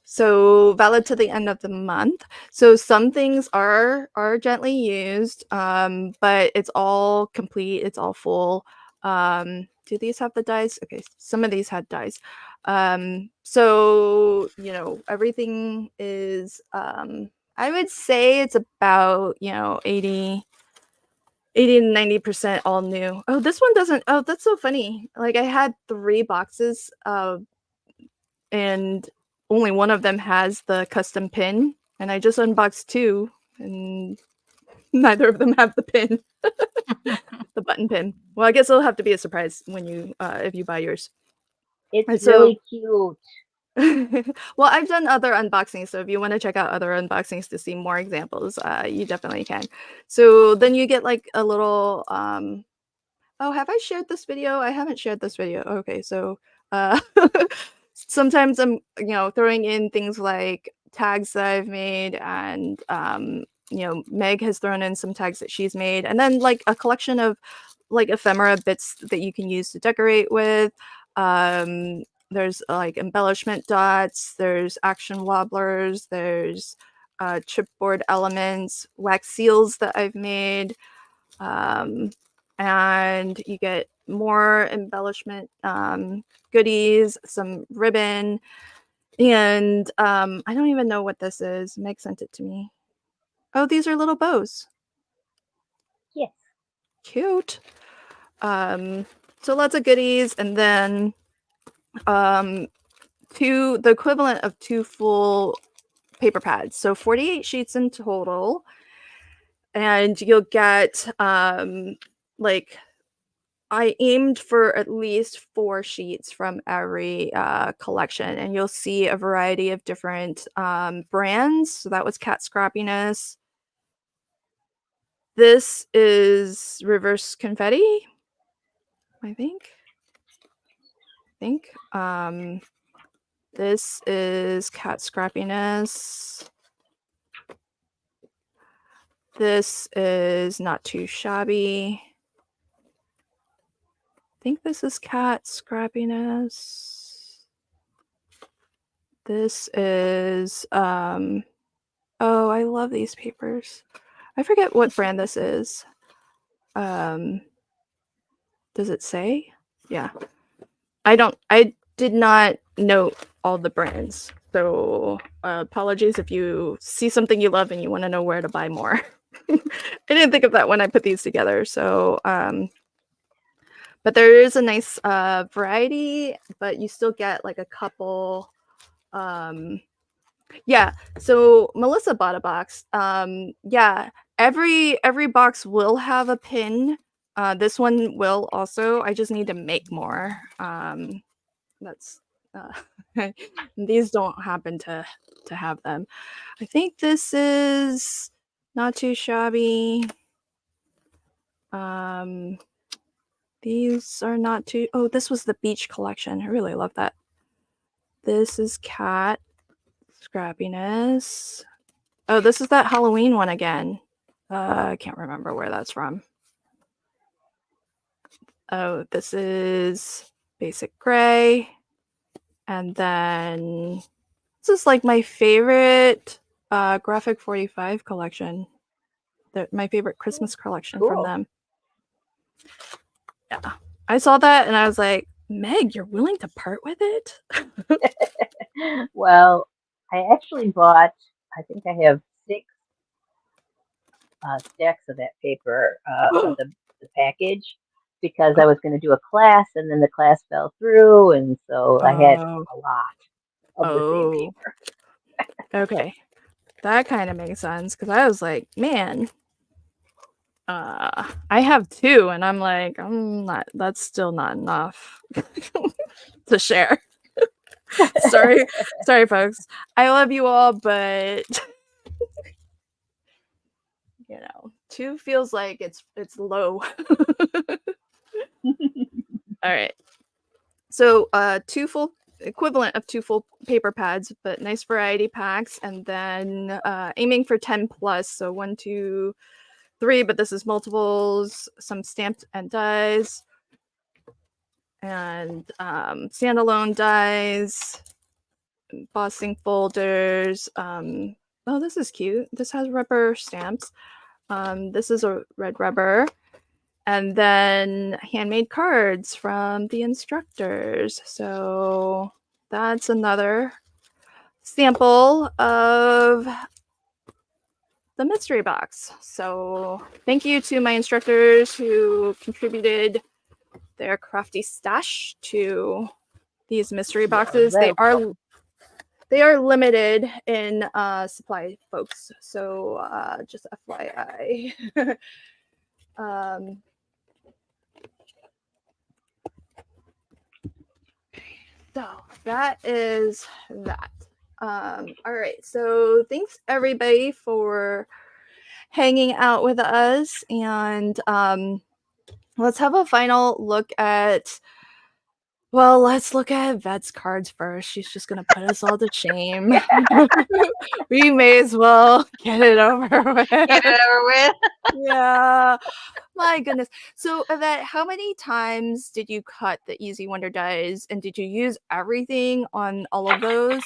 So valid to the end of the month. So some things are gently used, but it's all complete. It's all full. Do these have the dies? Okay, some of these had dies. So everything is. I would say it's about 80 to 90% all new. Oh, this one doesn't. Oh, that's so funny. Like I had 3 boxes, and only one of them has the custom pin, and I just unboxed 2, and neither of them have the pin, the button pin. Well, I guess it'll have to be a surprise when if you buy yours. It's And so, really cute. well, I've done other unboxings, so if you want to check out other unboxings to see more examples, you definitely can. So then you get like a little oh, have I shared this video? I haven't shared this video. Okay, so uh sometimes I'm throwing in things like tags that I've made, and Meg has thrown in some tags that she's made, and then like a collection of like ephemera bits that you can use to decorate with. There's like embellishment dots, there's action wobblers, there's chipboard elements, wax seals that I've made, and you get more embellishment goodies, some ribbon, and I don't even know what this is. Meg sent it to me. Oh, these are little bows. Yes. Cute. So lots of goodies, and then the equivalent of 2 full paper pads. So 48 sheets in total. And you'll get like, I aimed for at least 4 sheets from every collection, and you'll see a variety of different brands. So that was Cat Scrappiness. This is Reverse Confetti, I think. This is Cat Scrappiness. This is Not Too Shabby. I think this is Cat Scrappiness. This is oh, I love these papers. I forget what brand this is. Does it say? Yeah. I did not note all the brands. So apologies if you see something you love and you want to know where to buy more. I didn't think of that when I put these together. So but there is a nice variety, but you still get like a couple. Yeah, so Melissa bought a box. Yeah, every box will have a pin. This one will also. I just need to make more. That's these don't happen to have them. I think this is Not Too Shabby. These are not too. Oh, this was the beach collection. I really love that. This is Cat Scrappiness. Oh, this is that Halloween one again. I can't remember where that's from. Oh, this is Basic Gray. And then this is like my favorite Graphic 45 collection. My favorite Christmas collection from them. Yeah. I saw that and I was like, Meg, you're willing to part with it? Well, I actually bought, I think I have 6 stacks of that paper for the package, because I was going to do a class and then the class fell through, and so I had a lot of the same paper. Okay. That kind of makes sense, because I was like, man, I have 2 and I'm like, that's still not enough to share. sorry folks, I love you all, but 2 feels like it's low. All right, so 2 full equivalent of 2 full paper pads, but nice variety packs, and then aiming for 10 plus, so 1, 2, 3, but this is multiples, some stamped and dies, and standalone dies, embossing folders. Oh, this is cute. This has rubber stamps. This is a red rubber. And then handmade cards from the instructors. So that's another sample of the mystery box. So thank you to my instructors who contributed their crafty stash to these mystery boxes. They are limited in supply, folks. So just FYI. So that is that. All right. So thanks everybody for hanging out with us, and let's have a final look at Well, let's look at Vet's cards first. She's just gonna put us all to shame. We may as well get it over Get with. it over with. Yeah. My goodness. So, Yvette, how many times did you cut the Easy Wonder dies, and did you use everything on all of those?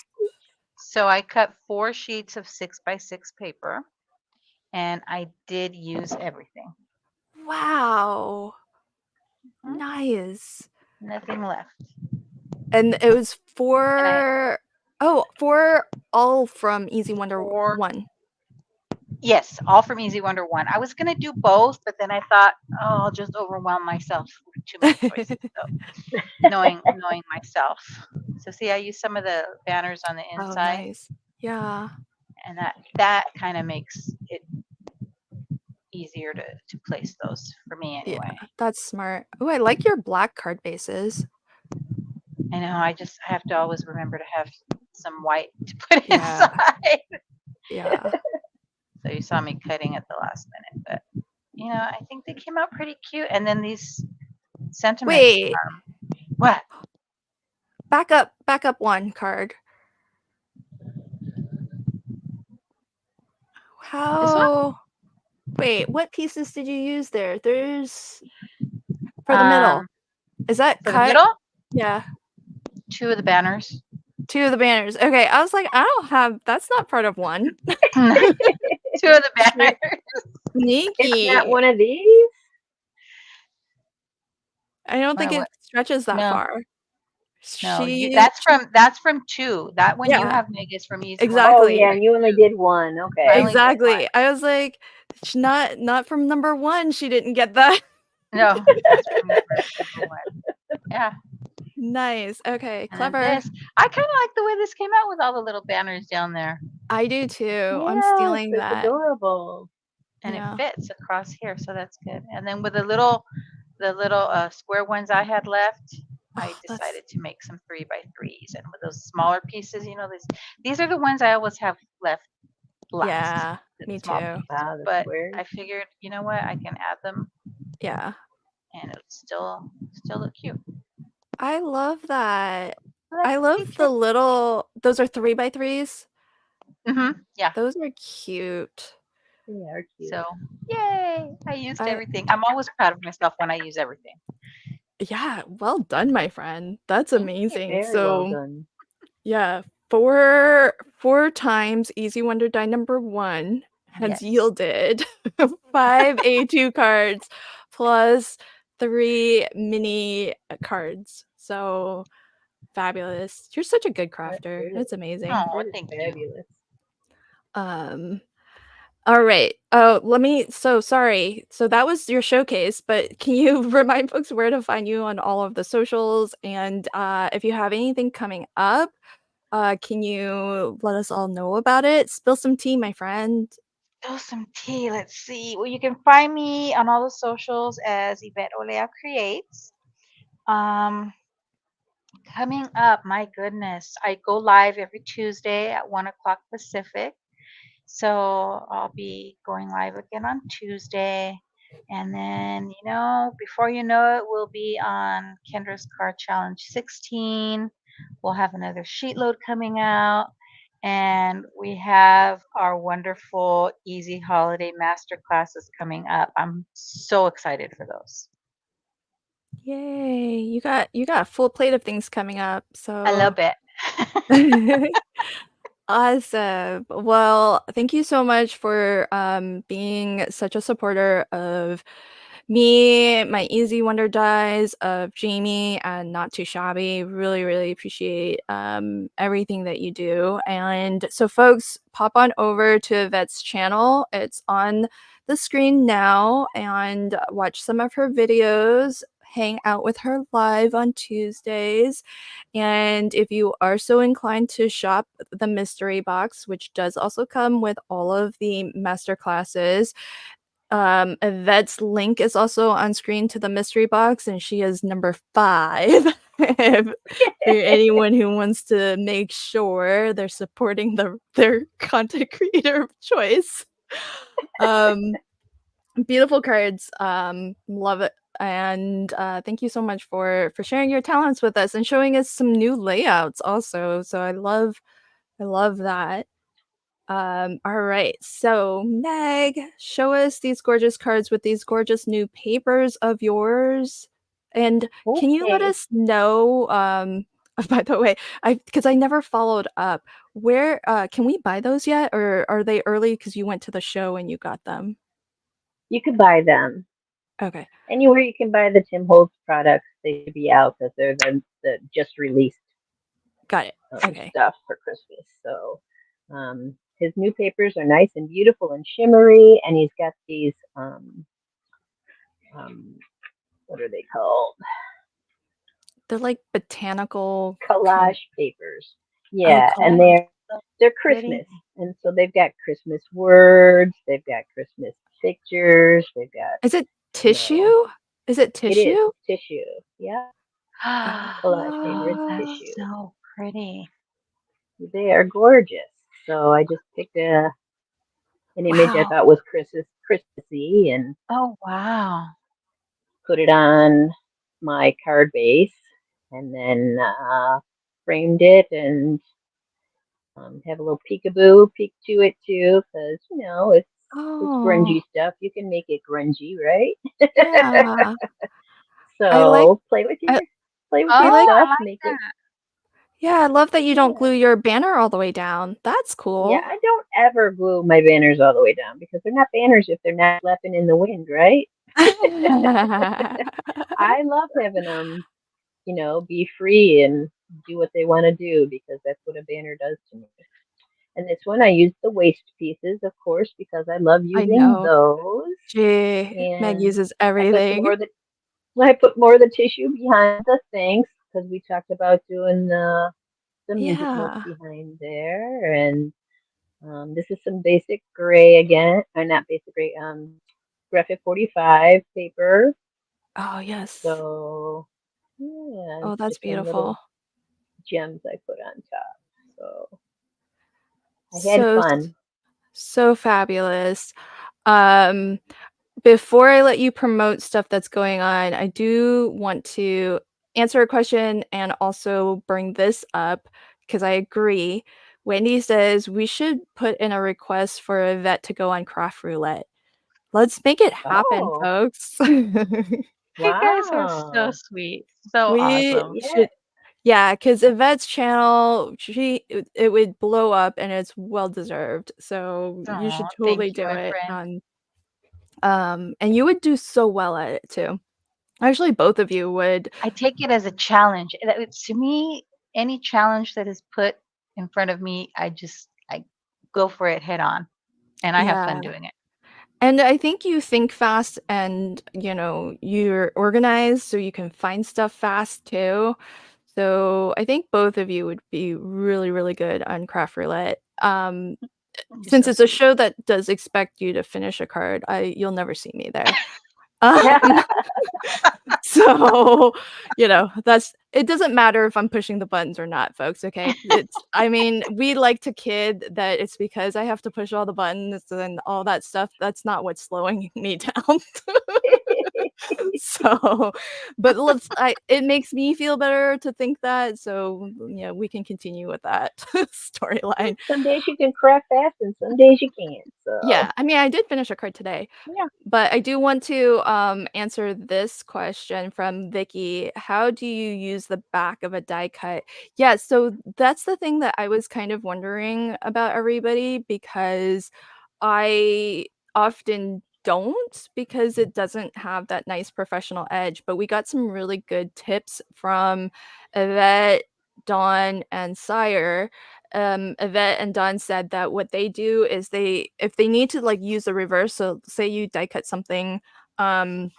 So I cut 4 sheets of 6x6 paper, and I did use everything. Wow. Mhm. Nice. Nothing left. And it was And for all from Easy Wonder 4 1. Yes, all from Easy Wonder 1. I was gonna do both, but then I thought, "Oh, I'll just overwhelm myself with too many choices." So, knowing myself. So see, I used some of the banners on the Oh, inside, nice. Yeah. and that kinda makes it easier to place those for me Yeah, anyway. that's smart. Oh, I like your black card bases. I know, I have to always remember to have some white to put Yeah. inside. Yeah. So you saw me cutting at the last minute, but, I think they came out pretty cute, and then these sentiments. Wait, What? back up one card. This one? How Wait, what pieces did you use there? There's for the middle. Um, Is that for the cut? middle, Yeah. 2 of the banners. 2 of the banners. Okay, I was like, I don't have that's not part of 1. 2 of the It's banners. not Sneaky. one of these? I don't think Wait, it what? stretches that No, far. no, She that's from 2. That one you Yeah, have, Meg, is from Easy Wonder Oh 2. yeah, exactly. and you only did one. I Okay. only did 1. Exactly. I was like, "Sh not from number 1, she didn't get that." No, just from number 1. Yeah, Nice. Okay, and then clever. this. I kinda like the way this came out with all the little banners down there, I do too. I'm Yes, stealing it's that. adorable. and it Yeah. fits across here, so that's good. And then with the little, square ones I had left, I Oh, that's decided to make some 3x3s, and with those smaller pieces, these are the ones I always have left last, Yeah, the me small too. pieces, Wow, the but squares. I figured, you know what, I can add them, Yeah. and it'll still look cute. I love that. So I that's love the pretty little those are 3 by 3s? Yeah. Those are cute. They are cute. So, yay! I used I everything. I'm always proud of myself when I use everything. Yeah, well done, my friend. That's Thank you. amazing. Very well So, done. yeah, 4 times Easy Wonder die number 1 has Yes. yielded 5 A2 cards plus 3 mini cards. So, fabulous. You're such a good That's crafter. good. It's amazing. Oh, That is thank you. fabulous. Um All right. Oh, so sorry. So that was your showcase, but can you remind folks where to find you on all of the socials? And if you have anything coming up, can you let us all know about it? Spill some tea, my friend. Oh, some tea. Let's see. Well, you can find me on all the socials as Yvette Olea Creates. Um, Coming up, my goodness, I go live every Tuesday at 1 o'clock Pacific. So I'll be going live again on Tuesday. And then, before you know it, we'll be on Kendra's Card Challenge 16. We'll have another sheet load coming out. And we have our wonderful Easy Holiday Master Classes coming up. I'm so excited for those. Yay. You got a full plate of things coming up. I So love it. awesome. Well, thank you so much for being such a supporter of me, my Easy Wonder Dies, of Jamie, and Not Too Shabby. Really, really appreciate everything that you do. And so, folks, pop on over to Yvette's channel. It's on the screen now, and watch some of her videos. Hang out with her live on Tuesdays. And if you are so inclined to shop the mystery box, which does also come with all of the master classes, Yvette's link is also on screen to the mystery box, and she is number 5. For anyone who wants to make sure they're supporting their content creator of choice. Um, Beautiful cards. Love it. and thank you so much for sharing your talents with us and showing us some new layouts also. So I love that. All right. So Meg, show us these gorgeous cards with these gorgeous new papers of yours. And can you let Okay. us know, by the way, because I never followed up, where can we buy those yet, or are they early because you went to the show and you got them? You could buy them. Okay, Anywhere you can buy the Tim Holtz products, they should be out because they're the just released got it. Okay. stuff for Christmas. So his new papers are nice and beautiful and shimmery, and he's got these um, what are they called? They're like botanical kind. Collage papers. Oh, Yeah, and collage. So they're pretty. Christmas, and so they've got Christmas words, they've got Christmas pictures, they've got Is it you know tissue? Is it it is tissue? it's tissue. Yeah, collage paper. It's That's Oh. tissue. so pretty. They are gorgeous. So I just picked an image I Wow. thought was Christmassy and Oh, wow. put it on my card base, and then framed it and have a little peekaboo peek to it too, because it's Oh, grungy stuff. You can make it grungy, right? yeah. I like So I play with Oh, I your like I stuff, like make it. that. yeah, I love that you don't glue Yeah, your banner all the way down. That's yeah. cool. I don't ever glue my banners all the way down because they're not banners if they're not flapping in the wind, right? I love having them, be free and do what they want to do because that's what a banner does to me. And this one I used the waste pieces, of course, because I love I using know. those. Gee, Meg And uses I put some everything. more of the I put more of the tissue behind the things because we talked about doing the music notes Yeah. behind there. And this is some basic gray again, or not basic gray, graphic 45 paper. Oh, yes. So yeah, and Oh, that's just some beautiful. little gems I put on top. So I had So fun. so fabulous. Um, Before I let you promote stuff that's going on, I do want to answer a question and also bring this up because I agree. Wendy says we should put in a request for Yvette to go on Craft Roulette. Let's make it happen, Oh, folks. You guys are so wow. sweet. So We awesome. Yeah. should yeah, because Yvette's channel, it would blow up and it's well deserved. So you Oh, should thank totally you, do my it. friend. And you would do so well at it too. Actually, both of you would. I take it as a challenge. To me, any challenge that is put in front of me, I go for it head on, and I have Yeah. fun doing it. And I think you think fast and, you're organized so you can find stuff fast too. So I think both of you would be really, really good on Craft Roulette. You're Since so it's a sweet. show that does expect you to finish a card, you'll never see me there. Um, so, that's it doesn't matter if I'm pushing the buttons or not, folks, okay? I mean, we like to kid that it's because I have to push all the buttons and all that stuff. That's not what's slowing me down. So, but it makes me feel better to think that, so, yeah, we can continue with that storyline. Some days you can craft fast and some days you can't. So Yeah, I mean, I did finish a card today. Yeah. But I do want to answer this question from Vicky. How do you use the back of a die cut? Yeah, so that's the thing that I was kind of wondering about everybody because I often don't because it doesn't have that nice professional edge. But we got some really good tips from Yvette, Dawn, and Sire. Yvette and Don said that what they do is if they need to like use the reverse, so say you die cut something, um,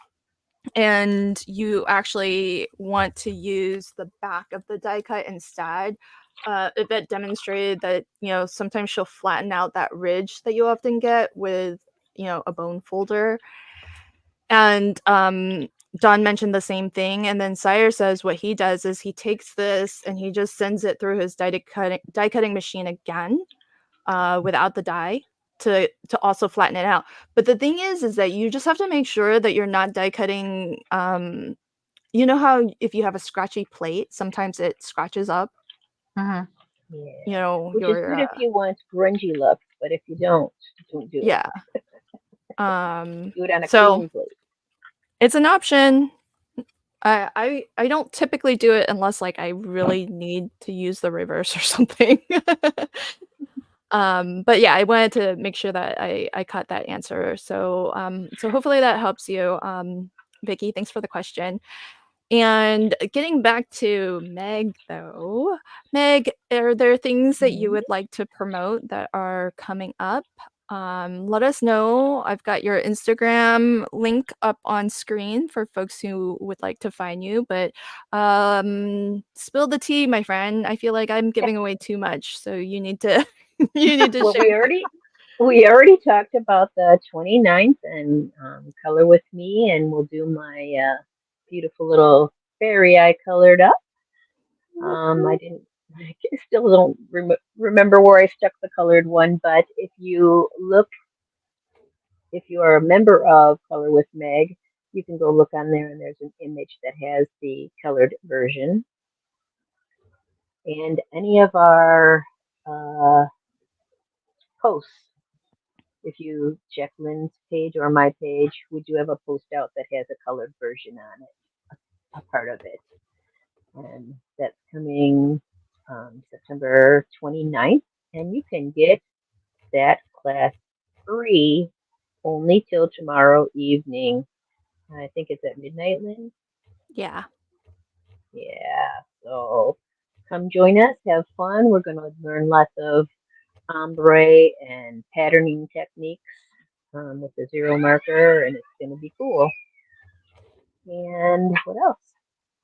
and you actually want to use the back of the die cut instead. Yvette demonstrated that sometimes she'll flatten out that ridge that you often get with a bone folder, and Don mentioned the same thing, and then Sire says what he does is he takes this and he just sends it through his die cutting machine again, without the die. to also flatten it out. But the thing is that you just have to make sure that you're not die cutting, you know how if you have a scratchy plate, sometimes it scratches up, Mhm. you Yeah. know, Which is your good if you want grungy look, but if you don't do it. yeah. Do it on a So clean plate. it's an option. I don't typically do it unless, like, I really need to use the reverse or something. But yeah, I wanted to make sure that I caught that answer. So hopefully that helps you, Vicky. Thanks for the question. And getting back to Meg, though, Meg, are there things that you Mhm. would like to promote that are coming up? Let us know. I've got your Instagram link up on screen for folks who would like to find you. But spill the tea, my friend. I feel like I'm giving away too much, so you need to you need to Well, share. we already talked about the 29th and color with me, and we'll do my beautiful little fairy I colored up. I didn't. I still don't remember where I stuck the colored one, but if you are a member of Color with Meg, you can go look on there, and there's an image that has the colored version. And any of our uh, posts, if you check Lynn's page or my page, we do have a post out that has a colored version on it, a part of it. And that's coming September 29th. And you can get that class free only till tomorrow evening. I think it's at midnight, Lynn. Yeah. Yeah, so come join us, have fun. We're going to learn lots of ombre and patterning techniques with the zero marker, and it's going to be cool. And what else?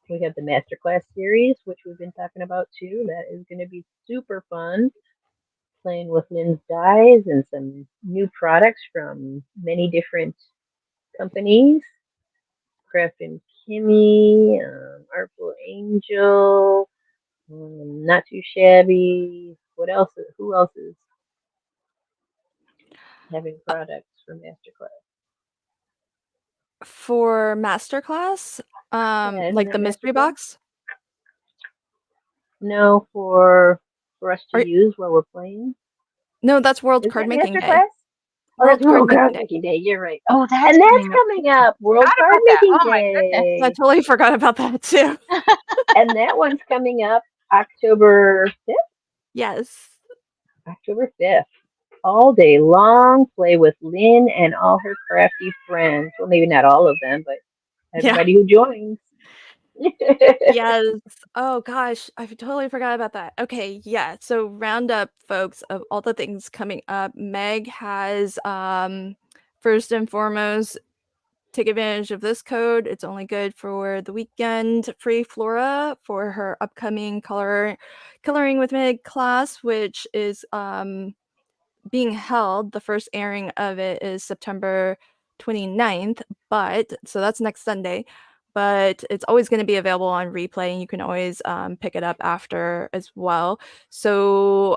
We have the Masterclass series, which we've been talking about too. That is going to be super fun. Playing with Lynn's dyes and some new products from many different companies. Craft and Kimmy, Artful Angel, not too shabby. What else? Who else is having products for Masterclass? For Masterclass, Yeah, isn't like the that mystery Masterclass? box? No, for us to Or use while we're playing. no, that's World Is Card that Making Day. Masterclass? Oh, that's World Card World Making Card Day. Making Day. You're right. Oh, that's And that's coming up coming too. up. World Forgot Card about that. Making Oh my goodness. I Day. totally forgot about that too. And that one's coming up October 5th. Yes. October 5th. All day long, play with Lynn and all her crafty friends. Well, maybe not all of them, but Yeah. everybody who joins. Yes. Oh gosh, I totally forgot about that. Okay, yeah. So round up, folks, of all the things coming up. Meg has first and foremost, take advantage of this code. It's only good for the weekend. Free Flora for her upcoming coloring with Meg class, which is being held. The first airing of it is September 29th, but so that's next Sunday. But it's always going to be available on replay, and you can always pick it up after as well. So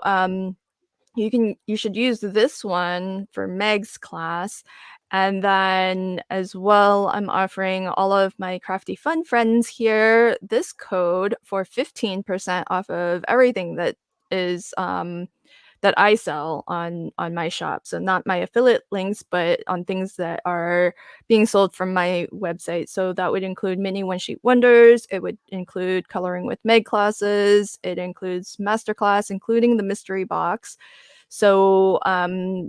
you should use this one for Meg's class. And then as well, I'm offering all of my Crafty Fun friends here this code for 15% off of everything that is that I sell on my shop. So not my affiliate links, but on things that are being sold from my website. So that would include mini one sheet wonders. It would include coloring with Meg classes. It includes masterclass, including the mystery box. So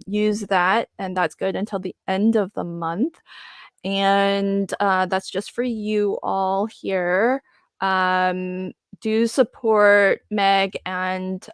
use that, and that's good until the end of the month. And that's just for you all here. Do support Meg and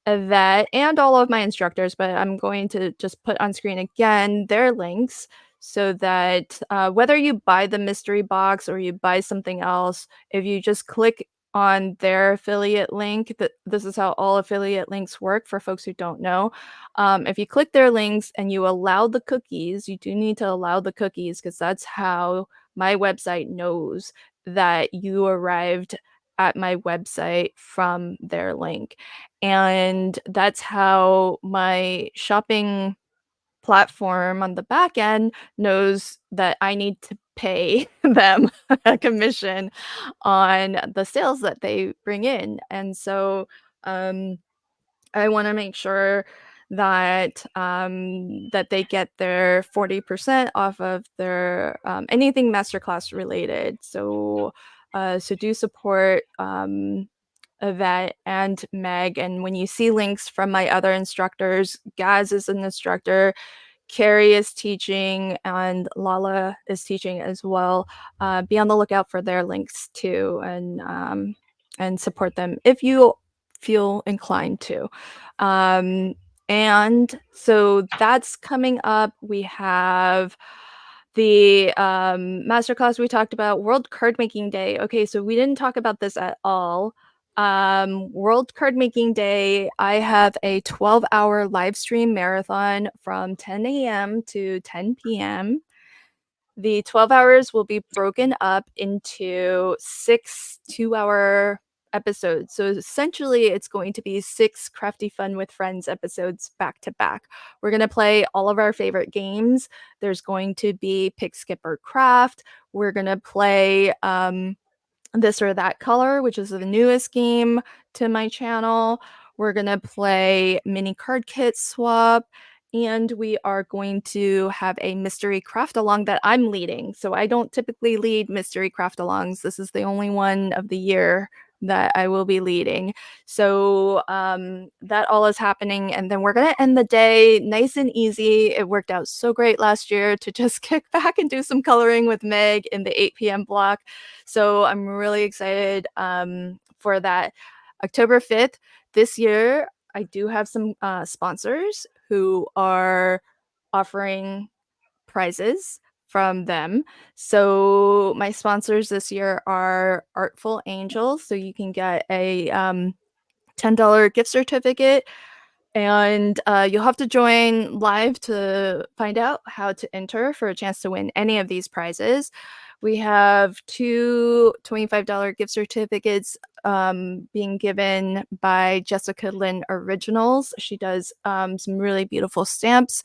Yvette and all of my instructors, but I'm going to just put on screen again their links so that whether you buy the mystery box or you buy something else, if you just click on their affiliate link, that this is how all affiliate links work for folks who don't know. If you click their links and you allow the cookies, you do need to allow the cookies because that's how my website knows that you arrived at my website from their link. And that's how my shopping platform on the back end knows that I need to pay them a commission on the sales that they bring in. And so I want to make sure that they get their 40% off of their anything masterclass related. So do support Yvette and Meg. And when you see links from my other instructors, Gaz is an instructor, Carrie is teaching, and Lala is teaching as well. Be on the lookout for their links too, and support them if you feel inclined to. Um, and so that's coming up. We have the masterclass we talked about, World Card Making Day. Okay, so we didn't talk about this at all. World Card Making Day, I have a 12-hour live stream marathon from 10 a.m. to 10 p.m. The 12 hours will be broken up into 6 2-hour episodes. So essentially, it's going to be 6 Crafty Fun with Friends episodes back to back. We're going to play all of our favorite games. There's going to be Pick, Skip, or Craft. We're going to play This or That Color, which is the newest game to my channel. We're going to play Mini Card Kit Swap. And we are going to have a mystery craft along that I'm leading. So I don't typically lead mystery craft alongs. This is the only one of the year that I will be leading. So that all is happening. And then we're going to end the day nice and easy. It worked out so great last year to just kick back and do some coloring with Meg in the 8 p.m. block. So I'm really excited for that. October 5th, this year, I do have some sponsors who are offering prizes from them. So my sponsors this year are Artful Angels. So you can get a $10 gift certificate, and you'll have to join live to find out how to enter for a chance to win any of these prizes. We have 2 $25 gift certificates being given by Jessica Lynn Originals. She does some really beautiful stamps.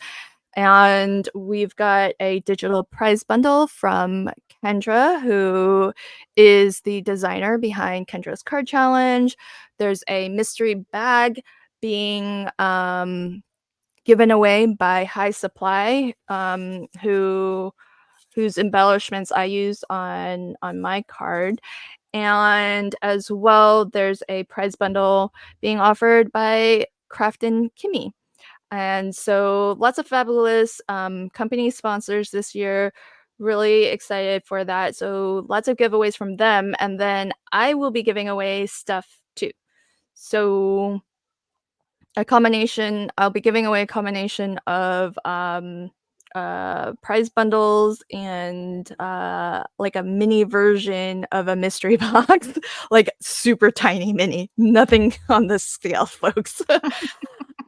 And we've got a digital prize bundle from Kendra, who is the designer behind Kendra's Card Challenge. There's a mystery bag being given away by High Supply, whose embellishments I use on my card. And as well, there's a prize bundle being offered by Craftin' Kimmy. And so lots of fabulous company sponsors this year. Really excited for that. So lots of giveaways from them. And then I will be giving away stuff too. So I'll be giving away a combination of prize bundles and like a mini version of a mystery box, like super tiny mini, nothing on this scale, folks.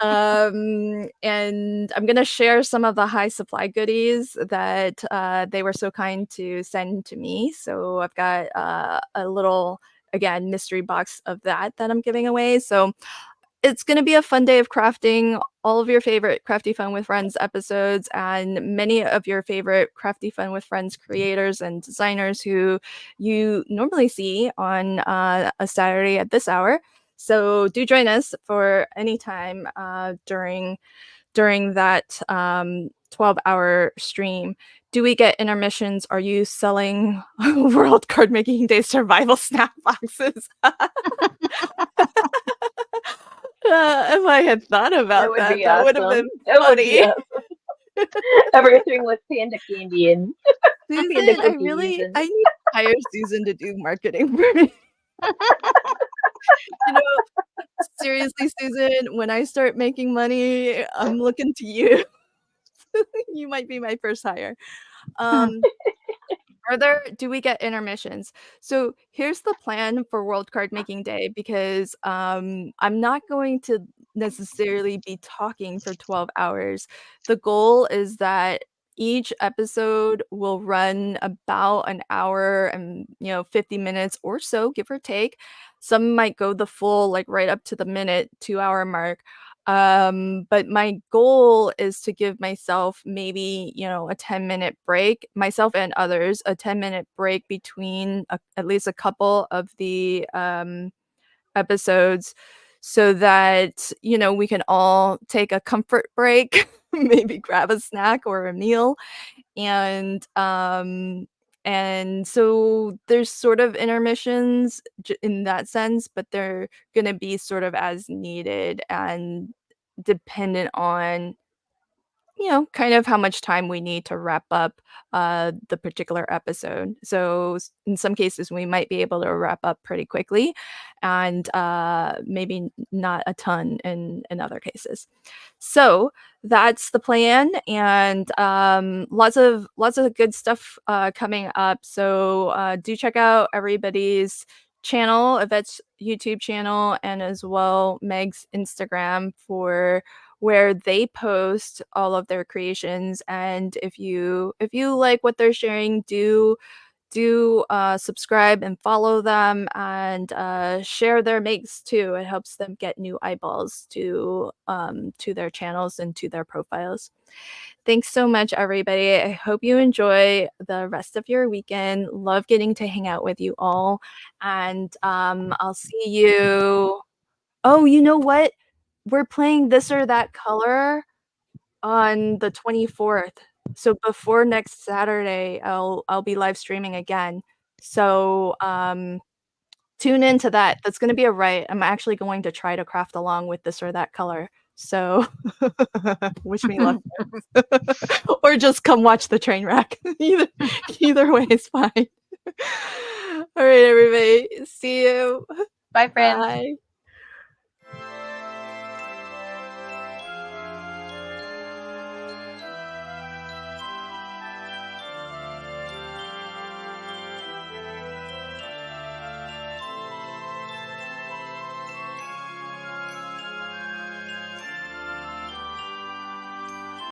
And I'm gonna share some of the High Supply goodies that they were so kind to send to me. So I've got a little, again, mystery box of that I'm giving away. So it's going to be a fun day of crafting all of your favorite Crafty Fun with Friends episodes and many of your favorite Crafty Fun with Friends creators and designers who you normally see on a Saturday at this hour. So do join us for any time during that 12-hour stream. Do we get intermissions? Are you selling World Card Making Day survival snap boxes? If I had thought about That would that, be that would have awesome. been That would be funny. awesome. Everything with panda candy and panda Susan, cookies and I need to hire Susan to do marketing for me. You know, seriously, Susan, when I start making money, I'm looking to you. You might be my first hire. Do we get intermissions? So here's the plan for World Card Making Day, because I'm not going to necessarily be talking for 12 hours. The goal is that each episode will run about an hour and 50 minutes or so, give or take. Some might go the full, like right up to the minute, 2 hour mark. But my goal is to give myself maybe, a 10-minute break, myself and others, a 10-minute break between at least a couple of the episodes so that, we can all take a comfort break, maybe grab a snack or a meal. And so there's sort of intermissions in that sense, but they're going to be sort of as needed and dependent on kind of how much time we need to wrap up the particular episode. So in some cases, we might be able to wrap up pretty quickly, and maybe not a ton in other cases. So that's the plan, and lots of good stuff coming up. So do check out everybody's channel, Yvette's YouTube channel, and as well Meg's Instagram for where they post all of their creations. And if you like what they're sharing, do subscribe and follow them, and share their makes too. It helps them get new eyeballs to their channels and to their profiles. Thanks so much, everybody. I hope you enjoy the rest of your weekend. Love getting to hang out with you all, and I'll see you. Oh, you know what? We're playing This or That Color on the 24th. So before next Saturday, I'll be live streaming again. So tune into that. That's gonna be a riot. I'm actually going to try to craft along with This or That Color. So wish me luck. Or just come watch the train wreck. Either way is fine. All right, everybody. See you. Bye, friends. Bye.